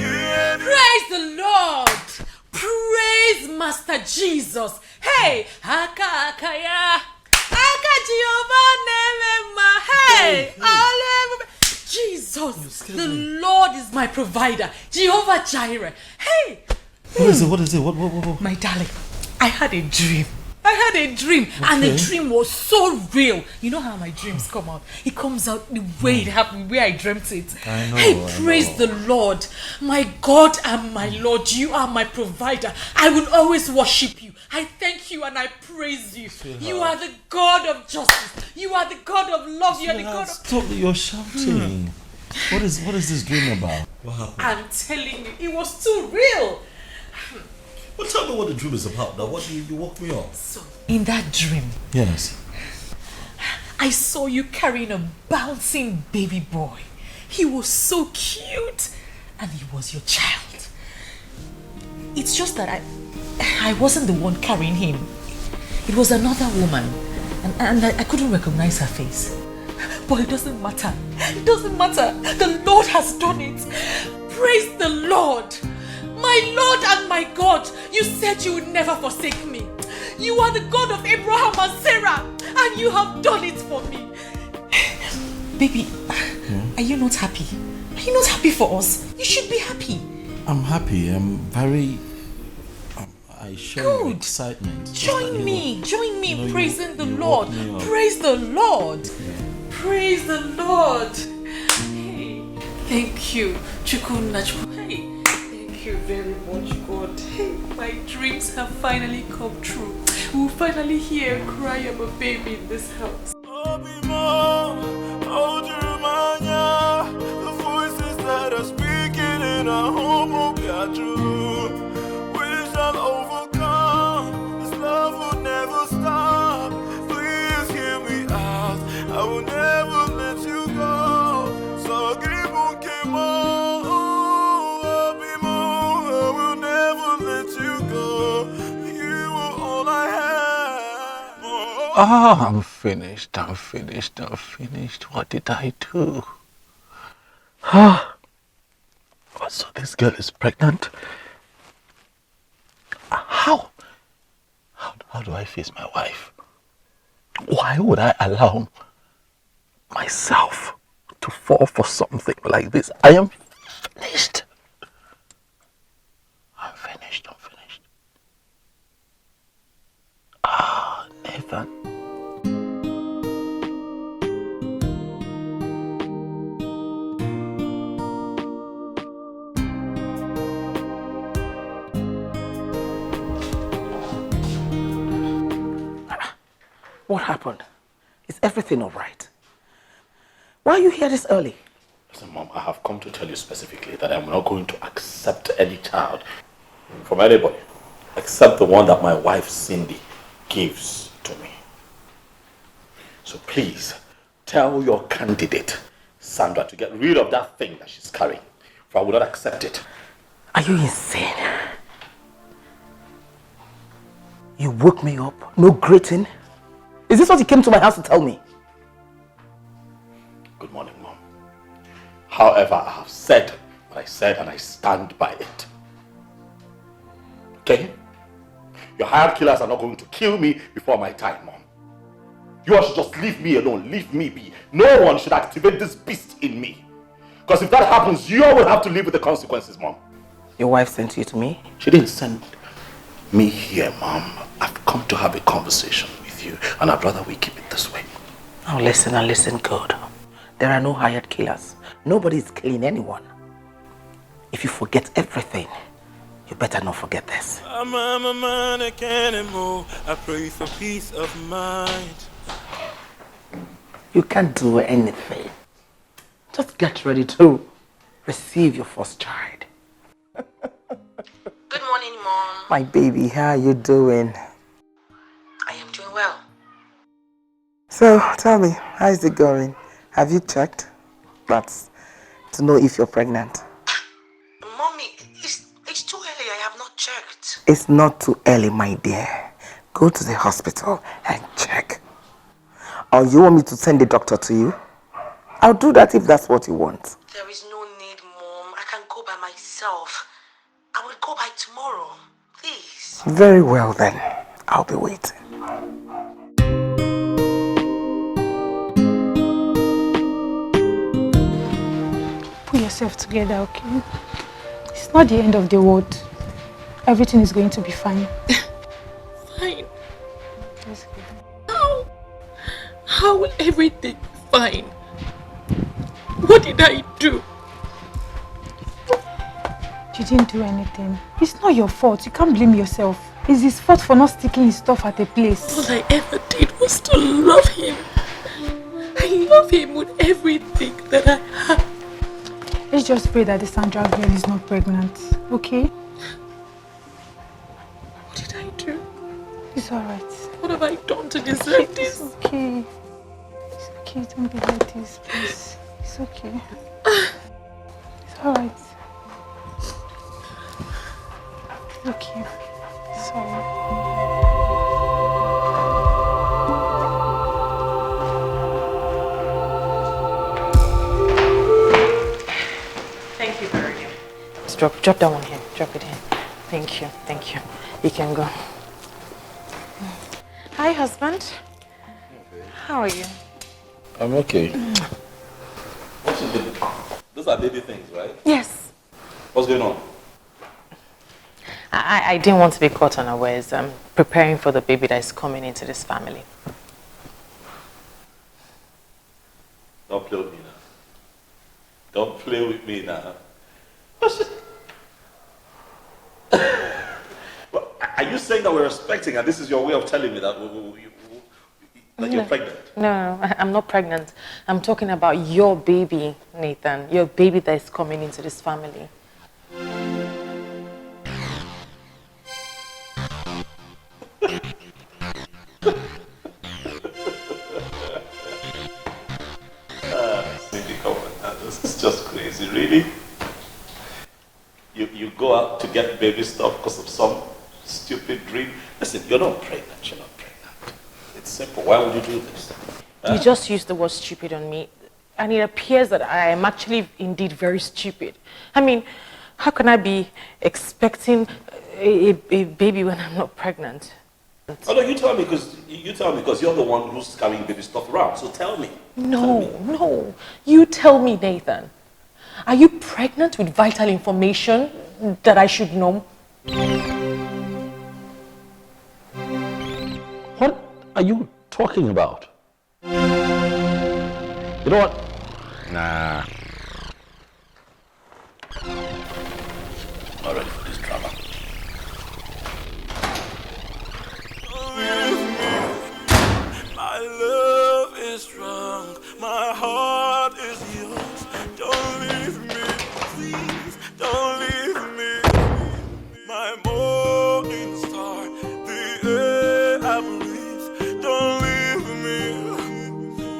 S6: Yeah.
S15: Praise the Lord! Praise Master Jesus! Hey! Aka Jehovah Nemema! Hey! Hallelujah! Jesus! The Lord is my provider. Jehovah Jireh. Hey!
S1: What is it? What?
S15: My darling, I had a dream. And the dream was so real. You know how my dreams come out? It comes out the way it happened, where I dreamt it.
S1: I know.
S15: Hey, praise the Lord. My God and my Lord, you are my provider. I will always worship you. I thank you and I praise you.
S1: Sweetheart.
S15: You are the God of justice. You are the God of love. You are the God of...
S1: Stop, you're shouting. What is this dream about? What happened?
S15: I'm telling you, it was too real.
S1: Well, tell me what the dream is about now. What do you walk me off?
S15: So, in that dream,
S1: yes,
S15: I saw you carrying a bouncing baby boy. He was so cute, and he was your child. It's just that I wasn't the one carrying him. It was another woman, and I couldn't recognize her face. But it doesn't matter. It doesn't matter. The Lord has done it. Praise the Lord. My Lord and my God, you said you would never forsake me. You are the God of Abraham and Sarah, and you have done it for me. Baby, are you not happy? Are you not happy for us? You should be happy.
S1: I'm happy. I'm very... I share your excitement.
S15: Join me praising the Lord. Praise the Lord.
S16: Praise the Lord. Hey, thank you, Chukunachpo. Hey, thank you very much, God. Hey, my dreams have finally come true. We'll finally hear a cry of a baby in this house.
S6: The voices that are speaking in our home will be true. We shall overcome. This love will never stop. Please hear me out. I will never let you go. So keep on, keep on. I will never let you go. You are all I have.
S2: Ah, I'm finished. What did I do? Ah. So this girl is pregnant? How do I face my wife? Why would I allow myself to fall for something like this? I am finished. I'm finished. Ah, Nathan.
S3: What happened? Is everything all right? Why are you here this early?
S1: Listen, Mom, I have come to tell you specifically that I'm not going to accept any child from anybody except the one that my wife Cindy gives to me. So please, tell your candidate, Sandra, to get rid of that thing that she's carrying, for I will not accept it.
S3: Are you insane? You woke me up, no greeting? Is this what you came to my house to tell me?
S1: Good morning, Mom. However, I have said what I said and I stand by it. Okay? Your hired killers are not going to kill me before my time, Mom. You all should just leave me alone, leave me be. No one should activate this beast in me. Because if that happens, you all will have to live with the consequences, Mom.
S3: Your wife sent you to me?
S1: She didn't send me here, Mom. I've come to have a conversation with you, and I'd rather we keep it this way.
S3: Now listen and listen good. There are no hired killers. Nobody is killing anyone. If you forget everything, you better not forget this.
S6: I'm a man, I can't move. I pray for peace of mind.
S3: You can't do anything. Just get ready to receive your first child.
S19: Good morning, Mom.
S3: My baby, how are you doing?
S19: I am doing well.
S3: So, tell me, how is it going? Have you checked? That's to know if you're pregnant.
S19: Mommy, it's too early. I have not checked.
S3: It's not too early, my dear. Go to the hospital and check. Or you want me to send the doctor to you? I'll do that if that's what you want.
S19: There is no need, Mom. I can go by myself. I will go by tomorrow. Please.
S3: Very well then. I'll be waiting.
S5: Put yourself together, okay? It's not the end of the world. Everything is going to be fine.
S16: Fine. How will everything be fine? What did I do?
S5: You didn't do anything. It's not your fault. You can't blame yourself. It's his fault for not sticking his stuff at a place.
S16: All I ever did was to love him. I love him with everything that I have.
S5: Let's just pray that the Sandra girl is not pregnant, okay?
S16: What did I do?
S5: It's alright.
S16: What have I done to deserve this?
S5: It's okay. It's okay. Don't be like this, please. It's okay. It's alright. It's okay. Sorry.
S9: Thank you very much. Drop that one here. Drop it in. Thank you. Thank you. You can go. Hi, husband. How are you?
S1: I'm okay. What's the baby? Those are baby things, right?
S9: Yes.
S1: What's going on?
S9: I didn't want to be caught unawares. I'm preparing for the baby that is coming into this family.
S2: Don't play with me now. Don't play with me now. Well, are you saying that we're expecting, and this is your way of telling me that, that you're pregnant?
S5: No, I'm not pregnant. I'm talking about your baby, Nathan. Your baby that is coming into this family.
S2: Cindy, come on, this is just crazy, really? You go out to get baby stuff because of some stupid dream. Listen, you're not pregnant, you're not pregnant. It's simple. Why would you do this?
S5: You just used the word stupid on me, and it appears that I am actually indeed very stupid. I mean, how can I be expecting a baby when I'm not pregnant?
S2: Oh no, you tell me because you're the one who's carrying baby stuff around. So tell me.
S5: No. You tell me, Nathan. Are you pregnant with vital information that I should know?
S1: What are you talking about? You know what? Nah.
S2: Not ready for this drama.
S6: My love is strong, my heart is yours. Don't leave me, please, don't leave me. My morning star, the air I breathe. Don't leave me,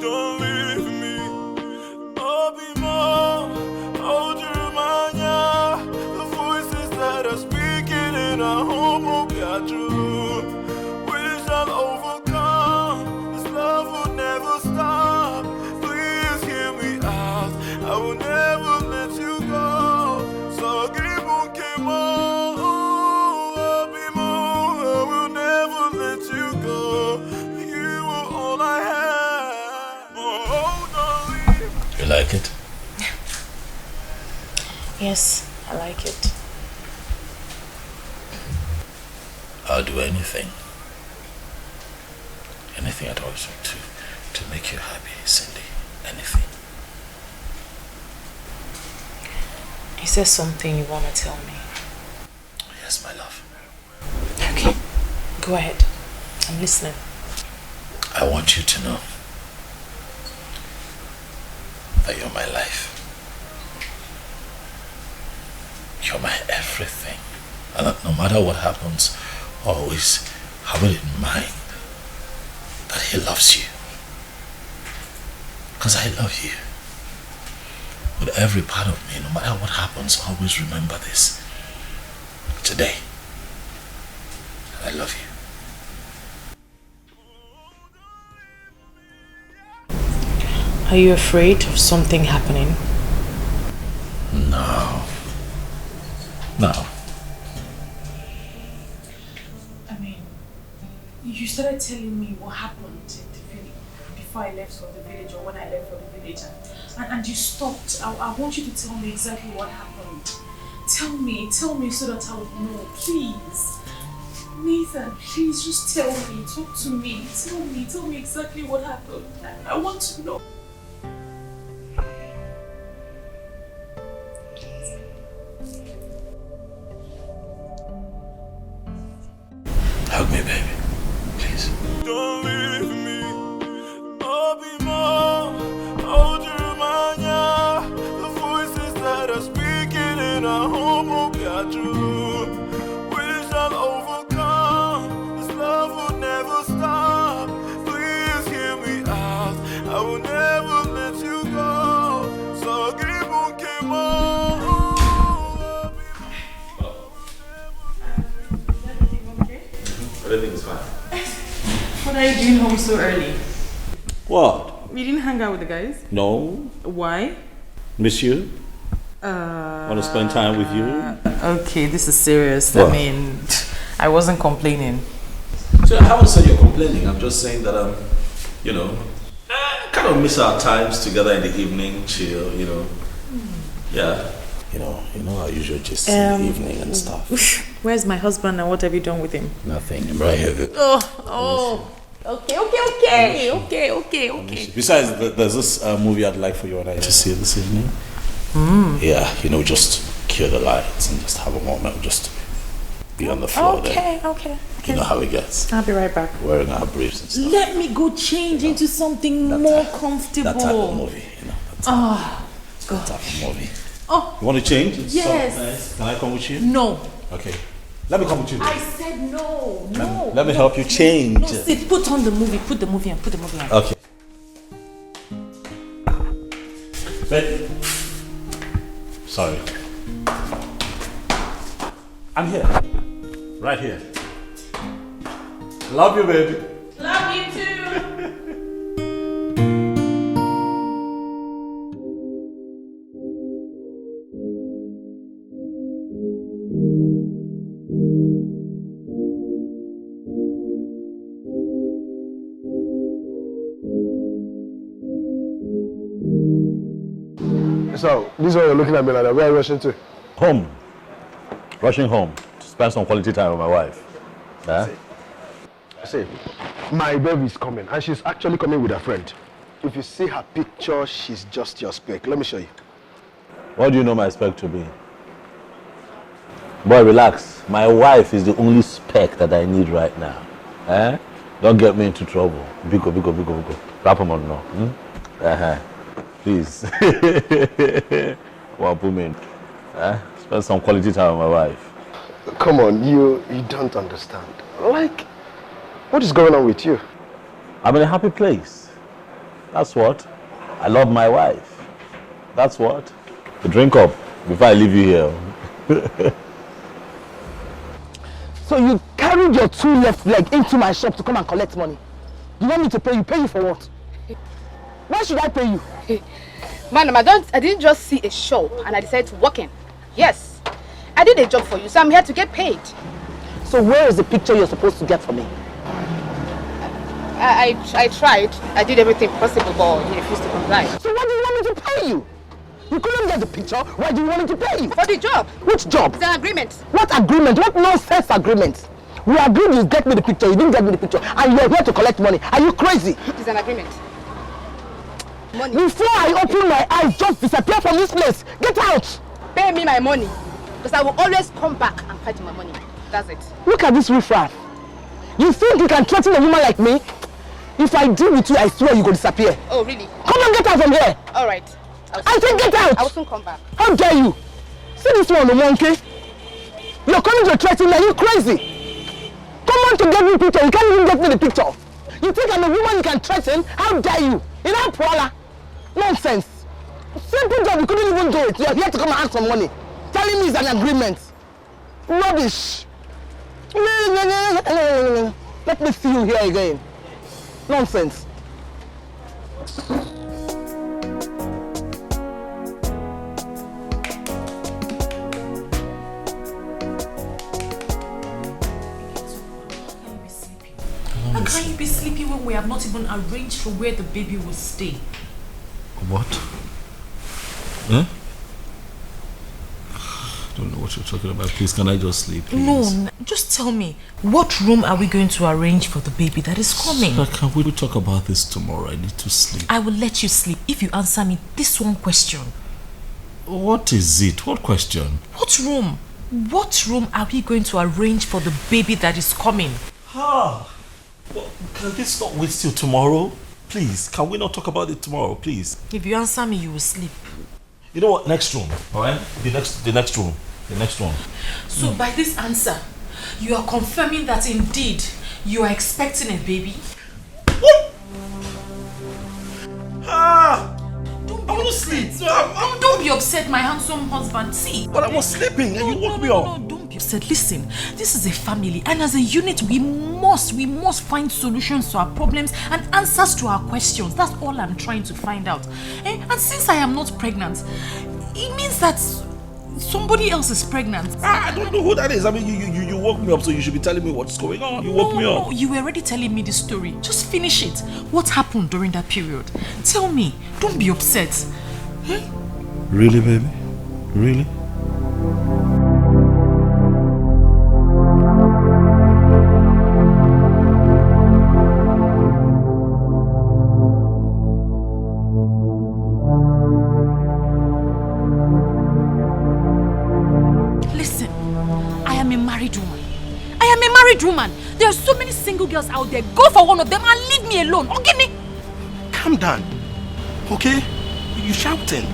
S6: don't leave me. Obimo, Ojumanya, the voices that are speaking in our home will be true. We shall overcome. This love will never stop. Please hear me out. I will never let you go. So I will never let you go. You are all I have. Oh, don't leave.
S1: You like it?
S5: Yes, I like it.
S1: I'll do anything. Anything at all to make you happy, Cindy. Anything.
S5: Is there something you want to tell me?
S1: Yes, my love.
S5: Okay, go ahead. I'm listening.
S1: I want you to know that you're my life. You're my everything. And that no matter what happens, always have it in mind that he loves you. Because I love you. With every part of me, no matter what happens, always remember this. Today, I love you.
S5: Are you afraid of something happening?
S1: No.
S7: I mean, you started telling me what happened in the village before I left for the village or when I left for the village, and you stopped. I want you to tell me exactly what happened. Tell me so that I would know, please. Nathan, please just tell me, talk to me, tell me exactly what happened. I want to know.
S1: Hug me, baby. Please.
S6: Don't leave me. Obimo, Ojumanya, the voices that are speaking in our home will be true. We shall overcome. This love will never stop. Please hear me out. I will never let you go. So
S2: Everything's fine.
S16: What are you doing home so early?
S2: What?
S16: You didn't hang out with the guys?
S2: No.
S16: Why?
S2: Miss you? Want to spend time with you?
S16: Okay, this is serious.
S2: What?
S16: I mean, I wasn't complaining.
S2: So I haven't said you're complaining. I'm just saying that kind of miss our times together in the evening, chill, Yeah. Our usual just in the evening and stuff.
S16: Where's my husband and what have you done with him?
S1: Nothing. I'm right here.
S16: Oh.
S15: Okay.
S2: Besides, there's this movie I'd like for you and I to see this evening. Yeah, just kill the lights and just have a moment, just be on the floor there.
S15: Okay.
S2: You know how it gets.
S15: I'll be right back.
S2: Wearing our briefs and stuff.
S15: Let me go change into something more comfortable.
S2: That type of movie, that type of movie.
S15: Oh.
S2: You want to change?
S15: Yes.
S2: Nice. Can I come with you?
S15: No.
S2: Okay. Let me come with you.
S15: I said no.
S2: Let me help you change.
S15: No, sit. Put on the movie. Put the movie on.
S2: Okay. Babe. Sorry. I'm here. Right here. Love you, baby.
S7: Love you too.
S20: So, this is what you're looking at me like that. Where are you rushing to?
S1: Home. Rushing home to spend some quality time with my wife. Yeah?
S20: See, my baby is coming, and she's actually coming with a friend. If you see her picture, she's just your spec. Let me show you.
S1: What do you know my spec to be? Boy, relax. My wife is the only spec that I need right now. Eh? Don't get me into trouble. Biko. Wrap him on now. Please. Well, put me in. Spend some quality time with my wife.
S20: Come on, you don't understand. Like, what is going on with you?
S1: I'm in a happy place. That's what. I love my wife. That's what. Drink up before I leave you here.
S3: So you carried your two left leg into my shop to come and collect money. You want me to pay you? Pay you for what? Why should I pay you?
S18: Madam, I didn't just see a show and I decided to walk in. Yes, I did a job for you, so I'm here to get paid.
S3: So where is the picture you're supposed to get for me?
S18: I tried. I did everything possible, but he refused to comply.
S3: So why do you want me to pay you? You couldn't get the picture. Why do you want me to pay you?
S18: For the job.
S3: Which job?
S18: It's an agreement.
S3: What agreement? What nonsense agreement? We agreed you get me the picture. You didn't get me the picture. And you're here to collect money. Are you crazy?
S18: It's an agreement. Money.
S3: Before I open my eyes, just disappear from this place. Get out.
S18: Pay me my money. Because I will always come back and fight my money. That's it.
S3: Look at this riffraff. You think you can threaten a woman like me? If I deal with you, I swear you will disappear.
S18: Oh, really?
S3: Come on, get out from here.
S18: All right.
S3: I said get out.
S18: I will soon come back.
S3: How dare you? See this one, the monkey? You're coming to threaten me. Are you crazy? Come on to get me a picture. You can't even get me the picture. You think I'm a woman you can threaten? How dare you? You know, Paula? Nonsense. Simple job, you couldn't even do it. You're here to come and ask for money. Telling me it's an agreement. Rubbish. Let me see you here again. Nonsense.
S15: How can you be sleepy when we have not even arranged for where the baby will stay?
S1: What? Huh? I don't know what you're talking about. Please, can I just sleep, please?
S15: No, just tell me, what room are we going to arrange for the baby that is coming?
S1: Sir, can we talk about this tomorrow? I need to sleep.
S15: I will let you sleep if you answer me this one question.
S1: What is it? What question?
S15: What room? What room are we going to arrange for the baby that is coming?
S1: Well, can this not wait till tomorrow? Please, can we not talk about it tomorrow, please?
S15: If you answer me, you will sleep.
S1: You know what? Next room, alright? The next room. The next one.
S15: So by this answer, you are confirming that indeed you are expecting a baby?
S1: What? I want to sleep.
S15: Don't be upset, my handsome husband. See.
S1: But I was sleeping and you woke me up.
S15: No, don't be upset. Listen, this is a family, and as a unit, we must find solutions to our problems and answers to our questions. That's all I'm trying to find out. And since I am not pregnant, it means that somebody else is pregnant.
S1: I don't know who that is. I mean, you woke me up, so you should be telling me what's going on. You woke me up.
S15: No, you were already telling me the story. Just finish it. What happened during that period? Tell me. Don't be upset. Eh?
S1: Really, baby? Really?
S15: married woman. I am a married woman. There are so many single girls out there. Go for one of them and leave me alone. Okay?
S20: Calm down. Okay? You're shouting.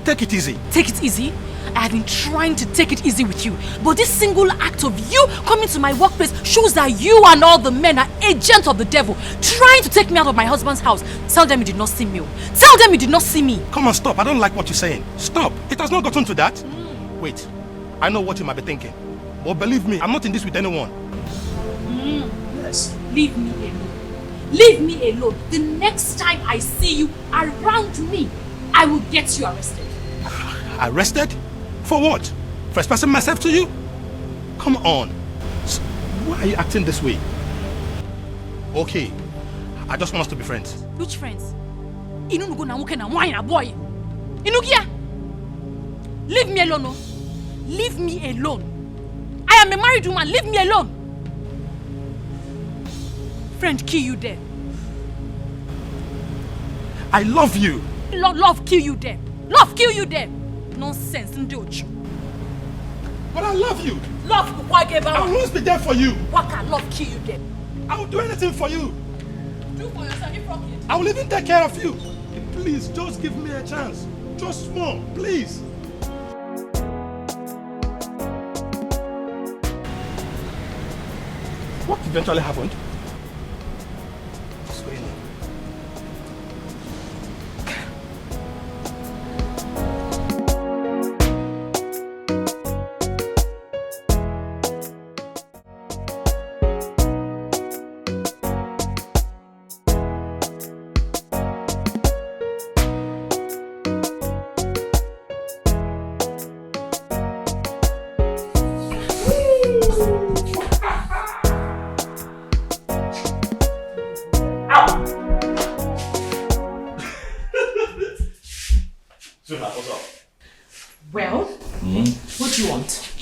S20: Take it easy.
S15: Take it easy? I have been trying to take it easy with you. But this single act of you coming to my workplace shows that you and all the men are agents of the devil, trying to take me out of my husband's house. Tell them you did not see me. Tell them you did not see me.
S20: Come on, stop. I don't like what you're saying. Stop. It has not gotten to that. Wait. I know what you might be thinking. But believe me, I'm not in this with anyone.
S15: Yes. Leave me alone. Leave me alone. The next time I see you around me, I will get you arrested.
S20: Arrested? For what? For expressing myself to you? Come on. Why are you acting this way? Okay. I just want us to be friends.
S15: Which friends? Inunugo na muke na wine na boy. Inugia. Leave me alone, no. Leave me alone. I am a married woman. Leave me alone. Friend, kill you there.
S20: I love you.
S15: Love, kill you there. Love, kill you there. Nonsense, ndochu.
S20: But I love you.
S15: Love, why give
S20: I will always be there for you.
S15: Waka, love, kill you there.
S20: I will do anything for you.
S15: Do for yourself, you fuck it.
S20: I will even take care of you. Please, just give me a chance. Just one, please. What eventually happened? What's going on?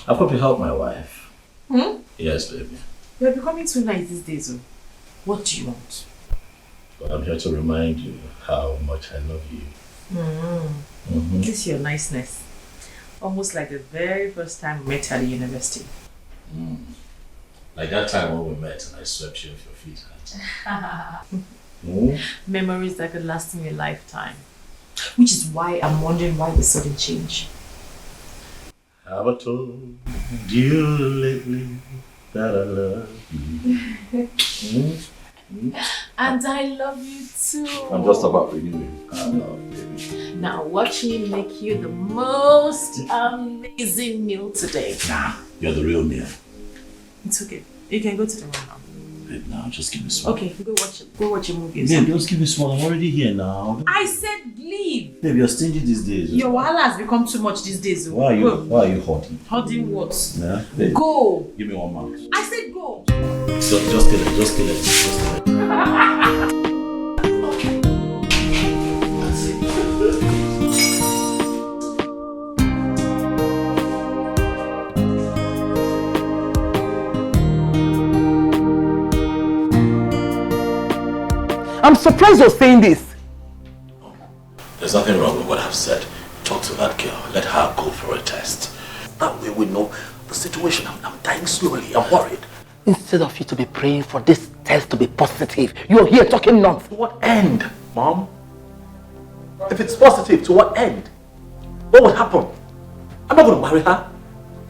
S1: I've come to help my wife.
S15: Hmm?
S1: Yes, baby.
S15: You're becoming too nice these days. What do you want?
S1: But I'm here to remind you how much I love you.
S15: This is your niceness. Almost like the very first time we met at the university.
S1: Like that time when we met and I swept you off your feet. Huh?
S15: Memories that could last me a lifetime. Which is why I'm wondering why the sudden change.
S1: Have I told you lately that I love you?
S15: And I love you too.
S1: I'm just about renewing our love, baby.
S15: Now watch me make you the most amazing meal today.
S1: Nah, you're the real meal.
S15: It's okay. You can go to the room now.
S1: Babe, now just give me small.
S15: Okay, go watch a movie.
S1: Babe, just give me small. I'm already here now.
S15: I said leave.
S1: Babe, you're stingy these days.
S15: Your wahala has become too much these days.
S1: Why are you hoarding?
S15: Hoarding what?
S1: Yeah, babe.
S15: Go.
S1: Give me one mouth.
S15: I said go.
S1: Just kill it. That's it.
S3: I'm surprised you're saying this.
S1: There's nothing wrong with what I've said. Talk to that girl. Let her go for a test. That way we know the situation. I'm dying slowly. I'm worried.
S3: Instead of you to be praying for this test to be positive, you're here talking nonsense.
S2: To what end, Mom? If it's positive, to what end? What would happen? I'm not going to marry her.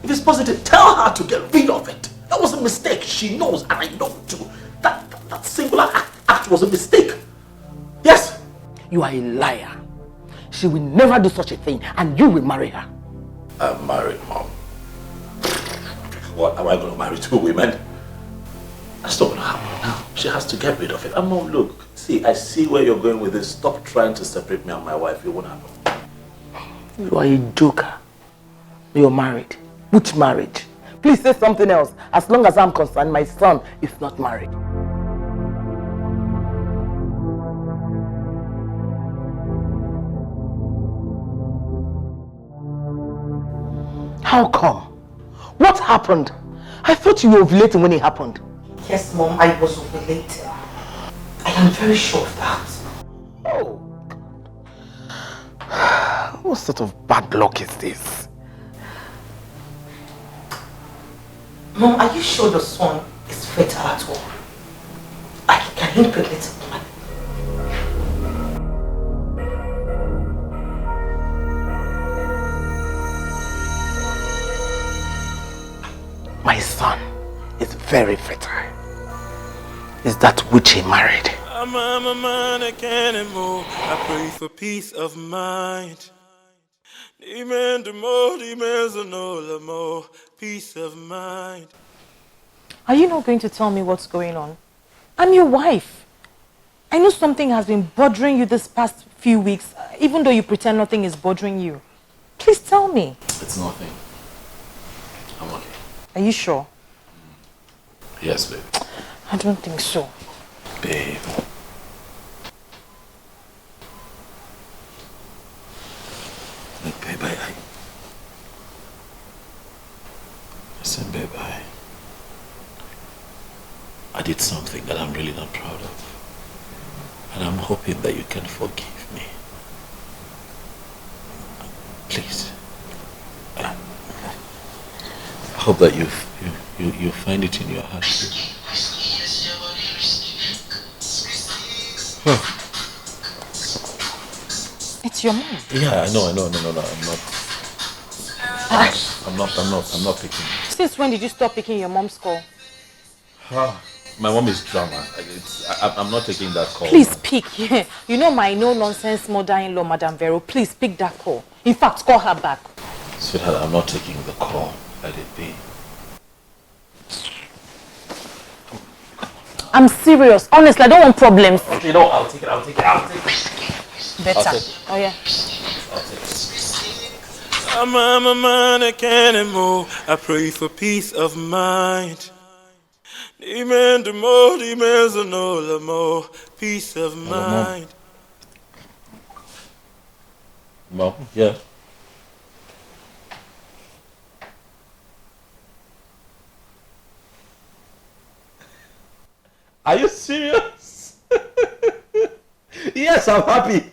S2: If it's positive, tell her to get rid of it. That was a mistake. She knows and I know too. That singular act was a mistake. Yes.
S3: You are a liar. She will never do such a thing and you will marry her.
S1: I'm married, Mom. What, am I going to marry two women? That's not going to happen now. She has to get rid of it.
S2: Mom, look. See, I see where you're going with this. Stop trying to separate me and my wife. It won't happen.
S3: You are a joker. You're married. Which marriage? Please say something else. As long as I'm concerned, my son is not married. How come? What happened? I thought you were ovulating when it happened.
S19: Yes, Mom, I was ovulating. I am very sure of that.
S3: Oh, what sort of bad luck is this? Mom, are you sure your son is fertile at all? Can he impregnate a woman? My son is very fertile. Is that witch he married?
S6: I'm a man, I can't anymore. I pray for peace of mind. Amen to more, peace of mind.
S5: Are you not going to tell me what's going on? I'm your wife. I know something has been bothering you this past few weeks, even though you pretend nothing is bothering you. Please tell me.
S1: It's nothing. I'm okay.
S5: Are you sure?
S1: Yes, babe.
S5: I don't think so.
S1: Babe. Look, babe, listen, babe, I did something that I'm really not proud of. And I'm hoping that you can forgive me. Please. I hope that you find it in your heart. Huh.
S5: It's your mom.
S1: Yeah, I know. I'm not picking.
S5: Since when did you stop picking your mom's call?
S1: My mom is drama. I'm not taking that call.
S5: Please pick. You know my no-nonsense mother-in-law, Madam Vero. Please pick that call. In fact, call her back.
S1: Sweetheart, I'm not taking the call. Let it be.
S5: I'm serious. Honestly, I don't want problems.
S1: You know, I'll take it.
S5: Better. Oh, yeah.
S1: I'll take it.
S6: I'm a man, I can't anymore. I pray for peace of mind. Amen to more, peace of mind.
S1: Mom, yeah. Are you serious? Yes, I'm happy.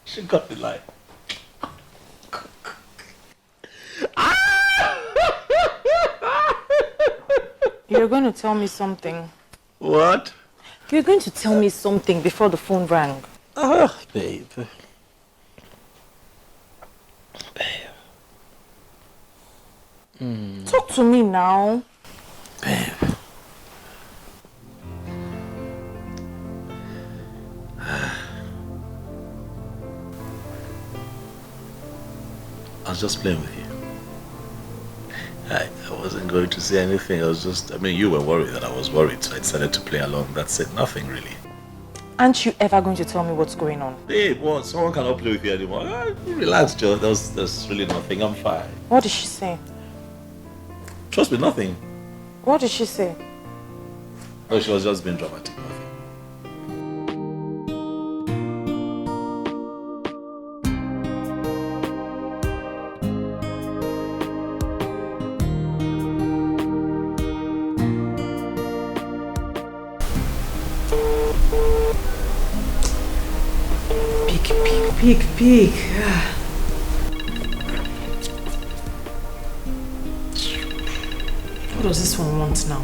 S1: She got the lie.
S5: You're going to tell me something.
S1: What?
S5: You're going to tell me something before the phone rang.
S1: Babe.
S5: Talk to me now.
S1: Babe. I was just playing with you. I wasn't going to say anything. You were worried that I was worried, so I decided to play along. That's it. Nothing really.
S5: Aren't you ever going to tell me what's going on?
S1: Babe, what? Someone cannot play with you anymore. Relax, Joe. There's really nothing. I'm fine.
S5: What did she say?
S1: Trust me, nothing.
S5: What did she say?
S1: Oh, she was just being dramatic. Nothing.
S5: Peek. What does this one want now?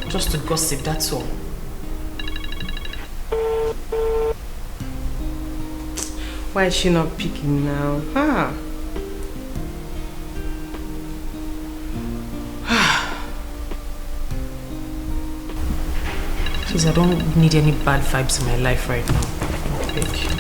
S5: Just to gossip, that's all.
S9: Why is she not picking now?
S5: Please, I don't need any bad vibes in my life right now. Thank you.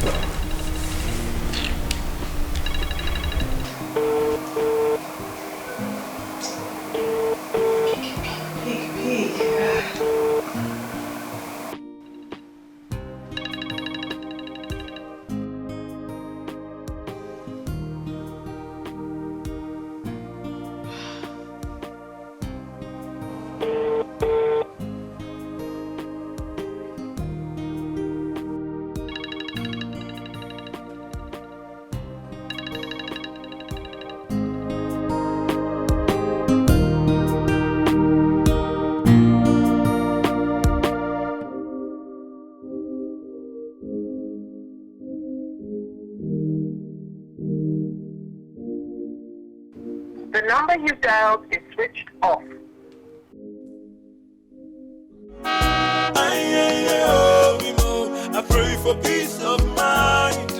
S12: The number you dialed is switched off.
S6: I pray for peace of mind.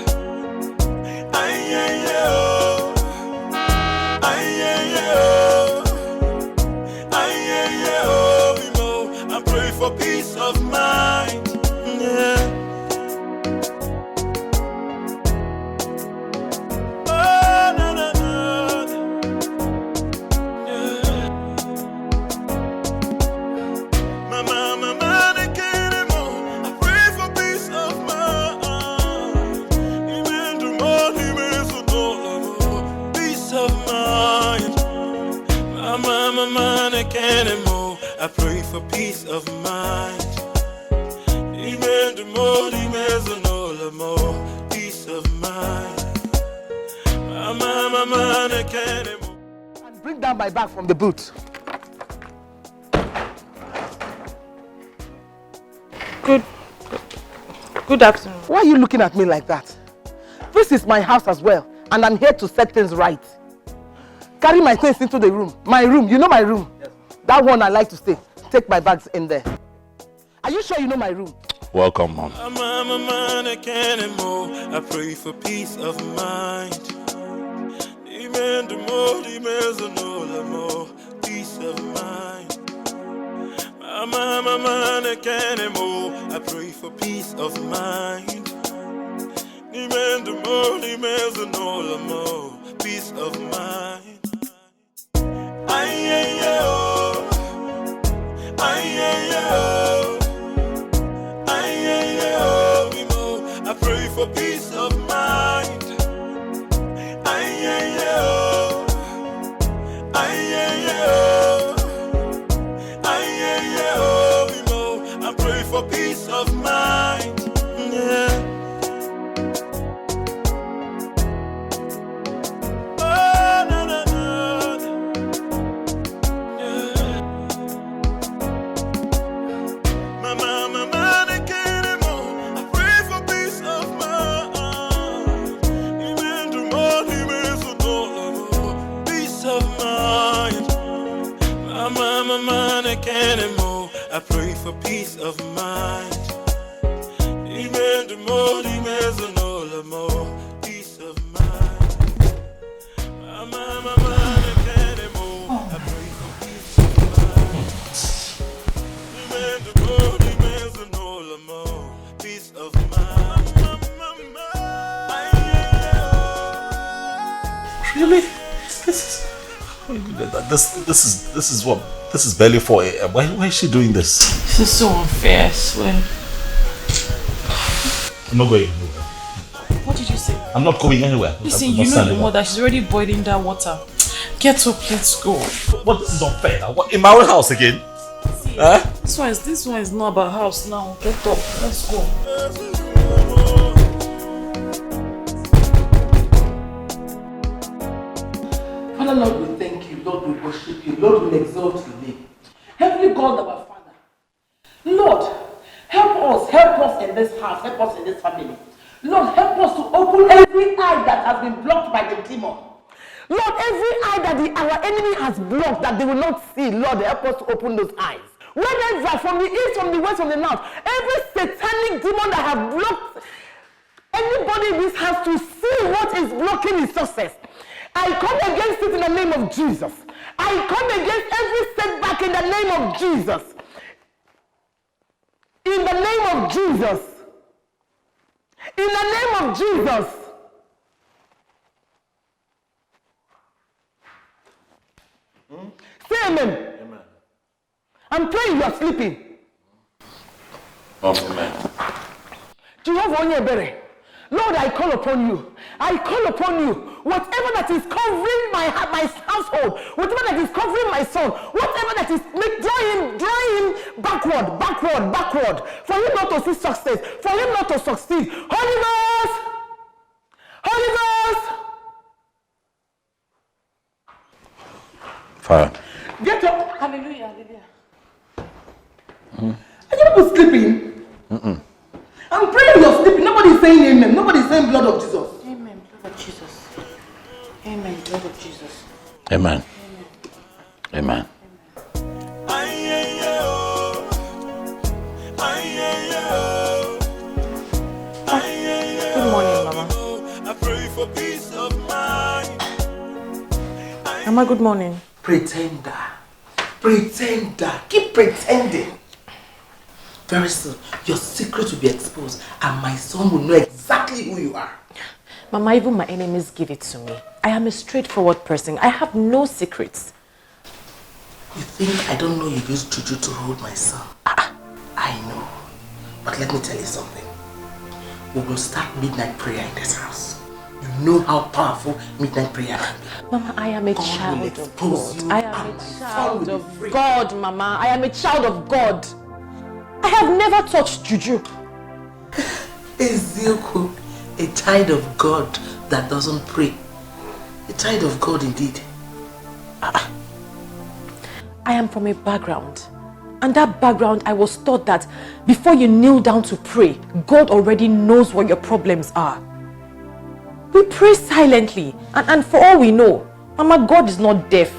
S6: I pray for peace of mind. Yeah. Oh, no, no, no. Yeah. Mama, I can't anymore. I pray for peace of mind. Even the morning is so peace of mind. Mama, I can't anymore. I pray for peace of mind. Even the morning is no more peace of mind. Mama, I can't anymore.
S3: And bring down my bag from the boot.
S18: Good afternoon.
S3: Why are you looking at me like that? This is my house as well, and I'm here to set things right. Carry my things into the room. My room, you know my room? Yes. That one I like to stay. Take my bags in there. Are you sure you know my room?
S1: Welcome, Mom.
S6: I can't anymore. I pray for peace of mind. Even the more peace of mind. I can't anymore. I pray for peace of mind. Even the more peace of mind. I pray for peace of mind. I pray for peace of mind. Yeah. Oh, no, no, no. Yeah. Mama, I can't anymore. I pray for peace of mind. Even the morning is no more peace of mind. Mama, I can't anymore. I pray for peace of mind. Even the morning is no more peace of mind. Mama, I can't anymore. I pray for peace of mind. Even the morning is no more peace of mind.
S2: Really? This is barely 4 a.m. Why is she doing this?
S16: This is so unfair, I swear.
S2: I'm not going anywhere.
S16: What did you say?
S2: I'm not going anywhere.
S16: Listen, you know your mother, she's already boiling that water. Get up, let's go.
S2: What? This is unfair now. What, in my own house again?
S16: See, this one is not about house now. Get up, let's go.
S3: Father, Lord, we thank you. Lord, we worship you. Lord, we exalt your name. Heavenly God, our Father. Lord, help us in this house, help us in this family. Lord, help us to open every eye that has been blocked by the demon. Lord, every eye that our enemy has blocked that they will not see, Lord, help us to open those eyes. Wherever, from the east, from the west, from the north, every satanic demon that have blocked anybody in this house to see what is blocking his success, I come against it in the name of Jesus. I come against every setback in the name of Jesus. In the name of Jesus. In the name of Jesus. Say amen.
S2: Amen.
S3: I'm praying you are sleeping.
S2: Amen.
S3: Jehovah Onyebere, Lord, I call upon you. I call upon you. Whatever that is covering my household, whatever that is covering my son, whatever that is draw him backward, for him not to see success, for him not to succeed. Holy Ghost,
S2: Fire.
S3: get up.
S16: Hallelujah.
S3: Are you people sleeping? I'm praying you're sleeping. Nobody's saying amen. Nobody's saying blood of Jesus.
S16: Amen, blood of Jesus. Amen, blood of Jesus.
S1: Amen. Amen.
S5: Good morning, Mama.
S6: I pray for peace of mind.
S5: Mama, good morning.
S3: Pretender. Pretender. Keep pretending. Very soon, your secret will be exposed and my son will know exactly who you are.
S5: Mama, even my enemies give it to me. I am a straightforward person. I have no secrets.
S3: You think I don't know you used juju to hold my son? I know. But let me tell you something. We will start midnight prayer in this house. You know how powerful midnight prayer can be.
S5: Mama, I am a child of God. I am a child of God, Mama. I am a child of God. I have never touched juju.
S3: Ezekiel, a child of God that doesn't pray. A child of God indeed.
S5: I am from a background. And that background, I was taught that before you kneel down to pray, God already knows what your problems are. We pray silently. And for all we know, Mama, God is not deaf.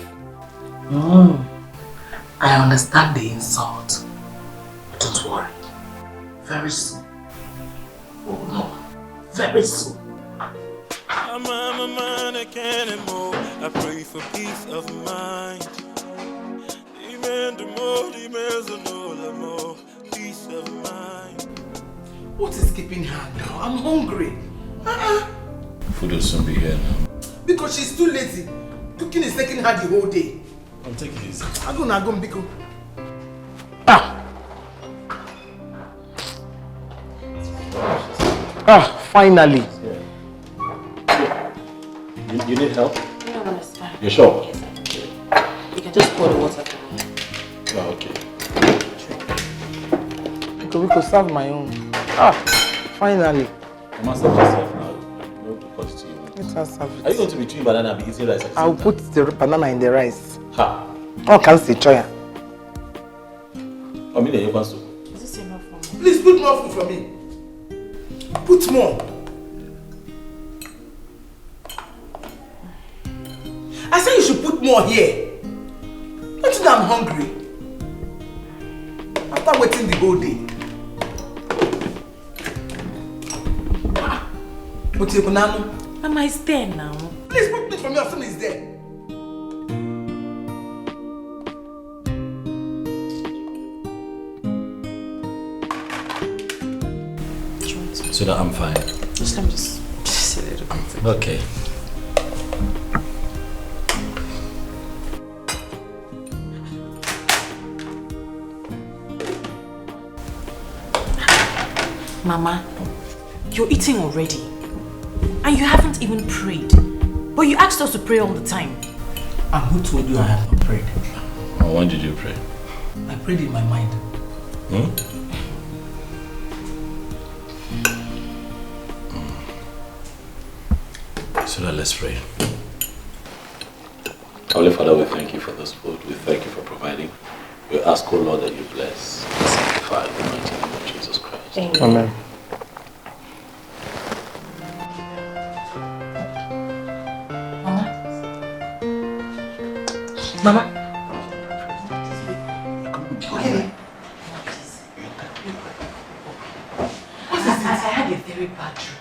S3: I understand the insult. But don't worry. Very soon. Oh no. Very soon.
S6: I'm a man, I can't anymore. I pray for peace of mind. Peace of mind.
S3: What is keeping her now? I'm hungry.
S1: Food will soon be here now.
S3: Because she's too lazy. Cooking is taking her the whole day.
S1: I'm taking it easy.
S3: I'm gonna go, Biko. Finally.
S1: You need help?
S5: No, it's fine.
S1: You sure?
S5: Yes, you can just pour the water for me.
S1: Oh, okay.
S3: Biko, serve my own. Finally.
S1: I must have yourself now. No to cost to you.
S3: Let her serve it.
S1: Are you going to be chewing banana and be eating rice?
S3: I'll put the banana in the rice.
S1: Ha!
S3: Oh, can't say choya.
S1: I mean, you want to.
S5: Is this enough for me?
S3: Please put more food for me. Put more. I said you should put more here. Don't you know I'm hungry? After waiting the whole day. What's your banana?
S5: Mama is there now.
S3: Please put it for me, your son is there.
S1: So that I'm fine.
S5: Let me just a little bit.
S1: Okay.
S5: Mama, you're eating already. And you haven't even prayed. But you asked us to pray all the time.
S3: And who told you I have not prayed?
S1: Oh, when did you pray?
S3: I prayed in my mind.
S1: So now let's pray. Holy Father, we thank you for this food. We thank you for providing. We ask, O Lord, that you bless and sanctify in the mighty name of Jesus Christ.
S3: Amen. Mama.
S5: I had a very bad dream.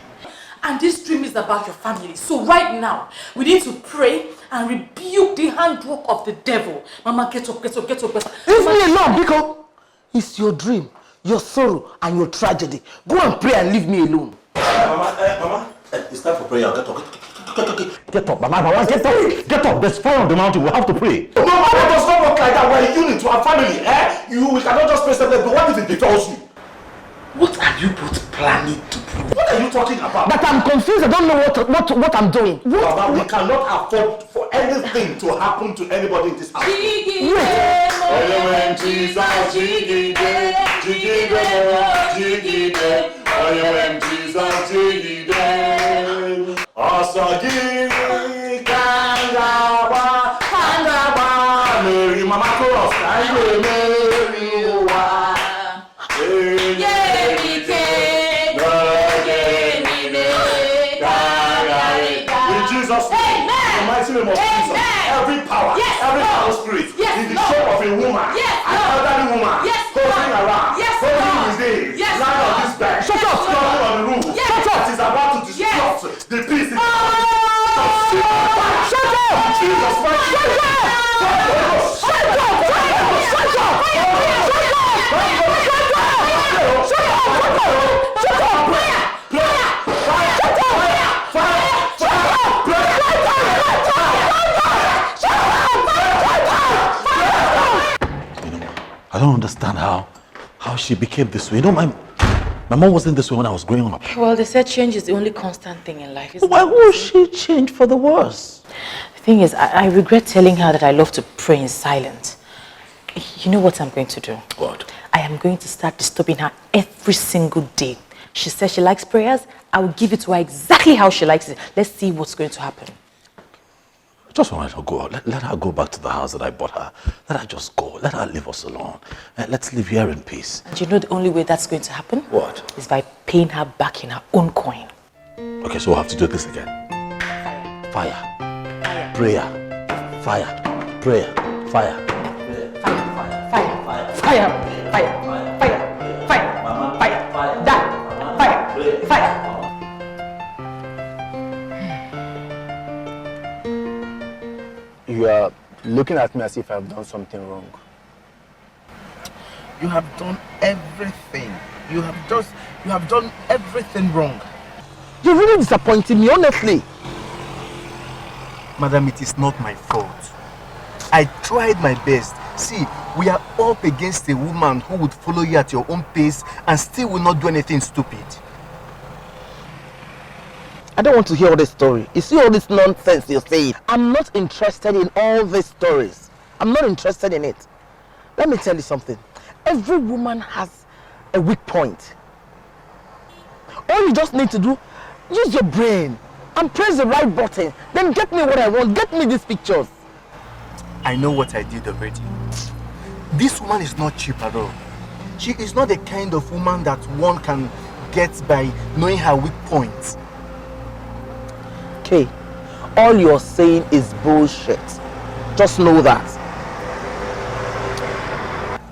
S5: And this dream is about your family. So right now, we need to pray and rebuke the handwork of the devil. Mama, get up, get up, get up.
S3: Leave me alone, Biko. It's your dream, your sorrow, and your tragedy. Go and pray and leave me alone.
S2: Mama, it's time for prayer. Get up.
S21: Get up, Mama, get up. Get up. There's fire on the mountain. We have to pray.
S2: No, Mama, it does not work like that. We're a unit to our family. We cannot just pray something. But what if it befalls you?
S3: What are you both planning to do?
S2: What are you talking about?
S3: But I'm confused. I don't know what I'm doing.
S2: Mama, we cannot afford for anything to happen to anybody in this house. name of Jesus, every power, every power spirit in the shape of a woman, an elderly woman, holding around, holding his days, lying on this bed, struggling on the roof, that is about to disrupt the peace in the body. Shut up! Jesus Christ! Shut up! Shut up! Shut up!
S1: I don't understand how she became this way. You know, my mom wasn't this way when I was growing up.
S15: Well, they said change is the only constant thing in life.
S1: Why would she change for the worse?
S15: The thing is, I regret telling her that I love to pray in silence. You know what I'm going to do?
S1: What?
S15: I am going to start disturbing her every single day. She says she likes prayers. I will give it to her exactly how she likes it. Let's see what's going to happen.
S1: I just want her to go. Let her go back to the house that I bought her. Let her just go. Let her leave us alone. Let's live here in peace.
S15: And you know the only way that's going to happen?
S1: What?
S15: Is by paying her back in her own coin.
S1: Okay, so we'll have to do this again. Fire. Fire. Prayer. Fire. Prayer. Fire.
S15: Fire. Fire. Fire. Fire.
S4: You are looking at me as if I've done something wrong.
S3: You have done everything. You have done everything wrong. You really disappointed me, honestly.
S4: Madam, it is not my fault. I tried my best. See, we are up against a woman who would follow you at your own pace and still will not do anything stupid.
S3: I don't want to hear all this story. You see all this nonsense you're saying? I'm not interested in all these stories. I'm not interested in it. Let me tell you something. Every woman has a weak point. All you just need to do, use your brain and press the right button. Then get me what I want. Get me these pictures.
S4: I know what I did already. This woman is not cheap at all. She is not the kind of woman that one can get by knowing her weak points.
S3: Okay, all you're saying is bullshit. Just know that.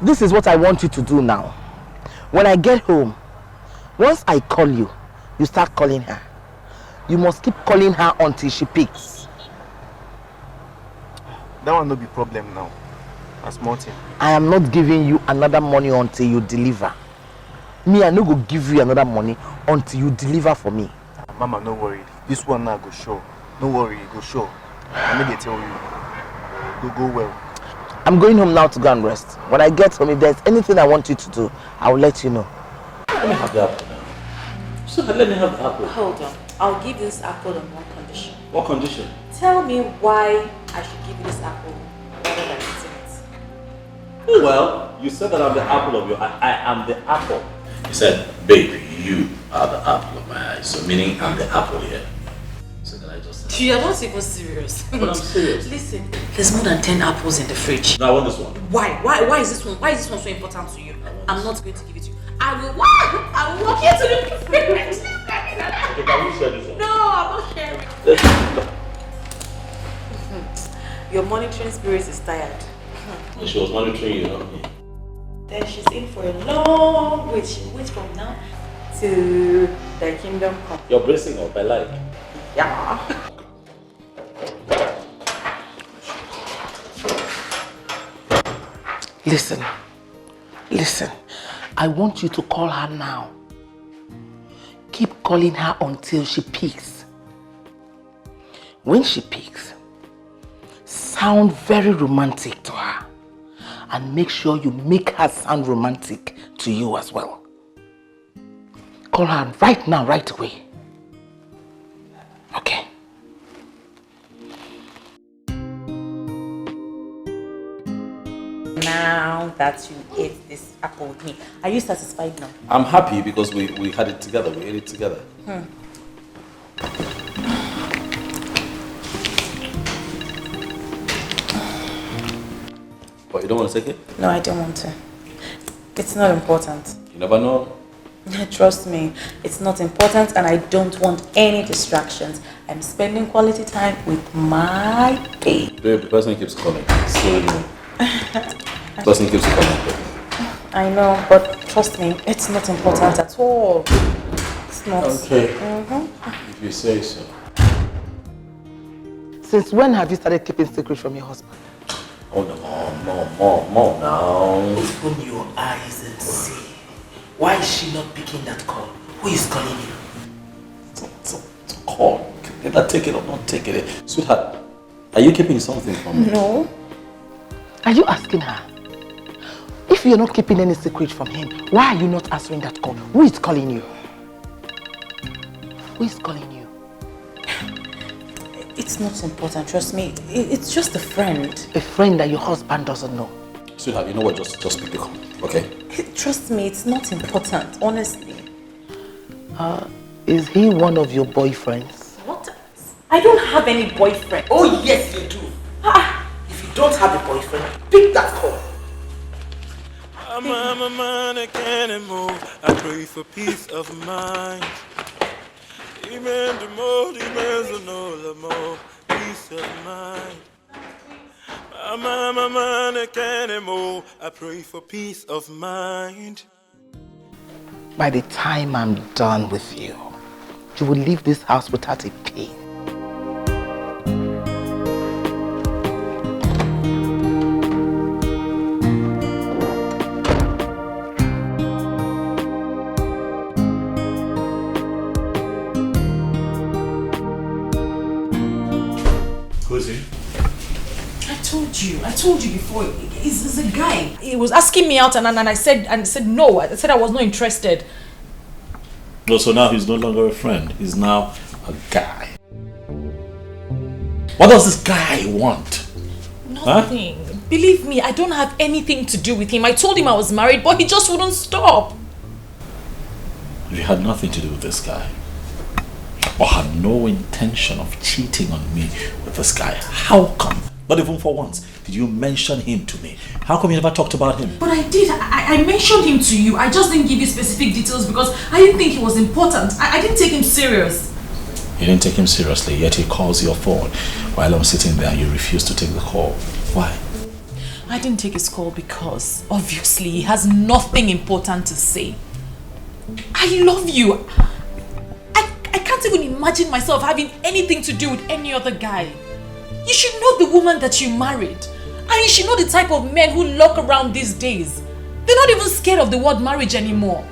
S3: This is what I want you to do now. When I get home, once I call you, you start calling her. You must keep calling her until she picks.
S4: That will not be problem now. That's Martin.
S3: I am not giving you another money until you deliver. Me, I no go give you another money until you deliver for me.
S4: Mama, no worry. This one now go show. No worry, go show. I may tell you. Go well.
S3: I'm going home now to go and rest. When I get home, if there's anything I want you to do, I will let you know.
S1: Let me have the apple now. So let me have the apple.
S15: Hold on. I'll give this apple on one condition.
S1: What condition?
S15: Tell me why I should give you this apple rather than eating it.
S1: Well, you said that I'm the apple of your eye. I am the apple. You said, babe, you are the apple of my eye. So meaning I'm the apple here. So that I just said.
S15: You are not even serious.
S1: But I'm serious.
S15: Listen, there's more than 10 apples in the fridge.
S1: No, I want this one.
S15: Why? Why is this one? Why is this one so important to you? I'm not going to give it to you. I will walk here to the fridge.
S1: Okay, can we share this one?
S15: No, I'm not sharing. Your monitoring spirit is tired.
S1: She was monitoring you, not me.
S15: Then she's in for a long wait. She waits from now to the kingdom come.
S1: You're bracing up, I like.
S15: Yeah.
S3: Listen. I want you to call her now. Keep calling her until she picks. When she picks, sound very romantic to her. And make sure you make her sound romantic to you as well. Call her right now, right away. Okay.
S15: Now that you ate this apple with me, are you satisfied now?
S1: I'm happy because we had it together. We ate it together. But you don't want to take it?
S15: No, I don't want to. It's not important.
S1: You never know.
S15: Trust me, it's not important and I don't want any distractions. I'm spending quality time with my babe.
S2: Babe, the person keeps calling. The person keeps calling.
S15: I know, but trust me, it's not important at all. It's not.
S2: Okay. If you say so.
S3: Since when have you started keeping secret from your husband?
S2: Oh no, mom now.
S3: Open your eyes and see. Why is she not picking that call? Who is calling you?
S2: It's a call. Either take it or not take it. Sweetheart, are you keeping something from me?
S3: No. Are you asking her? If you're not keeping any secret from him, why are you not answering that call? Who is calling you? Who is calling you?
S15: It's not important, trust me. It's just a friend.
S3: A friend that your husband doesn't know.
S2: Sweetheart, you know what? Just pick the call, okay?
S15: Trust me, it's not important, honestly.
S3: Is he one of your boyfriends?
S15: What? I don't have any boyfriend.
S3: Oh yes, you do. If you don't have a boyfriend, pick that call.
S6: I'm a man, I can't move. I pray for peace of mind. Amen, the more, the more, peace of mind. I'm a man, I can't move. I pray for peace of mind.
S3: By the time I'm done with you, you will leave this house without a pain.
S1: Who's he?
S15: I told you before. He's a guy. He was asking me out, and I said no. I said I was not interested.
S1: Oh, so now he's no longer a friend. He's now a guy. What does this guy want?
S15: Nothing. Huh? Believe me, I don't have anything to do with him. I told him I was married, but he just wouldn't stop.
S1: You had nothing to do with this guy, or had no intention of cheating on me with this guy. How come? Not even for once did you mention him to me. How come you never talked about him?
S15: But I did. I mentioned him to you. I just didn't give you specific details because I didn't think he was important. I didn't take him serious.
S1: You didn't take him seriously, yet he calls your phone while I'm sitting there and you refuse to take the call. Why?
S15: I didn't take his call because obviously he has nothing important to say. I love you. I can't even imagine myself having anything to do with any other guy. You should know the woman that you married. And you should know the type of men who look around these days. They're not even scared of the word marriage anymore.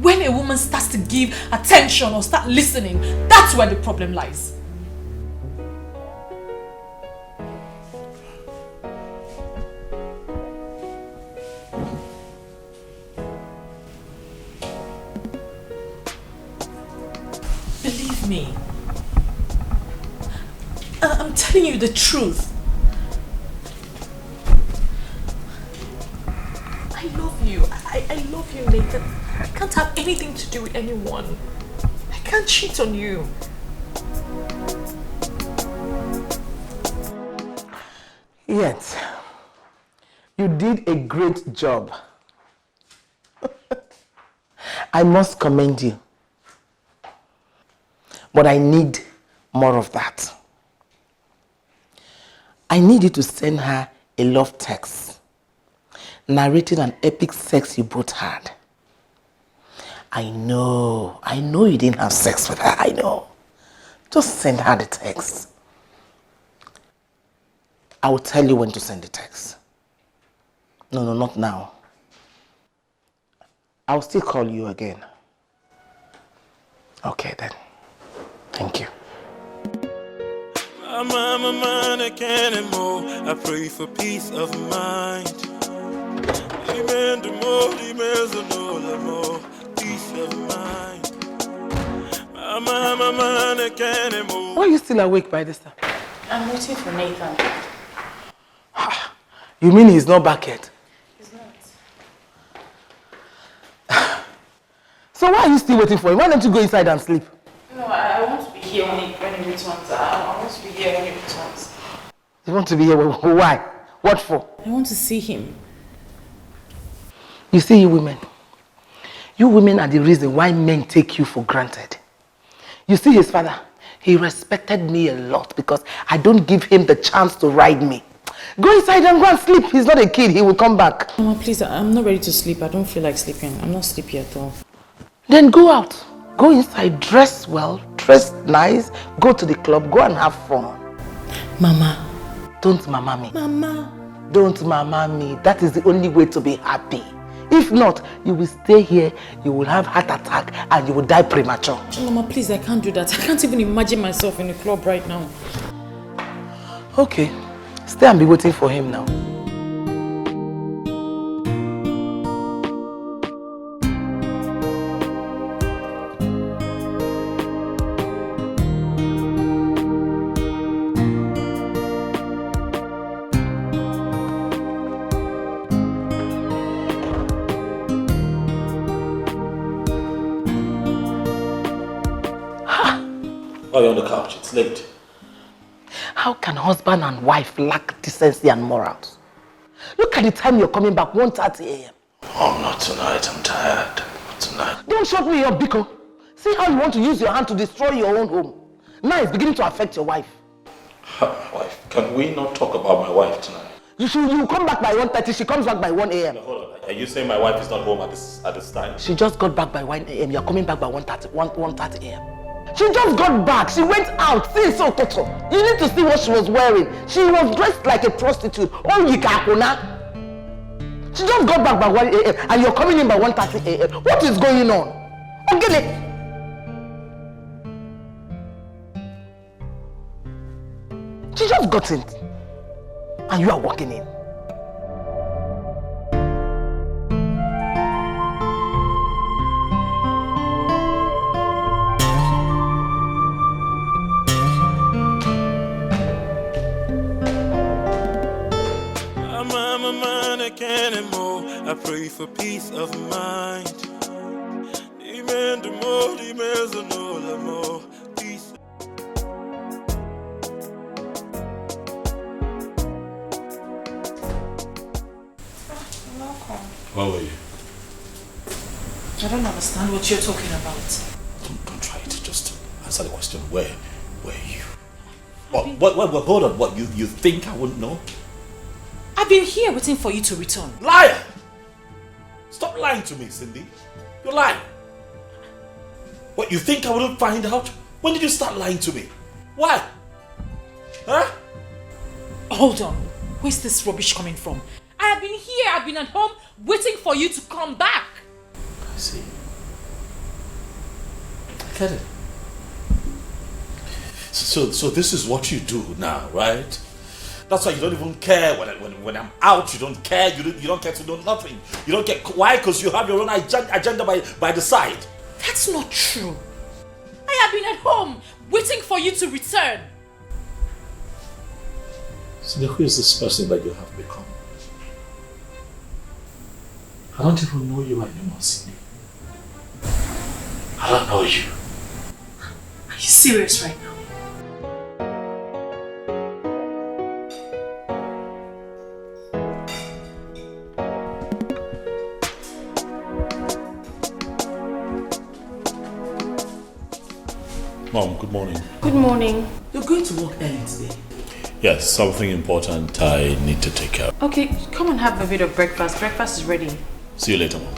S15: When a woman starts to give attention or start listening, that's where the problem lies. Believe me. I'm telling you the truth. I love you. I love you, Nathan. I can't have anything to do with anyone. I can't cheat on you.
S3: Yet, you did a great job. I must commend you. But I need more of that. I need you to send her a love text narrating an epic sex you both had. I know you didn't have sex with her, I know. Just send her the text. I will tell you when to send the text. No, not now. I'll still call you again. Okay then. Thank you.
S6: I'm a man, I can't move. I pray for peace of mind. Amen, the more, peace of mind. I'm a man, I can't move.
S3: Why are you still awake by this time?
S15: I'm waiting for Nathan.
S3: You mean he's not back yet?
S15: He's not.
S3: So why are you still waiting for him? Why don't you go inside and sleep?
S15: No, I want to be here when he returns. I want to be here when he returns.
S3: You want to be here? Why? What for?
S15: I want to see him.
S3: You see, you women are the reason why men take you for granted. You see his father? He respected me a lot because I don't give him the chance to ride me. Go inside and go and sleep. He's not a kid. He will come back.
S15: Mama, please, I'm not ready to sleep. I don't feel like sleeping. I'm not sleepy at all.
S3: Then go out. Go inside, dress well, dress nice, go to the club, go and have fun.
S15: Mama.
S3: Don't mama me.
S15: Mama.
S3: Don't mama me. That is the only way to be happy. If not, you will stay here, you will have heart attack and you will die premature.
S15: Mama, please, I can't do that. I can't even imagine myself in a club right now.
S3: Okay. Stay and be waiting for him now.
S2: Why are you on the couch? It's late.
S3: How can husband and wife lack decency and morals? Look at the time you're coming back, 1:30 a.m.
S2: Oh, not tonight. I'm tired. Not tonight.
S3: Don't shut me up, Biko. See how you want to use your hand to destroy your own home. Now it's beginning to affect your wife.
S2: Wife, can we not talk about my wife tonight?
S3: You come back by 1:30, she comes back by 1 a.m.
S2: No, hold on. Are you saying my wife is not home at this time?
S3: She just got back by 1 a.m. You're coming back by 1:30 a.m. She just got back. She went out. See, so total. You need to see what she was wearing. She was dressed like a prostitute. Oh, Yikakuna. She just got back by 1 a.m. and you're coming in by 1:30 a.m. What is going on? Oh, get it. She just got in. And you are walking in.
S6: I pray for peace of mind. Peace.
S2: Where were you?
S15: I don't understand what you're talking about.
S2: Don't try to just answer the question. Where were you? What, hold on. What, you think I wouldn't know?
S15: I've been here waiting for you to return.
S2: Liar! Stop lying to me, Cindy. You're lying. What, you think I wouldn't find out? When did you start lying to me? Why? Huh?
S15: Hold on. Where's this rubbish coming from? I have been here, I've been at home waiting for you to come back.
S2: I see. I get it. So this is what you do now, right? That's why you don't even care when I'm out. You don't care. You don't care to know nothing. You don't care. Why? Because you have your own agenda by the side.
S15: That's not true. I have been at home waiting for you to return.
S2: So then who is this person that you have become? I don't even know you anymore, Cindy. I don't know you.
S15: Are you serious right now?
S2: Mom, good morning.
S14: Good morning.
S3: You're going to work early today?
S2: Yes, something important I need to take care of.
S15: Okay, come and have a bit of breakfast. Breakfast is ready.
S2: See you later, Mom.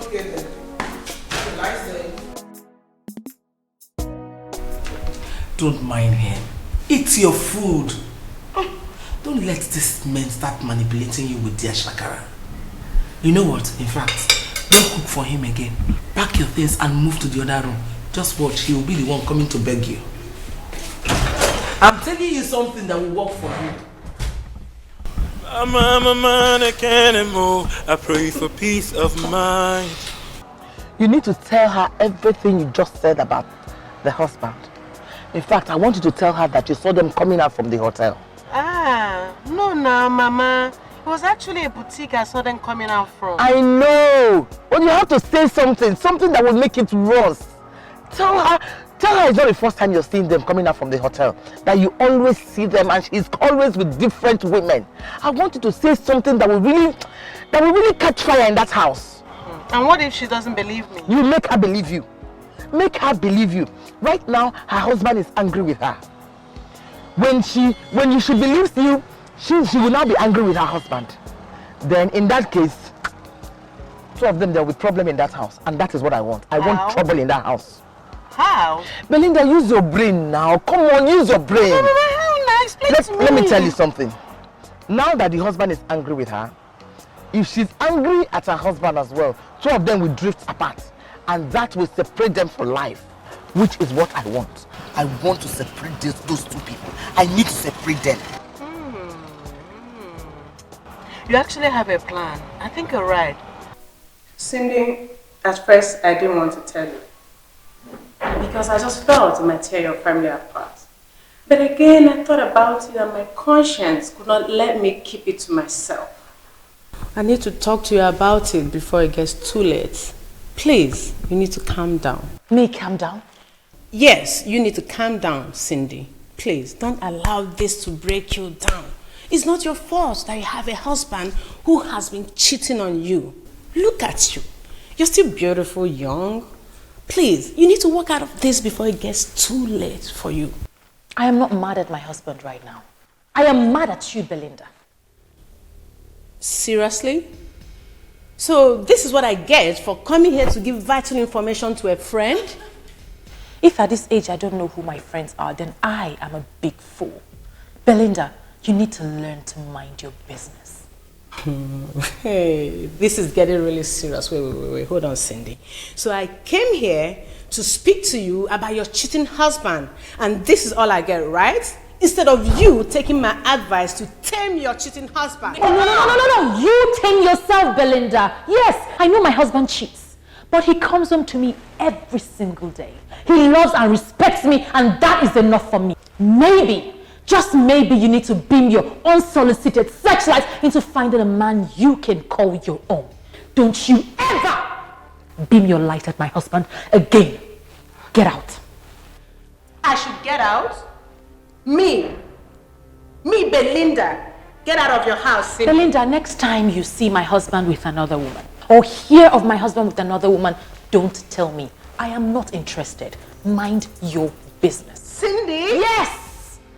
S3: Okay then. Have a nice day. Don't mind him. Eat your food. Don't let these men start manipulating you with their shakara. You know what? In fact, don't cook for him again. Pack your things and move to the other room. Just watch, he will be the one coming to beg you. I'm telling you something that will work for you.
S6: I'm a man, I can't move. I pray for peace of mind.
S3: You need to tell her everything you just said about the husband. In fact, I want you to tell her that you saw them coming out from the hotel.
S9: No, Mama. It was actually a boutique I saw them coming out from.
S3: I know! But you have to say something that will make it worse. Tell her it's not the first time you're seeing them coming out from the hotel. That you always see them and she's always with different women. I want you to say something that will really catch fire in that house.
S9: And what if she doesn't believe me?
S3: You make her believe you. Make her believe you. Right now, her husband is angry with her. When she believes you, she will now be angry with her husband. Then in that case, two of them, there will be problem in that house. And that is what I want. I want trouble in that house.
S9: How?
S3: Belinda, use your brain now. Come on, use your brain. Let me tell you something. Now that the husband is angry with her, if she's angry at her husband as well, two of them will drift apart. And that will separate them for life, which is what I want. I want to separate those two people. I need to separate them.
S9: You actually have a plan. I think you're right. Cindy, at first I didn't want to tell you. Because I just felt it might tear your family apart. But again, I thought about it and my conscience could not let me keep it to myself. I need to talk to you about it before it gets too late. Please, you need to calm down.
S5: Me calm down?
S9: Yes, you need to calm down, Cindy. Please, don't allow this to break you down. It's not your fault that you have a husband who has been cheating on you. Look at you. You're still beautiful, young. Please, you need to work out of this before it gets too late for you.
S5: I am not mad at my husband right now. I am mad at you, Belinda.
S9: Seriously? So this is what I get for coming here to give vital information to a friend?
S5: If at this age I don't know who my friends are, then I am a big fool. Belinda, you need to learn to mind your business.
S9: Hey, this is getting really serious. Wait. Hold on, Cindy. So I came here to speak to you about your cheating husband. And this is all I get, right? Instead of you taking my advice to tame your cheating husband.
S5: No. You tame yourself, Belinda. Yes, I know my husband cheats. But he comes home to me every single day. He loves and respects me, and that is enough for me. Maybe, just maybe, you need to beam your unsolicited searchlight into finding a man you can call your own. Don't you ever beam your light at my husband again. Get out.
S9: I should get out? Me, Belinda, get out of your house, Cindy.
S5: Belinda, next time you see my husband with another woman, or hear of my husband with another woman, don't tell me. I am not interested. Mind your business.
S9: Cindy?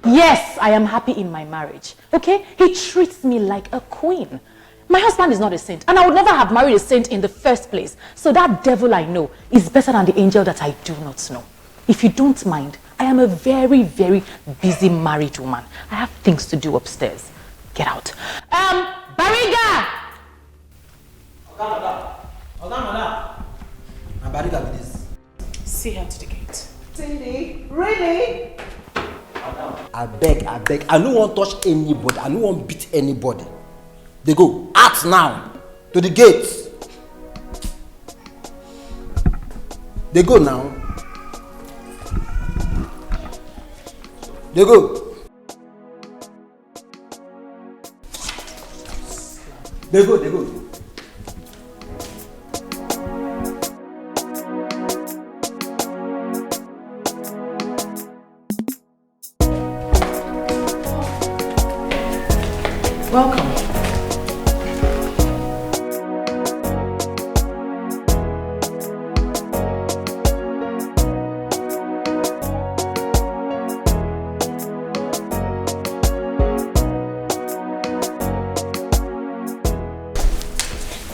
S5: Yes, I am happy in my marriage. Okay? He treats me like a queen. My husband is not a saint, and I would never have married a saint in the first place. So that devil I know is better than the angel that I do not know. If you don't mind, I am a very, very busy married woman. I have things to do upstairs. Get out. Bariga!
S9: See her to the gate. Cindy, really?
S8: I beg. I don't want to touch anybody. I don't want to beat anybody. They go out now to the gates. They go now. They go. They go.
S5: Welcome.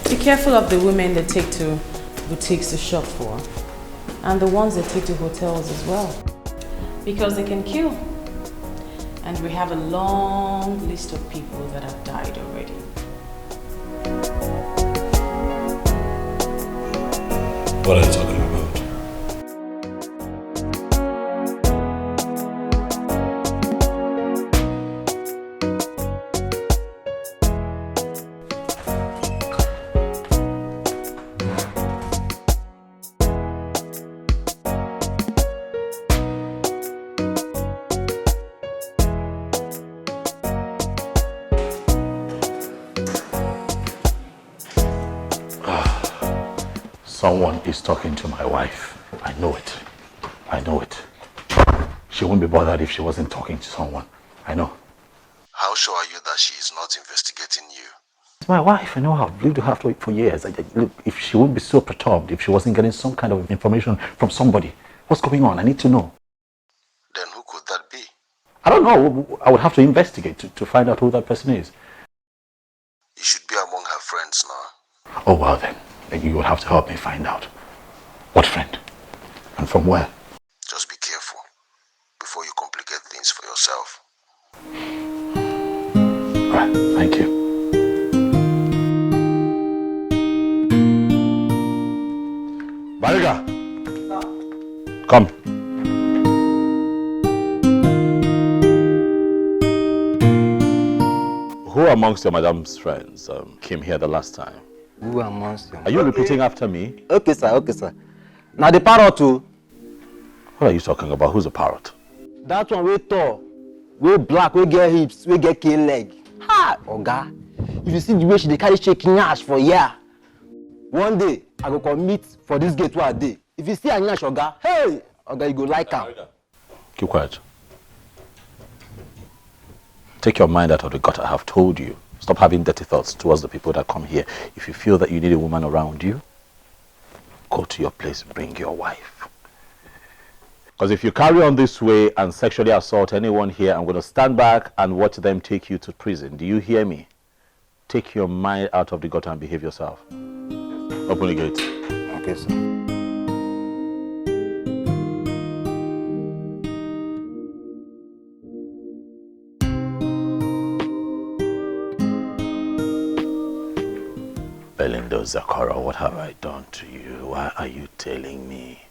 S9: Be careful of the women they take to boutiques to shop for, and the ones they take to hotels as well, because they can kill. And we have a long list of people that have died already.
S1: What are you talking about? Someone is talking to my wife. I know it. She wouldn't be bothered if she wasn't talking to someone. I know.
S22: How sure are you that she is not investigating you?
S1: It's my wife. I know her. I've lived with her for years. Look, if she wouldn't be so perturbed if she wasn't getting some kind of information from somebody. What's going on? I need to know.
S8: Then who could that be?
S1: I don't know. I would have to investigate to find out who that person is.
S8: You should be among her friends now.
S1: Oh, well then you would have to help me find out. What friend? And from where?
S8: Just be careful before you complicate things for yourself.
S1: Alright, thank you. Bariga! Come. Who amongst your madam's friends came here the last time?
S8: Who amongst them?
S1: Are you repeating after me?
S8: Okay, sir. Now the parrot too.
S1: What are you talking about? Who's a parrot?
S8: That one we tall, we black, we get hips, we get cane leg. Ha! Oga, if you see the way she dey carry shaking ash for here, one day I go commit for this gate where I dey. If you see a nyash, Oga, hey! Oga, you go like am.
S1: Keep quiet. Take your mind out of the gutter. I have told you. Stop having dirty thoughts towards the people that come here. If you feel that you need a woman around you, go to your place, bring your wife. Because if you carry on this way and sexually assault anyone here, I'm going to stand back and watch them take you to prison. Do you hear me? Take your mind out of the gutter and behave yourself. Open the gate.
S8: Okay, sir.
S1: Belinda Zakara, what have I done to you? Why are you telling me?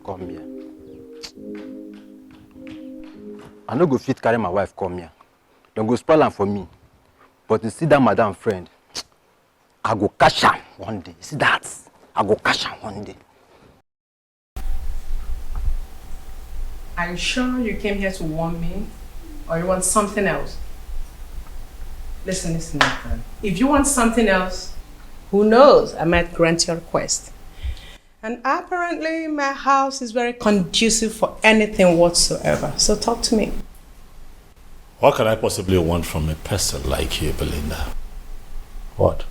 S8: Come here. I no go fit carry my wife come here. Don't go spoil am for me. But you see that madam friend, I go catch am one day. You see that? I go catch am one day.
S9: Are you sure you came here to warn me? Or you want something else? Listen, Nathan. If you want something else, who knows? I might grant your request. And apparently my house is very conducive for anything whatsoever. So talk to me.
S1: What can I possibly want from a person like you, Belinda? What?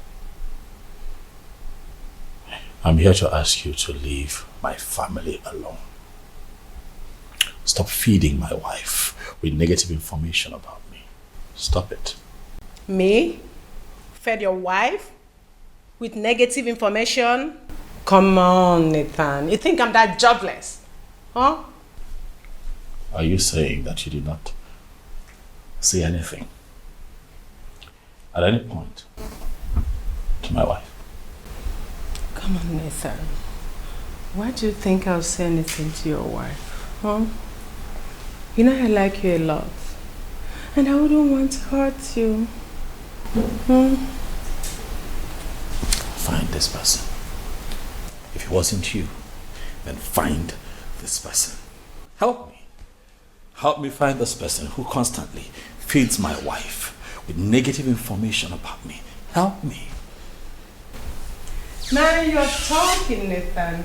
S1: I'm here to ask you to leave my family alone. Stop feeding my wife with negative information about me. Stop it.
S9: Me? Fed your wife? With negative information? Come on, Nathan. You think I'm that jobless? Huh?
S1: Are you saying that you did not say anything at any point to my wife?
S9: Come on, Nathan. Why do you think I'll say anything to your wife? Huh? You know I like you a lot. And I wouldn't want to hurt you.
S1: Find this person. If it wasn't you, then find this person. Help me. Help me find this person who constantly feeds my wife with negative information about me. Help me.
S9: Now you're talking, Nathan.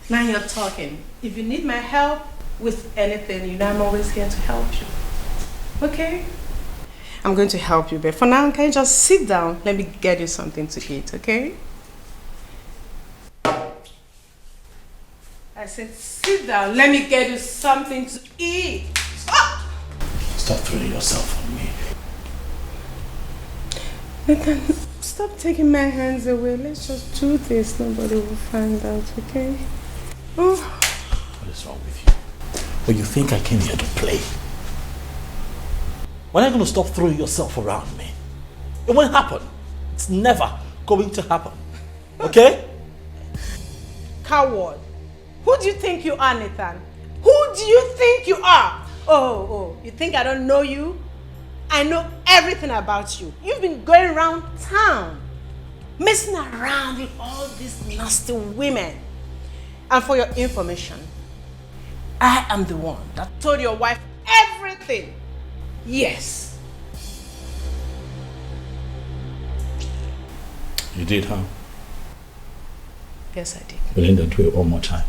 S9: Now you're talking. If you need my help with anything, you know I'm always here to help you. Okay? I'm going to help you, but for now, can you just sit down? Let me get you something to eat, okay? I said, sit down. Let me get you something to eat.
S1: Stop throwing yourself on me.
S9: Nathan, Stop taking my hands away. Let's just do this. Nobody will find out, okay? Oh.
S1: What is wrong with you? Well, you think I came here to play? When are you going to stop throwing yourself around me? It won't happen. It's never going to happen. Okay?
S9: Coward. Who do you think you are, Nathan? Who do you think you are? Oh, you think I don't know you? I know everything about you. You've been going around town, messing around with all these nasty women. And for your information, I am the one that told your wife everything. Yes.
S1: You did, huh?
S9: Yes, I did.
S1: Belinda, do it one more time.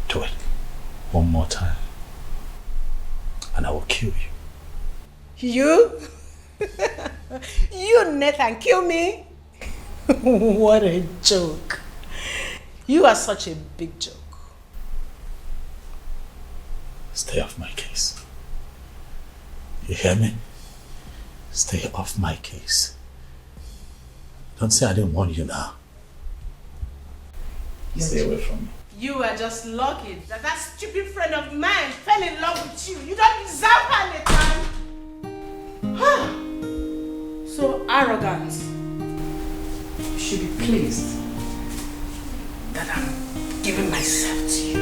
S1: Do it. One more time. And I will kill you.
S9: You? You, Nathan, kill me? What a joke. You are such a big joke.
S1: Stay off my case. You hear me? Stay off my case. Don't say I didn't warn you now. Stay away from me.
S9: You are just lucky that that stupid friend of mine fell in love with you. You don't deserve her, Nathan. So arrogant. You should be pleased that I'm giving myself to you.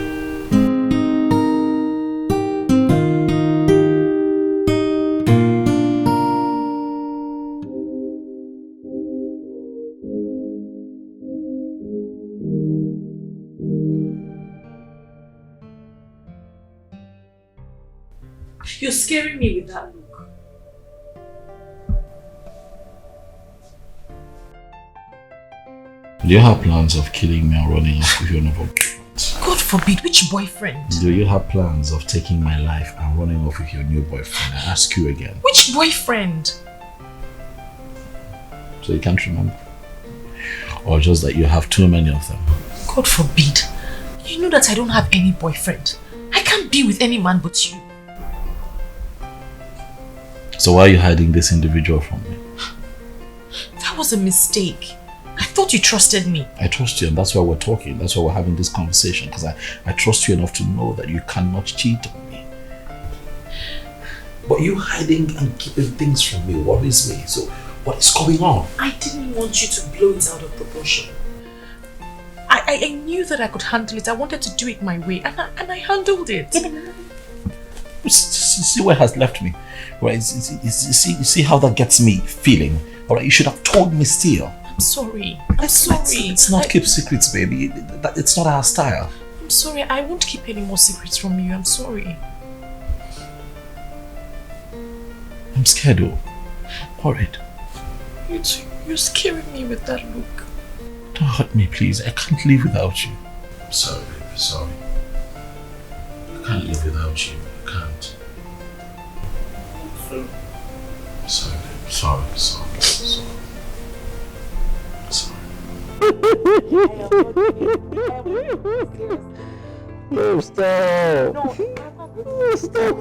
S5: You're scaring me with that look.
S1: Do you have plans of killing me and running off with your new boyfriend?
S5: God forbid, which boyfriend?
S1: Do you have plans of taking my life and running off with your new boyfriend? I ask you again.
S5: Which boyfriend?
S1: So you can't remember? Or just that you have too many of them?
S5: God forbid. You know that I don't have any boyfriend. I can't be with any man but you.
S1: So why are you hiding this individual from me?
S5: That was a mistake. I thought you trusted me.
S1: I trust you, and that's why we're talking. That's why we're having this conversation, because I trust you enough to know that you cannot cheat on me. But you hiding and keeping things from me worries me. So what is going on?
S5: I didn't want you to blow it out of proportion. I knew that I could handle it. I wanted to do it my way, and I handled it.
S1: See where it has left me. Right? See how that gets me feeling. All right, you should have told me still.
S5: I'm sorry. I'm sorry.
S1: Let's not keep secrets, baby. It's not our style.
S5: I'm sorry. I won't keep any more secrets from you. I'm sorry.
S1: I'm scared, though. Worried.
S5: You're scaring me with that look.
S1: Don't hurt me, please. I can't live without you. I'm sorry, baby. Sorry. I can't live without you. I can't. Sorry, baby. Sorry.
S8: No, stop.
S9: No,
S8: stop.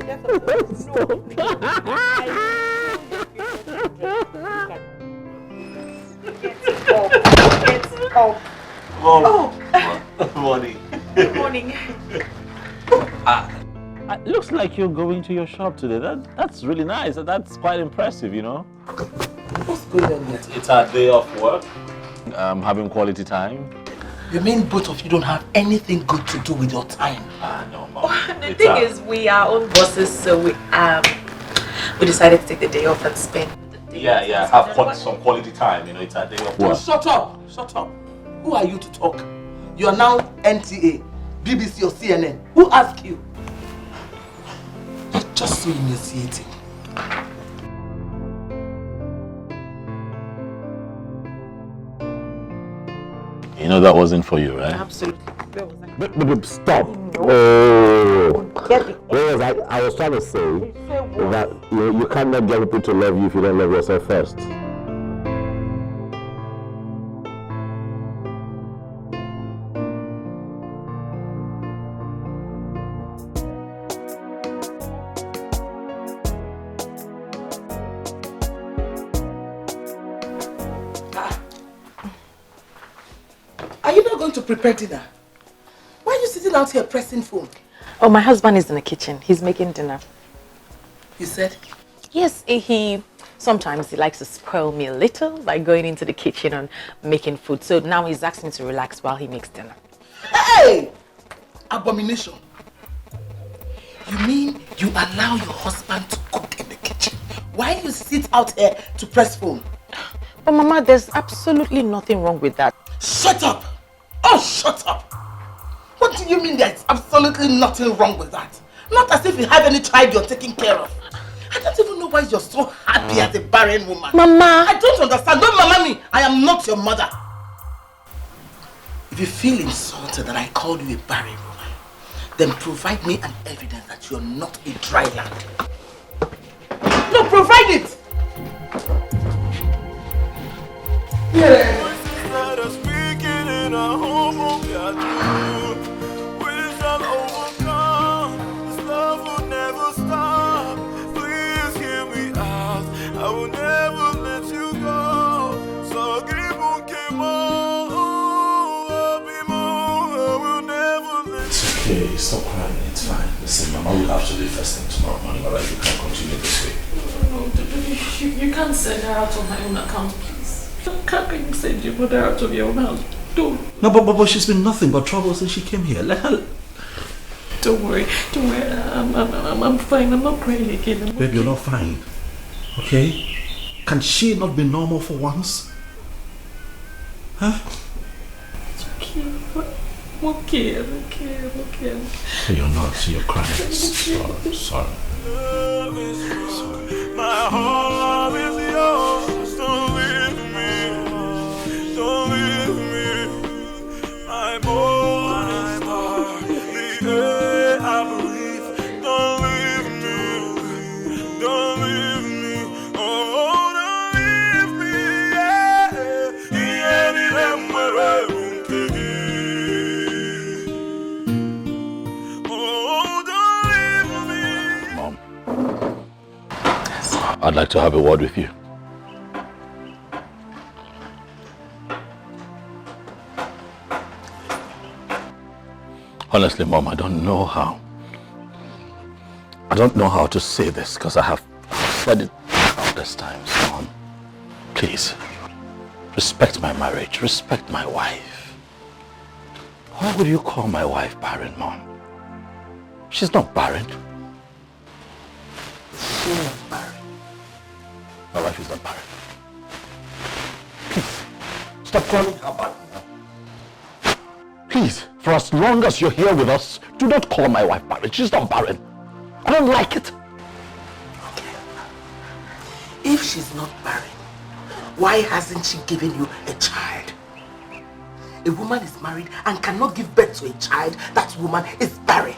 S2: Good morning.
S5: Good morning.
S21: It looks like you're going to your shop today. That's really nice. That's quite impressive, you know.
S3: What's going on here?
S2: It's our day off work.
S21: Having quality time.
S3: You mean both of you don't have anything good to do with your time?
S2: No, Mom.
S5: The thing is, we are own bosses, so we decided to take the day off and spend.
S2: Yeah, have some quality time. You know, it's our day off work.
S3: Shut up! Who are you to talk? You are now NTA, BBC or CNN. Who asked you? You're just so initiating.
S21: You know that wasn't for you, right?
S5: Absolutely.
S21: But stop.
S9: Oh.
S21: Whereas I was trying to say that you cannot get people to love you if you don't love yourself first.
S3: going to prepare dinner? Why are you sitting out here pressing phone?
S5: Oh, my husband is in the kitchen. He's making dinner.
S3: You said?
S5: Yes, sometimes he likes to spoil me a little by going into the kitchen and making food. So now he's asking me to relax while he makes dinner.
S3: Hey! Abomination. You mean you allow your husband to cook in the kitchen while you sit out here to press phone?
S5: But Mama, there's absolutely nothing wrong with that.
S3: Shut up! Oh, shut up! What do you mean there's absolutely nothing wrong with that? Not as if you have any child you're taking care of. I don't even know why you're so happy as a barren woman.
S5: Mama!
S3: I don't understand. Don't mama me. I am not your mother. If you feel insulted that I called you a barren woman, then provide me an evidence that you're not a dry land. No, provide it! Yeah.
S1: Okay, stop crying, it's fine. Listen, Mama will have to leave first thing tomorrow morning, alright? You can't continue this way.
S16: No, you can't send her out on my own account, please. How can you send your mother out of your own house? Don't.
S1: No, but she's been nothing but trouble since she came here. Let her...
S16: Don't worry. I'm fine. I'm not crying again.
S1: Babe, you're not fine. Okay? Can she not be normal for once? Huh?
S16: It's okay. I'm okay.
S1: You're not, you're crying. Sorry.
S6: My heart is yours. Don't leave me. Don't leave me. My morning star. The air I breathe. Don't leave me. Don't leave me. Oh, don't leave me. Yeah.
S1: Mom, I'd like to have a word with you. Honestly, Mom, I don't know how. I don't know how to say this because I have said it countless times, Mom. Please, respect my marriage, respect my wife. Why would you call my wife barren, Mom? She's not barren.
S3: She's not barren.
S1: My wife is not barren. Please, stop calling her barren. Please, for as long as you're here with us, do not call my wife barren. She's not barren. I don't like it.
S3: Okay. If she's not barren, why hasn't she given you a child? A woman is married and cannot give birth to a child. That woman is barren.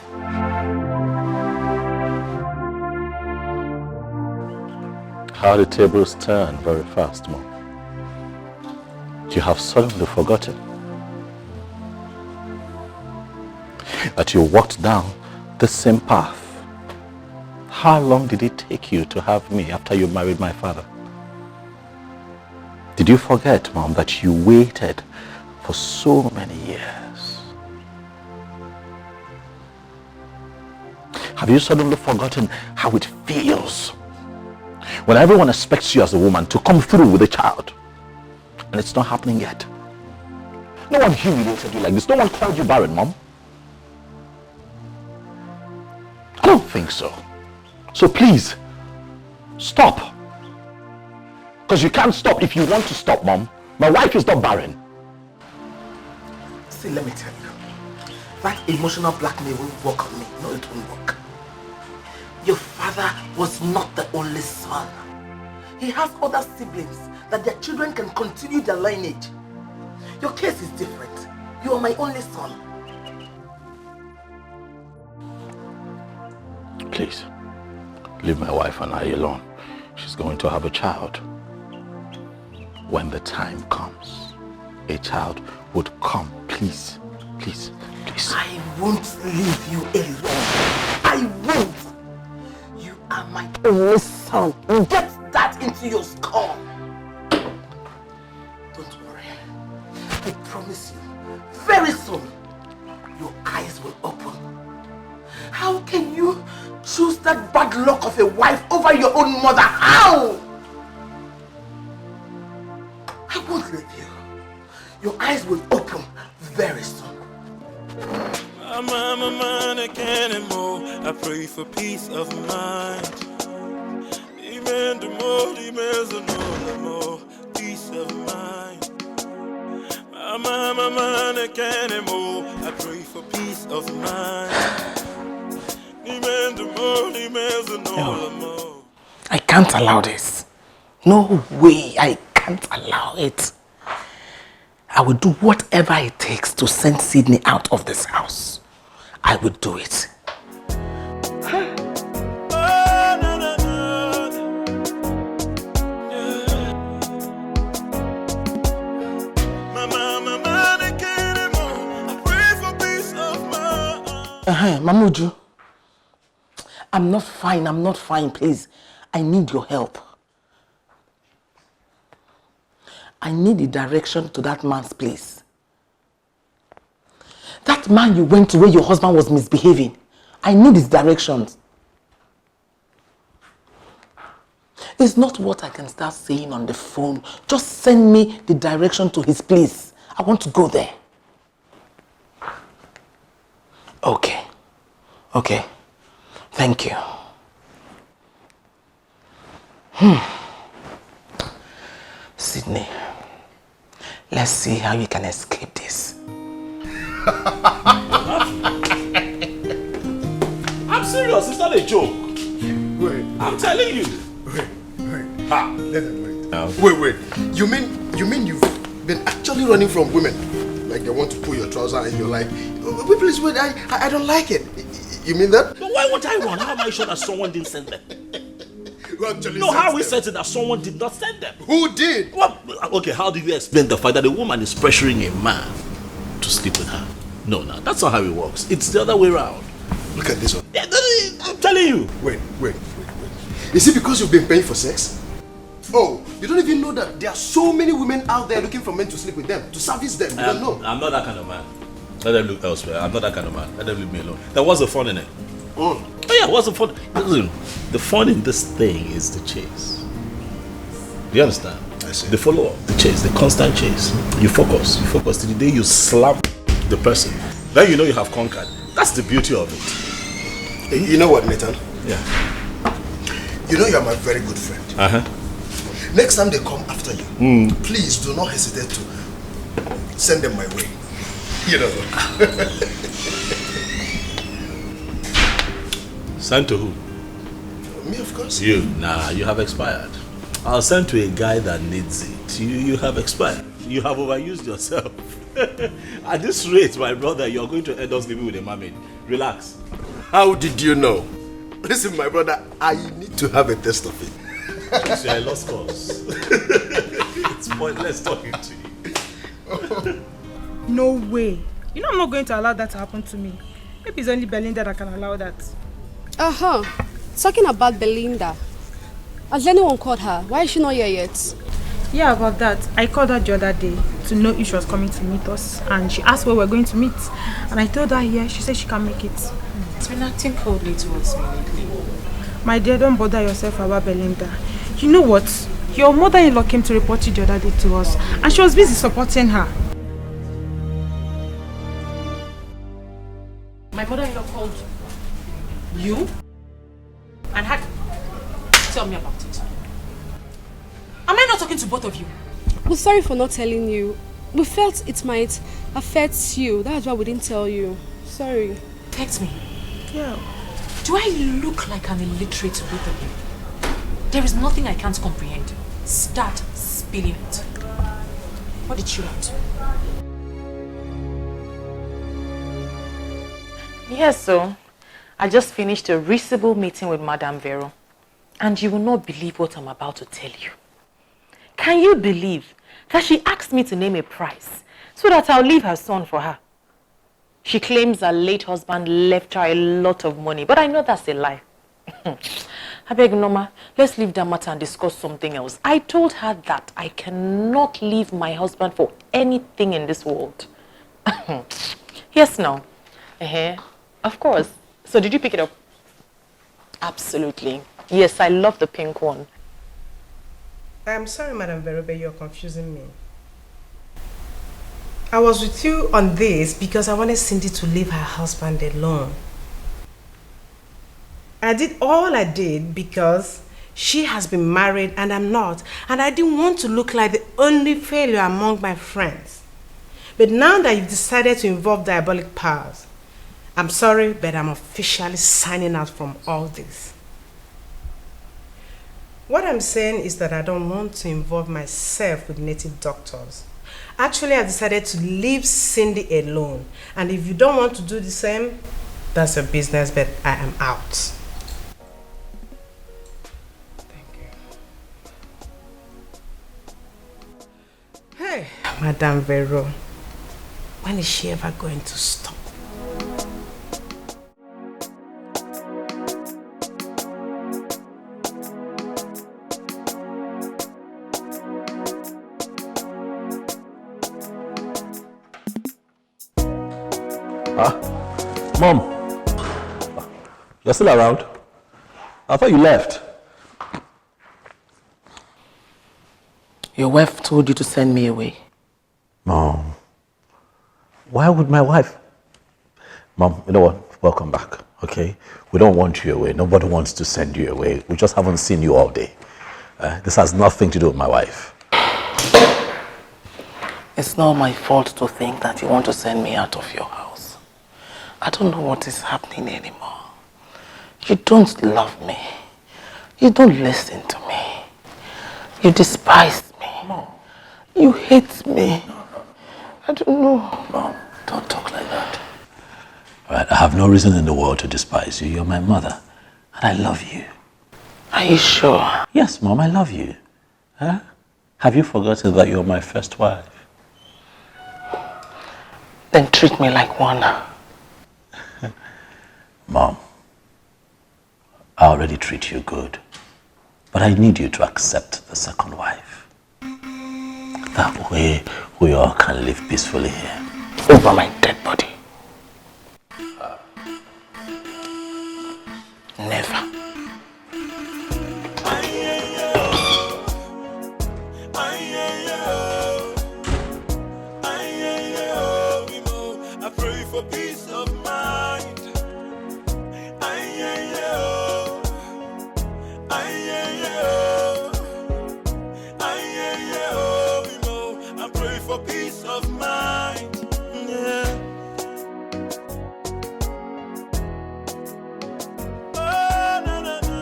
S1: How the tables turn very fast, Mom. You have suddenly forgotten that you walked down the same path. How long did it take you to have me after you married my father? Did you forget, Mom, that you waited for so many years? Have you suddenly forgotten how it feels when everyone expects you as a woman to come through with a child and it's not happening yet? No one humiliated you like this. No one called you barren, Mom. I don't think so. So please, stop. Because you can't stop if you want to stop, Mom. My wife is not barren.
S3: See, let me tell you. That emotional blackmail won't work on me. No, it won't work. Your father was not the only son. He has other siblings that their children can continue their lineage. Your case is different. You are my only son.
S1: Please, leave my wife and I alone. She's going to have a child. When the time comes, a child would come. Please, please, please.
S3: I won't leave you alone. I won't. You are my only son. Get that into your skull. Don't worry. I promise you, very that bad luck of a wife over your own mother? How? I won't leave you. Your eyes will open very soon.
S6: I'm man, I can't anymore. I pray for peace of mind. Amen, the more, peace of mind. I'm man, I can't anymore. I pray for peace of mind. Amen, the more.
S3: I can't allow this. No way, I can't allow it. I will do whatever it takes to send Sydney out of this house. I will do it. Mamuju, I'm not fine, please. I need your help. I need the direction to that man's place. That man you went to where your husband was misbehaving. I need his directions. It's not what I can start saying on the phone. Just send me the direction to his place. I want to go there. Okay. Okay. Thank you. Sydney, let's see how you can escape this.
S2: I'm serious, it's not a joke.
S13: Wait.
S2: I'm telling you.
S13: Wait. Ha, wait. You mean you've been actually running from women? Like they want to pull your trouser and you're like, wait, please, wait, I don't like it. You mean that?
S2: But why would I run? How am I sure that someone didn't send them?
S13: Who actually
S2: No,
S13: sent
S2: how we
S13: them?
S2: said it that someone did not send them?
S13: Who did?
S2: Well, okay, how do you explain the fact that a woman is pressuring a man to sleep with her? No, that's not how it works. It's the other way around.
S13: Look at this one.
S2: Yeah, I'm telling you.
S13: Wait. Is it because you've been paying for sex? Oh, you don't even know that there are so many women out there looking for men to sleep with them, to service them. You don't know.
S2: I'm not that kind of man. Let them look elsewhere. I'm not that kind of man. Let them leave me alone. Then what's the fun in it? Oh yeah, what's the fun? Listen, the fun in this thing is the chase. Do you understand?
S13: I see.
S2: The follow-up, the chase, the constant chase. You focus to the day you slap the person. Then you know you have conquered. That's the beauty of it.
S13: You know what, Nathan?
S2: Yeah.
S13: You know you're my very good friend. Next time they come after you, please do not hesitate to send them my way. You know.
S2: Send to who?
S13: Me, of course.
S2: You. Nah, you have expired. I'll send to a guy that needs it. You have expired. You have overused yourself. At this rate, my brother, you're going to end up living with a mermaid. Relax.
S13: How did you know? Listen, my brother, I need to have a test of it.
S2: You're a lost cause. It's pointless talking to you.
S22: No way. You know I'm not going to allow that to happen to me. Maybe it's only Belinda that can allow that.
S14: Talking about Belinda. Has anyone called her? Why is she not here yet?
S22: Yeah, about that. I called her the other day to know if she was coming to meet us. And she asked where we're going to meet. And I told her here. She said she can't make it.
S15: It's been acting coldly towards me lately.
S22: My dear, don't bother yourself about Belinda. You know what? Your mother-in-law came to report you the other day to us. And she was busy supporting her.
S15: My mother-in-law called you and had... Tell me about it. Am I not talking to both of you?
S14: We're sorry for not telling you. We felt it might affect you. That's why we didn't tell you. Sorry.
S15: Text me.
S22: Yeah.
S15: Do I look like an illiterate to both of you? There is nothing I can't comprehend. Start spilling it. What did you want? Yes, so I just finished a reasonable meeting with Madame Vero. And you will not believe what I'm about to tell you. Can you believe that she asked me to name a price so that I'll leave her son for her? She claims her late husband left her a lot of money, but I know that's a lie. I beg, Norma, let's leave that matter and discuss something else. I told her that I cannot leave my husband for anything in this world. Yes, now. Of course. So did you pick it up?
S5: Absolutely. Yes, I love the pink one.
S9: I'm sorry, Madam Verobe, you're confusing me. I was with you on this because I wanted Cindy to leave her husband alone. I did all I did because she has been married and I'm not, and I didn't want to look like the only failure among my friends. But now that you've decided to involve diabolic powers, I'm sorry, but I'm officially signing out from all this. What I'm saying is that I don't want to involve myself with native doctors. Actually, I decided to leave Cindy alone. And if you don't want to do the same, that's your business, but I am out. Hey, Madame Vero, when is she ever going to stop?
S1: Mom, you're still around? I thought you left.
S3: Your wife told you to send me away.
S1: Mom, why would my wife? Mom, you know what? Welcome back, okay? We don't want you away. Nobody wants to send you away. We just haven't seen you all day. This has nothing to do with my wife.
S3: It's not my fault to think that you want to send me out of your house. I don't know what is happening anymore. You don't love me. You don't listen to me. You despise me.
S1: Mom.
S3: You hate me. I don't know.
S1: Mom, don't talk like that. All right, I have no reason in the world to despise you. You're my mother, and I love you.
S3: Are you sure?
S1: Yes, Mom, I love you. Huh? Have you forgotten that you're my first wife?
S3: Then treat me like one.
S1: Mom, I already treat you good, but I need you to accept the second wife. That way, we all can live peacefully here.
S3: Over my dead body. Never.
S6: I pray for peace of mind. I pray for peace of mind. Yeah. Oh, no, no, no.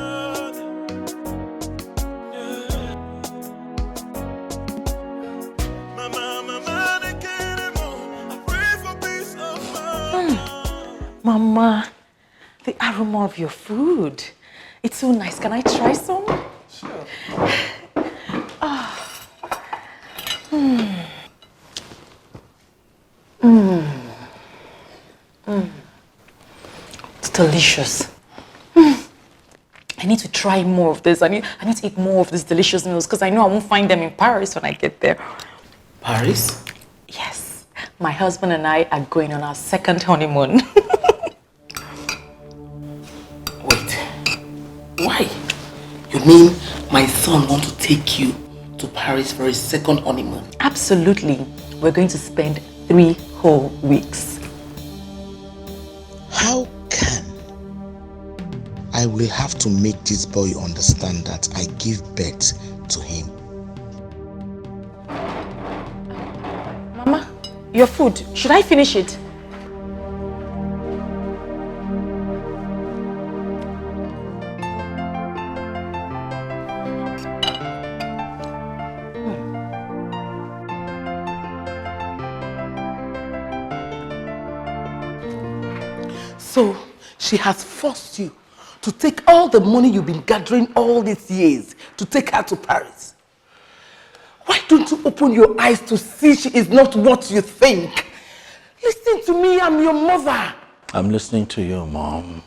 S6: Yeah. Mama, I pray for peace of mind.
S5: Mama, the aroma of your food. It's so nice. Can I try some?
S6: Sure.
S5: It's delicious. I need to try more of this. I need to eat more of these delicious meals because I know I won't find them in Paris when I get there.
S3: Paris?
S5: Yes. My husband and I are going on our second honeymoon.
S3: Wait. Why? You mean my son wants to take you to Paris for his second honeymoon?
S5: Absolutely. We're going to spend 3 whole weeks.
S10: How can I will have to make this boy understand that I give birth to him?
S5: Mama, your food. Should I finish it?
S3: So, she has forced you to take all the money you've been gathering all these years to take her to Paris. Why don't you open your eyes to see she is not what you think? Listen to me, I'm your mother.
S1: I'm listening to you, Mom.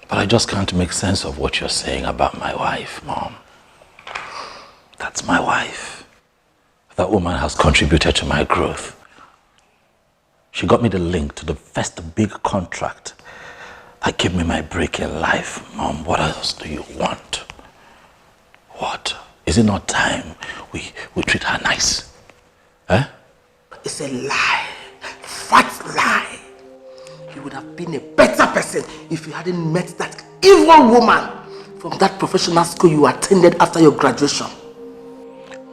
S1: But I just can't make sense of what you're saying about my wife, Mom. That's my wife. That woman has contributed to my growth. She got me the link to the first big contract That gave me my break in life. Mom, what else do you want? What? Is it not time we treat her nice? Eh?
S3: It's a lie. Fat lie. You would have been a better person if you hadn't met that evil woman from that professional school you attended after your graduation.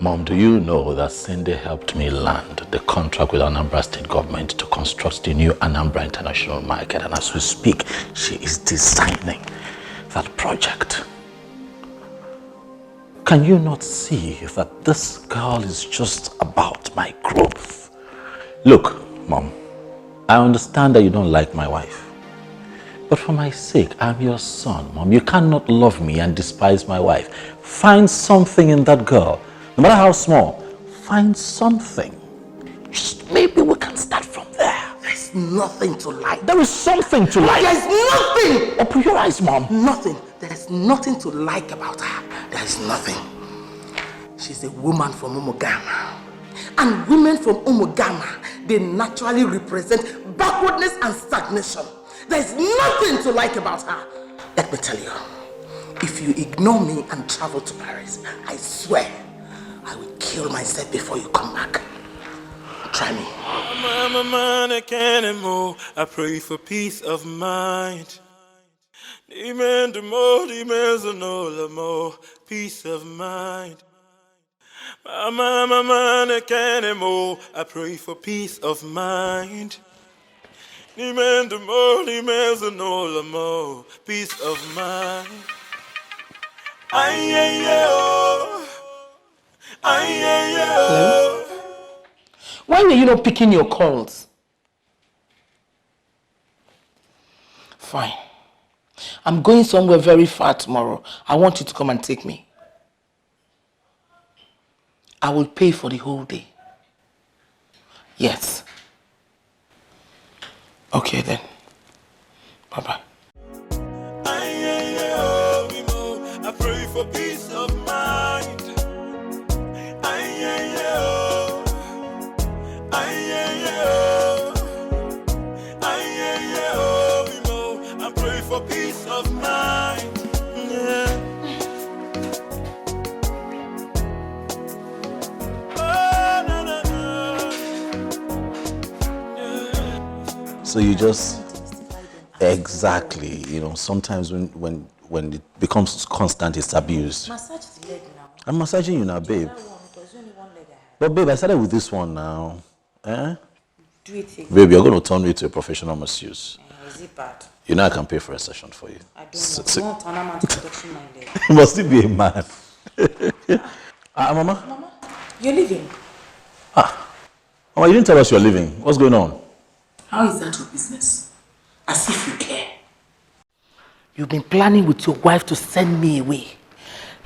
S1: Mom, do you know that Cindy helped me land the contract with Anambra State government to construct the new Anambra International Market, and as we speak, she is designing that project. Can you not see that this girl is just about my growth? Look, Mom, I understand that you don't like my wife. But for my sake, I'm your son, Mom. You cannot love me and despise my wife. Find something in that girl, no matter how small. Find something. Just maybe we can start from there.
S3: There's nothing to like.
S1: There is something to like.
S3: There's nothing!
S1: Open your eyes, Mom.
S3: Nothing. There's nothing to like about her. There's nothing. She's a woman from Umugama. And women from Umugama, they naturally represent backwardness and stagnation. There's nothing to like about her. Let me tell you, if you ignore me and travel to Paris, I swear, I will kill myself before you come back. Try me.
S6: I can't anymore. I pray for peace of mind. Demand the more, peace of mind. I can't anymore. I pray for peace of mind. Demand the more, peace of mind.
S3: Hello? Why were you not picking your calls? Fine. I'm going somewhere very far tomorrow. I want you to come and take me. I will pay for the whole day. Yes. Okay then. Bye-bye.
S6: I pray for peace of mind. I pray for peace of mind.
S1: So you just exactly, you know, sometimes when it becomes constant, it's abused.
S15: Massage the leg now.
S1: I'm massaging you now, babe. But babe, I started with this one now. Eh?
S15: Do it again.
S1: Babe, you're going to turn me to a professional masseuse.
S15: Is it bad?
S1: You know I can pay for a session for you.
S15: I don't know. Don't turn a man to touching my leg.
S1: You must still be a man. Mama?
S15: Mama, you're leaving.
S1: Mama, you didn't tell us you're leaving. What's going on?
S3: How is that your business? As if you care. You've been planning with your wife to send me away.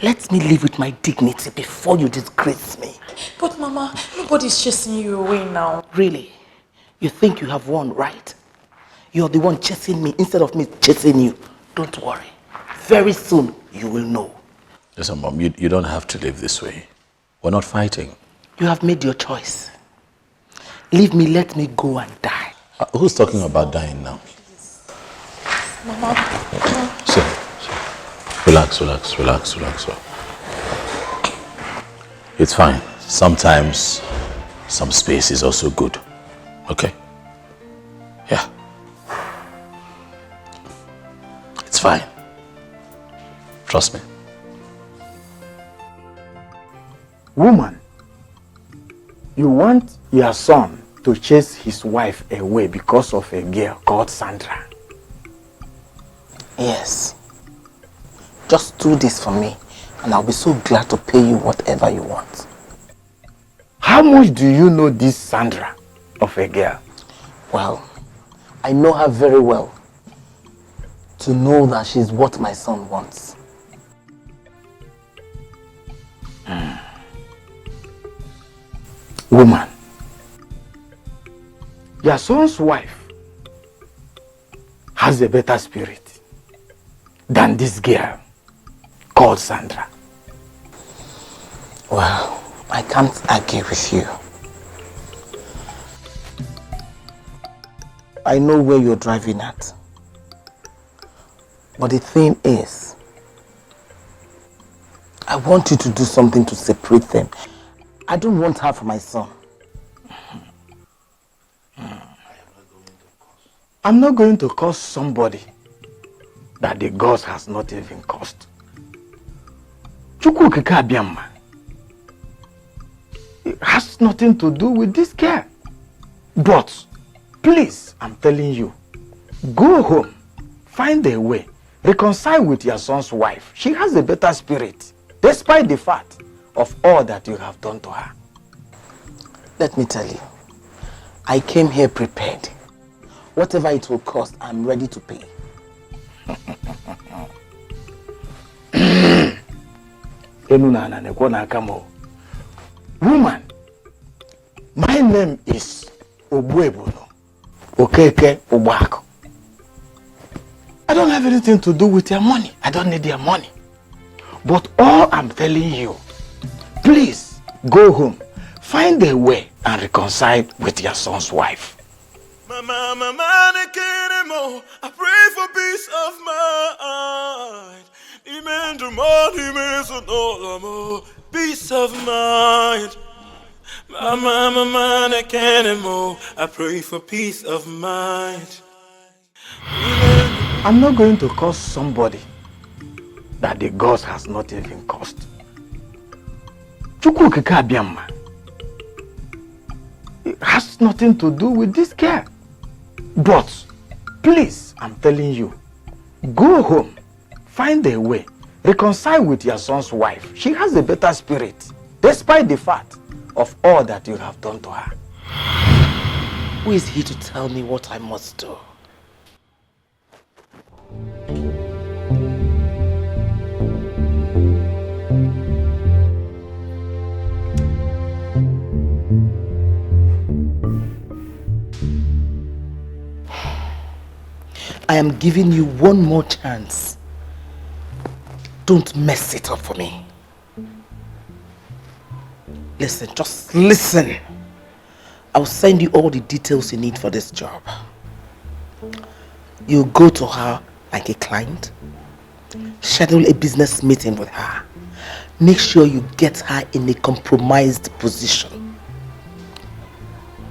S3: Let me live with my dignity before you disgrace me.
S22: But Mama, nobody's chasing you away now.
S3: Really? You think you have won, right? You're the one chasing me instead of me chasing you. Don't worry. Very soon, you will know.
S1: Listen, Mom, you don't have to live this way. We're not fighting.
S3: You have made your choice. Leave me, let me go and die.
S1: Who's talking about dying now?
S22: Mama.
S1: Sit. Relax. It's fine. Sometimes some space is also good. Okay? Yeah. It's fine. Trust me.
S11: Woman, you want your son to chase his wife away because of a girl called Sandra?
S3: Yes. Just do this for me, and I'll be so glad to pay you whatever you want.
S11: How much do you know this Sandra of a girl?
S3: Well, I know her very well. To know that she's what my son wants.
S11: Woman, your son's wife has a better spirit than this girl called Sandra.
S3: Well, I can't argue with you. I know where you're driving at. But the thing is, I want you to do something to separate them. I don't want her for my son.
S11: I'm not going to curse somebody that the gods has not even cursed. Chukwukika Abiyama. It has nothing to do with this girl. But, please, I'm telling you, go home, find a way, reconcile with your son's wife. She has a better spirit, despite the fact of all that you have done to her.
S3: Let me tell you, I came here prepared. Whatever it will cost, I'm ready to pay.
S11: Woman, my name is Obuebono Okeke Obako. I don't have anything to do with your money. I don't need your money. But all I'm telling you, please go home, find a way and reconcile with your son's wife.
S6: I pray for peace of mind. Peace of mind. I pray for peace of mind.
S11: I'm not going to curse somebody that the gods has not even cursed. Chukwukika Abiyama. It has nothing to do with this girl. But, please, I'm telling you, go home, find a way, reconcile with your son's wife. She has a better spirit, despite the fact of all that you have done to her.
S3: Who is he to tell me what I must do? I am giving you one more chance. Don't mess it up for me. Listen, just listen. I'll send you all the details you need for this job. You go to her like a client, schedule a business meeting with her. Make sure you get her in a compromised position.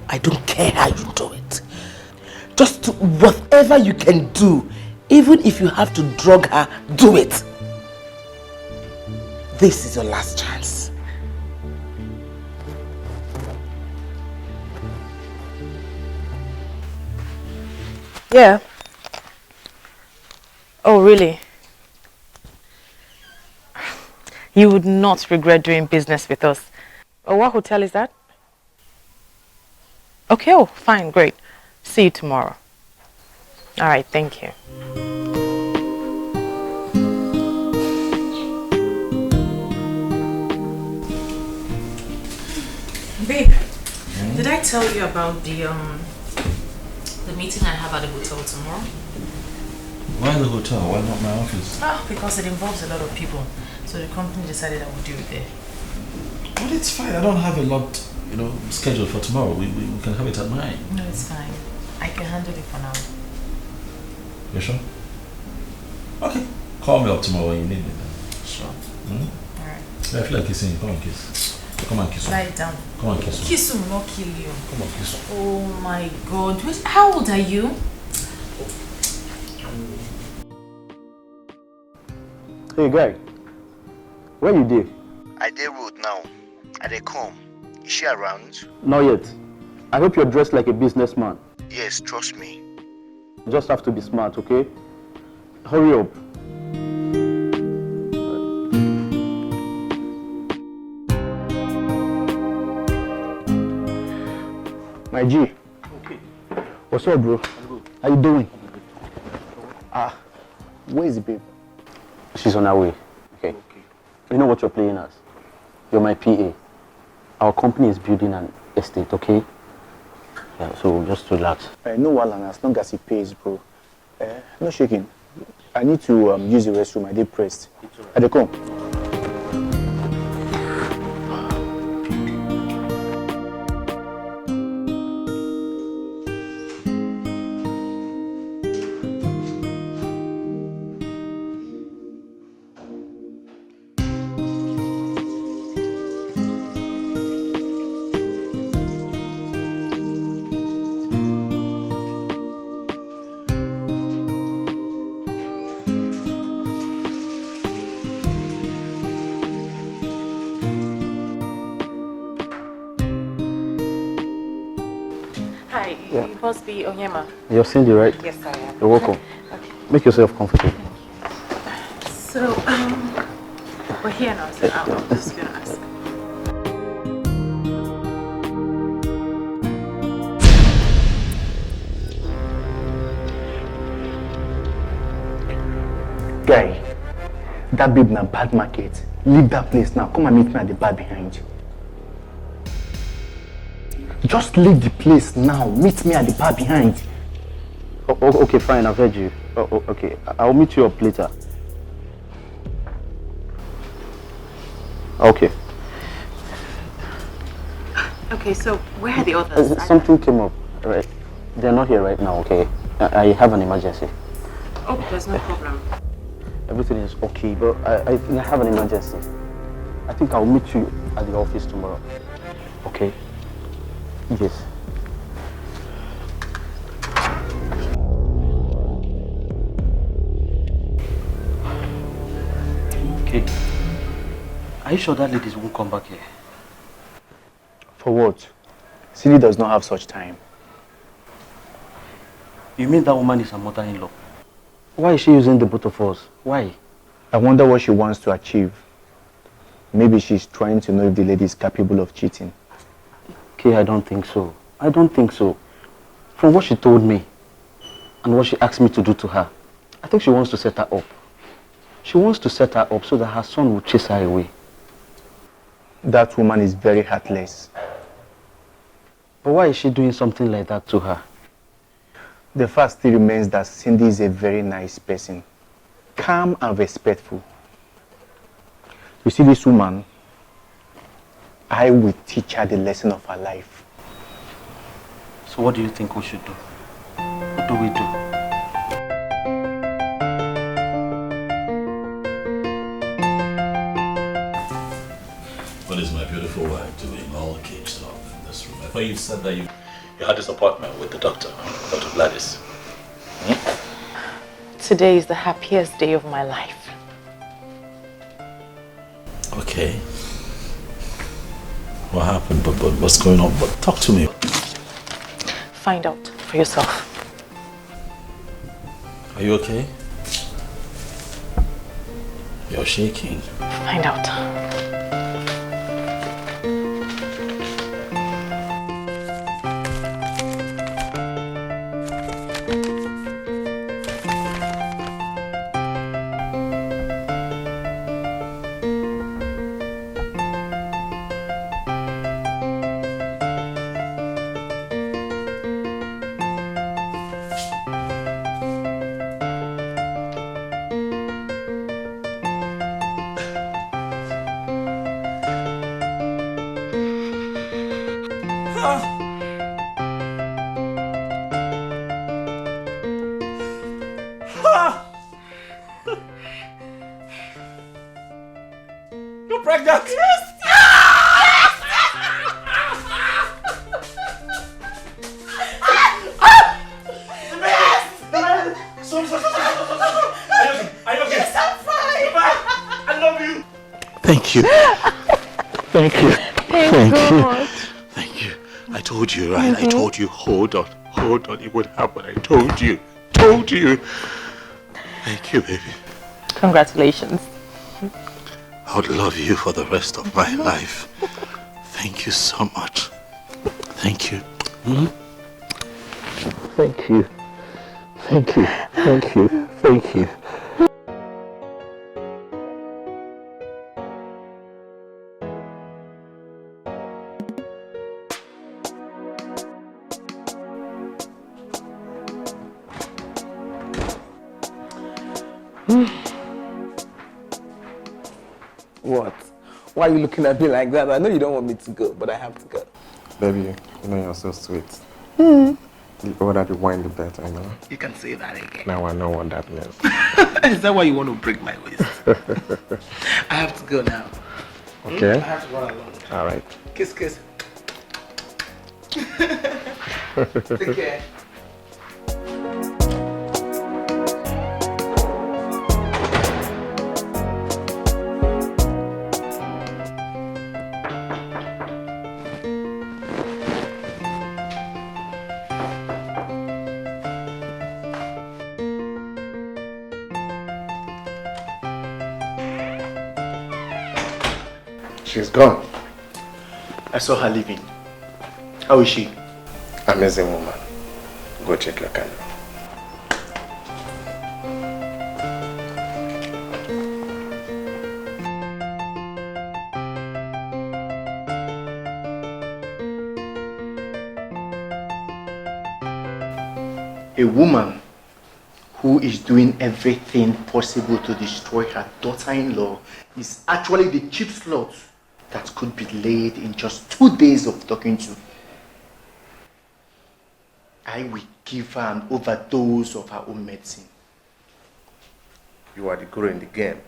S3: I don't care how you do it. Just do whatever you can do. Even if you have to drug her, do it. This is your last chance.
S5: Yeah. Oh, really? You would not regret doing business with us. Oh, what hotel is that? Okay, oh, fine, great. See you tomorrow. All right, thank you.
S15: Babe, did I tell you about the meeting I have at the hotel tomorrow?
S1: Why the hotel? Why not my office?
S15: Oh, because it involves a lot of people. So the company decided I would do it there.
S1: But it's fine. I don't have a lot, scheduled for tomorrow. We can have it at 9.
S15: No, it's fine. I can handle it for now.
S1: You sure? Okay. Call me up tomorrow when you need me then.
S15: Sure.
S1: Alright. I feel like kissing you. Come on, kiss. Come on, kiss.
S15: Lie down.
S1: Come on, kiss.
S15: Kiss will not kill you.
S1: Come on, kiss.
S15: Oh my God. Wait, how old are you?
S8: Hey guy, where you dey?
S4: I dey road now. I dey come. Is she around?
S8: Not yet. I hope you're dressed like a businessman.
S4: Yes, trust me.
S8: You just have to be smart, okay? Hurry up. My G.
S4: Okay.
S8: What's up, bro?
S4: I'm good.
S8: How you doing? Where is the babe? She's on her way. Okay. You know what you're playing as? You're my PA. Our company is building an estate, okay? Yeah, so just relax.
S11: No, Alan, as long as he pays, bro. No shaking. I need to use the restroom. I did pressed. I dey come.
S15: Hi,
S8: Yeah.
S15: you must be Onyema.
S8: You're Cindy, right?
S15: Yes, I am.
S8: You're welcome. Make yourself comfortable.
S15: So, we're here now, so I'm just gonna ask.
S11: Guy, that babe na bad market. Leave that place now. Come and meet me at the bar behind. Just leave the place now. Meet me at the bar behind.
S8: Okay, fine, I've heard you. Okay, I'll meet you up later. Okay.
S15: Okay, so where are the others?
S8: Something came up, right? They're not here right now, okay? I have an emergency.
S15: Oh, there's no problem.
S8: Everything is okay, but I think I have an emergency. I think I'll meet you at the office tomorrow. Okay? Yes. Okay. Are you sure that ladies won't come back here?
S11: For what? Cindy does not have such time.
S8: You mean that woman is her mother-in-law? Why is she using the both of us? Why?
S11: I wonder what she wants to achieve. Maybe she's trying to know if the lady is capable of cheating.
S8: Okay, I don't think so. I don't think so. From what she told me and what she asked me to do to her, I think she wants to set her up. She wants to set her up so that her son will chase her away.
S11: That woman is very heartless.
S8: But why is she doing something like that to her?
S11: The fact still remains that Cindy is a very nice person. Calm and respectful. You see this woman? I will teach her the lesson of her life.
S8: So what do you think we should do? What do we do?
S1: What is my beautiful wife doing all caged up in this room? I thought you said that you had this appointment with the doctor, Dr. Gladys.
S5: Today is the happiest day of my life.
S1: Okay. What happened? But what's going on? But talk to me.
S5: Find out for yourself.
S1: Are you okay? You're shaking.
S5: Find out.
S2: You're pregnant?
S6: Yes!
S2: Are you okay?
S6: Yes, I'm fine.
S2: I love you.
S1: Thank you. Thank you.
S6: Thank God.
S1: Thank you. I told you, right? I told you. Hold on. It would happen. I told you. Thank you, baby.
S5: Congratulations.
S1: I would love you for the rest of my life. Thank you so much. Thank you. Thank you. Thank you. Thank you. Thank you.
S3: What? Why are you looking at me like that? I know you don't want me to go, but I have to go.
S13: Baby, you know you're so sweet.
S3: Hmm.
S13: The older the wine, the better, you know?
S3: You can say that again.
S13: Now I know what that means.
S3: Is that why you want to break my waist? I have to go now.
S13: Okay.
S3: I have to run along.
S13: All right.
S3: Kiss, kiss. Take care.
S4: She's gone.
S11: I saw her leaving. How is she?
S4: Amazing woman. Go check your camera.
S11: A woman who is doing everything possible to destroy her daughter-in-law is actually the cheap slot that could be laid in just 2 days of talking to. I will give her an overdose of her own medicine.
S4: You are the guru in the game.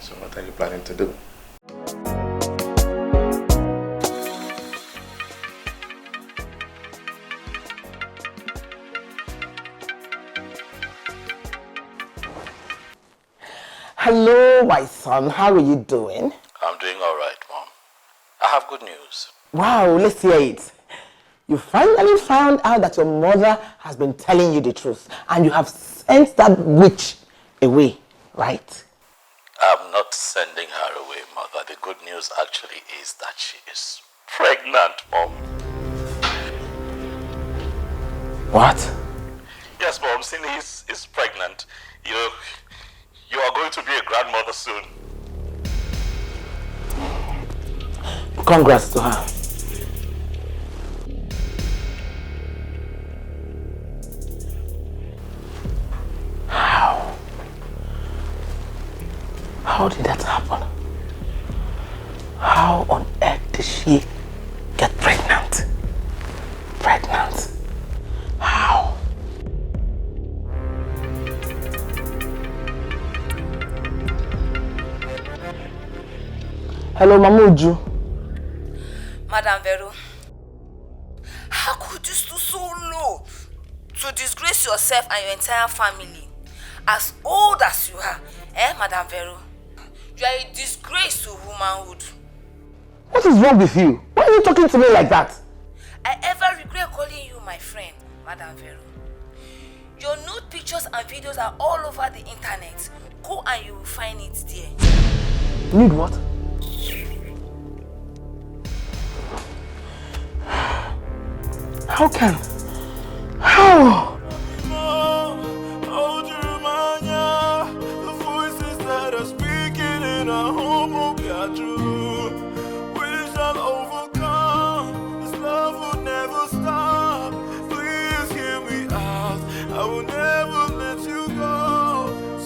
S4: So what are you planning to do?
S3: Hello, my son. How are you doing?
S1: I'm doing all right, Mom. I have good news.
S3: Wow, let's hear it. You finally found out that your mother has been telling you the truth and you have sent that witch away, right?
S1: I'm not sending her away, Mother. The good news actually is that she is pregnant, Mom.
S3: What?
S1: Yes, Mom. Cindy is pregnant. You are going to be a grandmother soon.
S3: Congrats to her. How? How did that happen? How on earth did she get pregnant? How? Hello, Mamuju.
S15: Madam Vero, how could you stoop so low to disgrace yourself and your entire family? As old as you are, Madam Vero? You are a disgrace to womanhood.
S3: What is wrong with you? Why are you talking to me like that?
S15: I ever regret calling you my friend, Madam Vero. Your nude pictures and videos are all over the internet. Go and you will find it there.
S3: Nude what? How can? How?
S6: The voices that are speaking in our home will be true. We shall overcome. This love will never stop. Please hear me out. I will never let you go.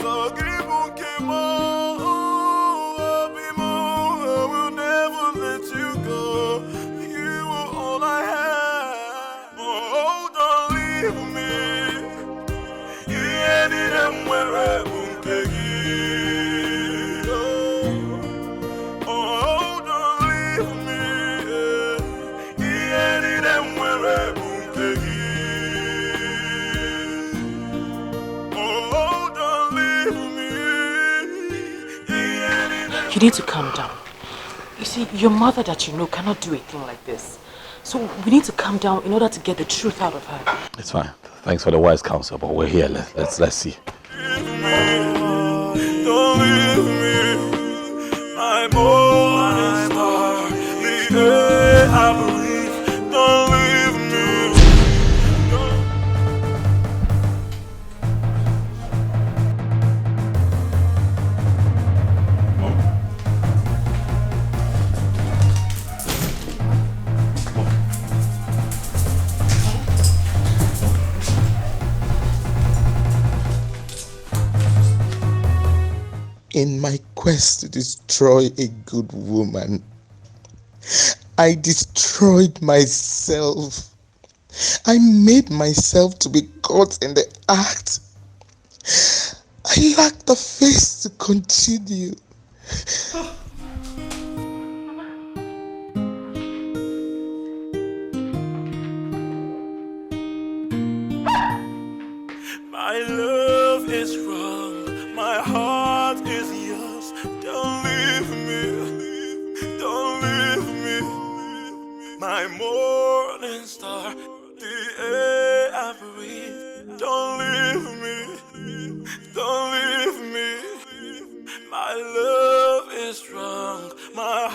S6: So give I will never let you go. You are all I have. Oh, don't leave me. You ended up where I won't take you. Oh, don't leave me. You ended up where I won't take you. Oh, don't leave me.
S5: You need to calm down. You see, your mother that you know cannot do a thing like this. So we need to calm down in order to get the truth out of her.
S1: It's fine. Thanks for the wise counsel, but we're here. Let's see.
S6: Don't leave me, my morning star, the air I breathe. Don't leave me.
S10: In my quest to destroy a good woman, I destroyed myself. I made myself to be caught in the act. I lack the face to continue.
S6: My love is wrong, my heart is yours. Don't leave me, don't leave me. My morning star, the air I breathe. Don't leave me, don't leave me. My love is wrong, my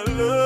S6: my love.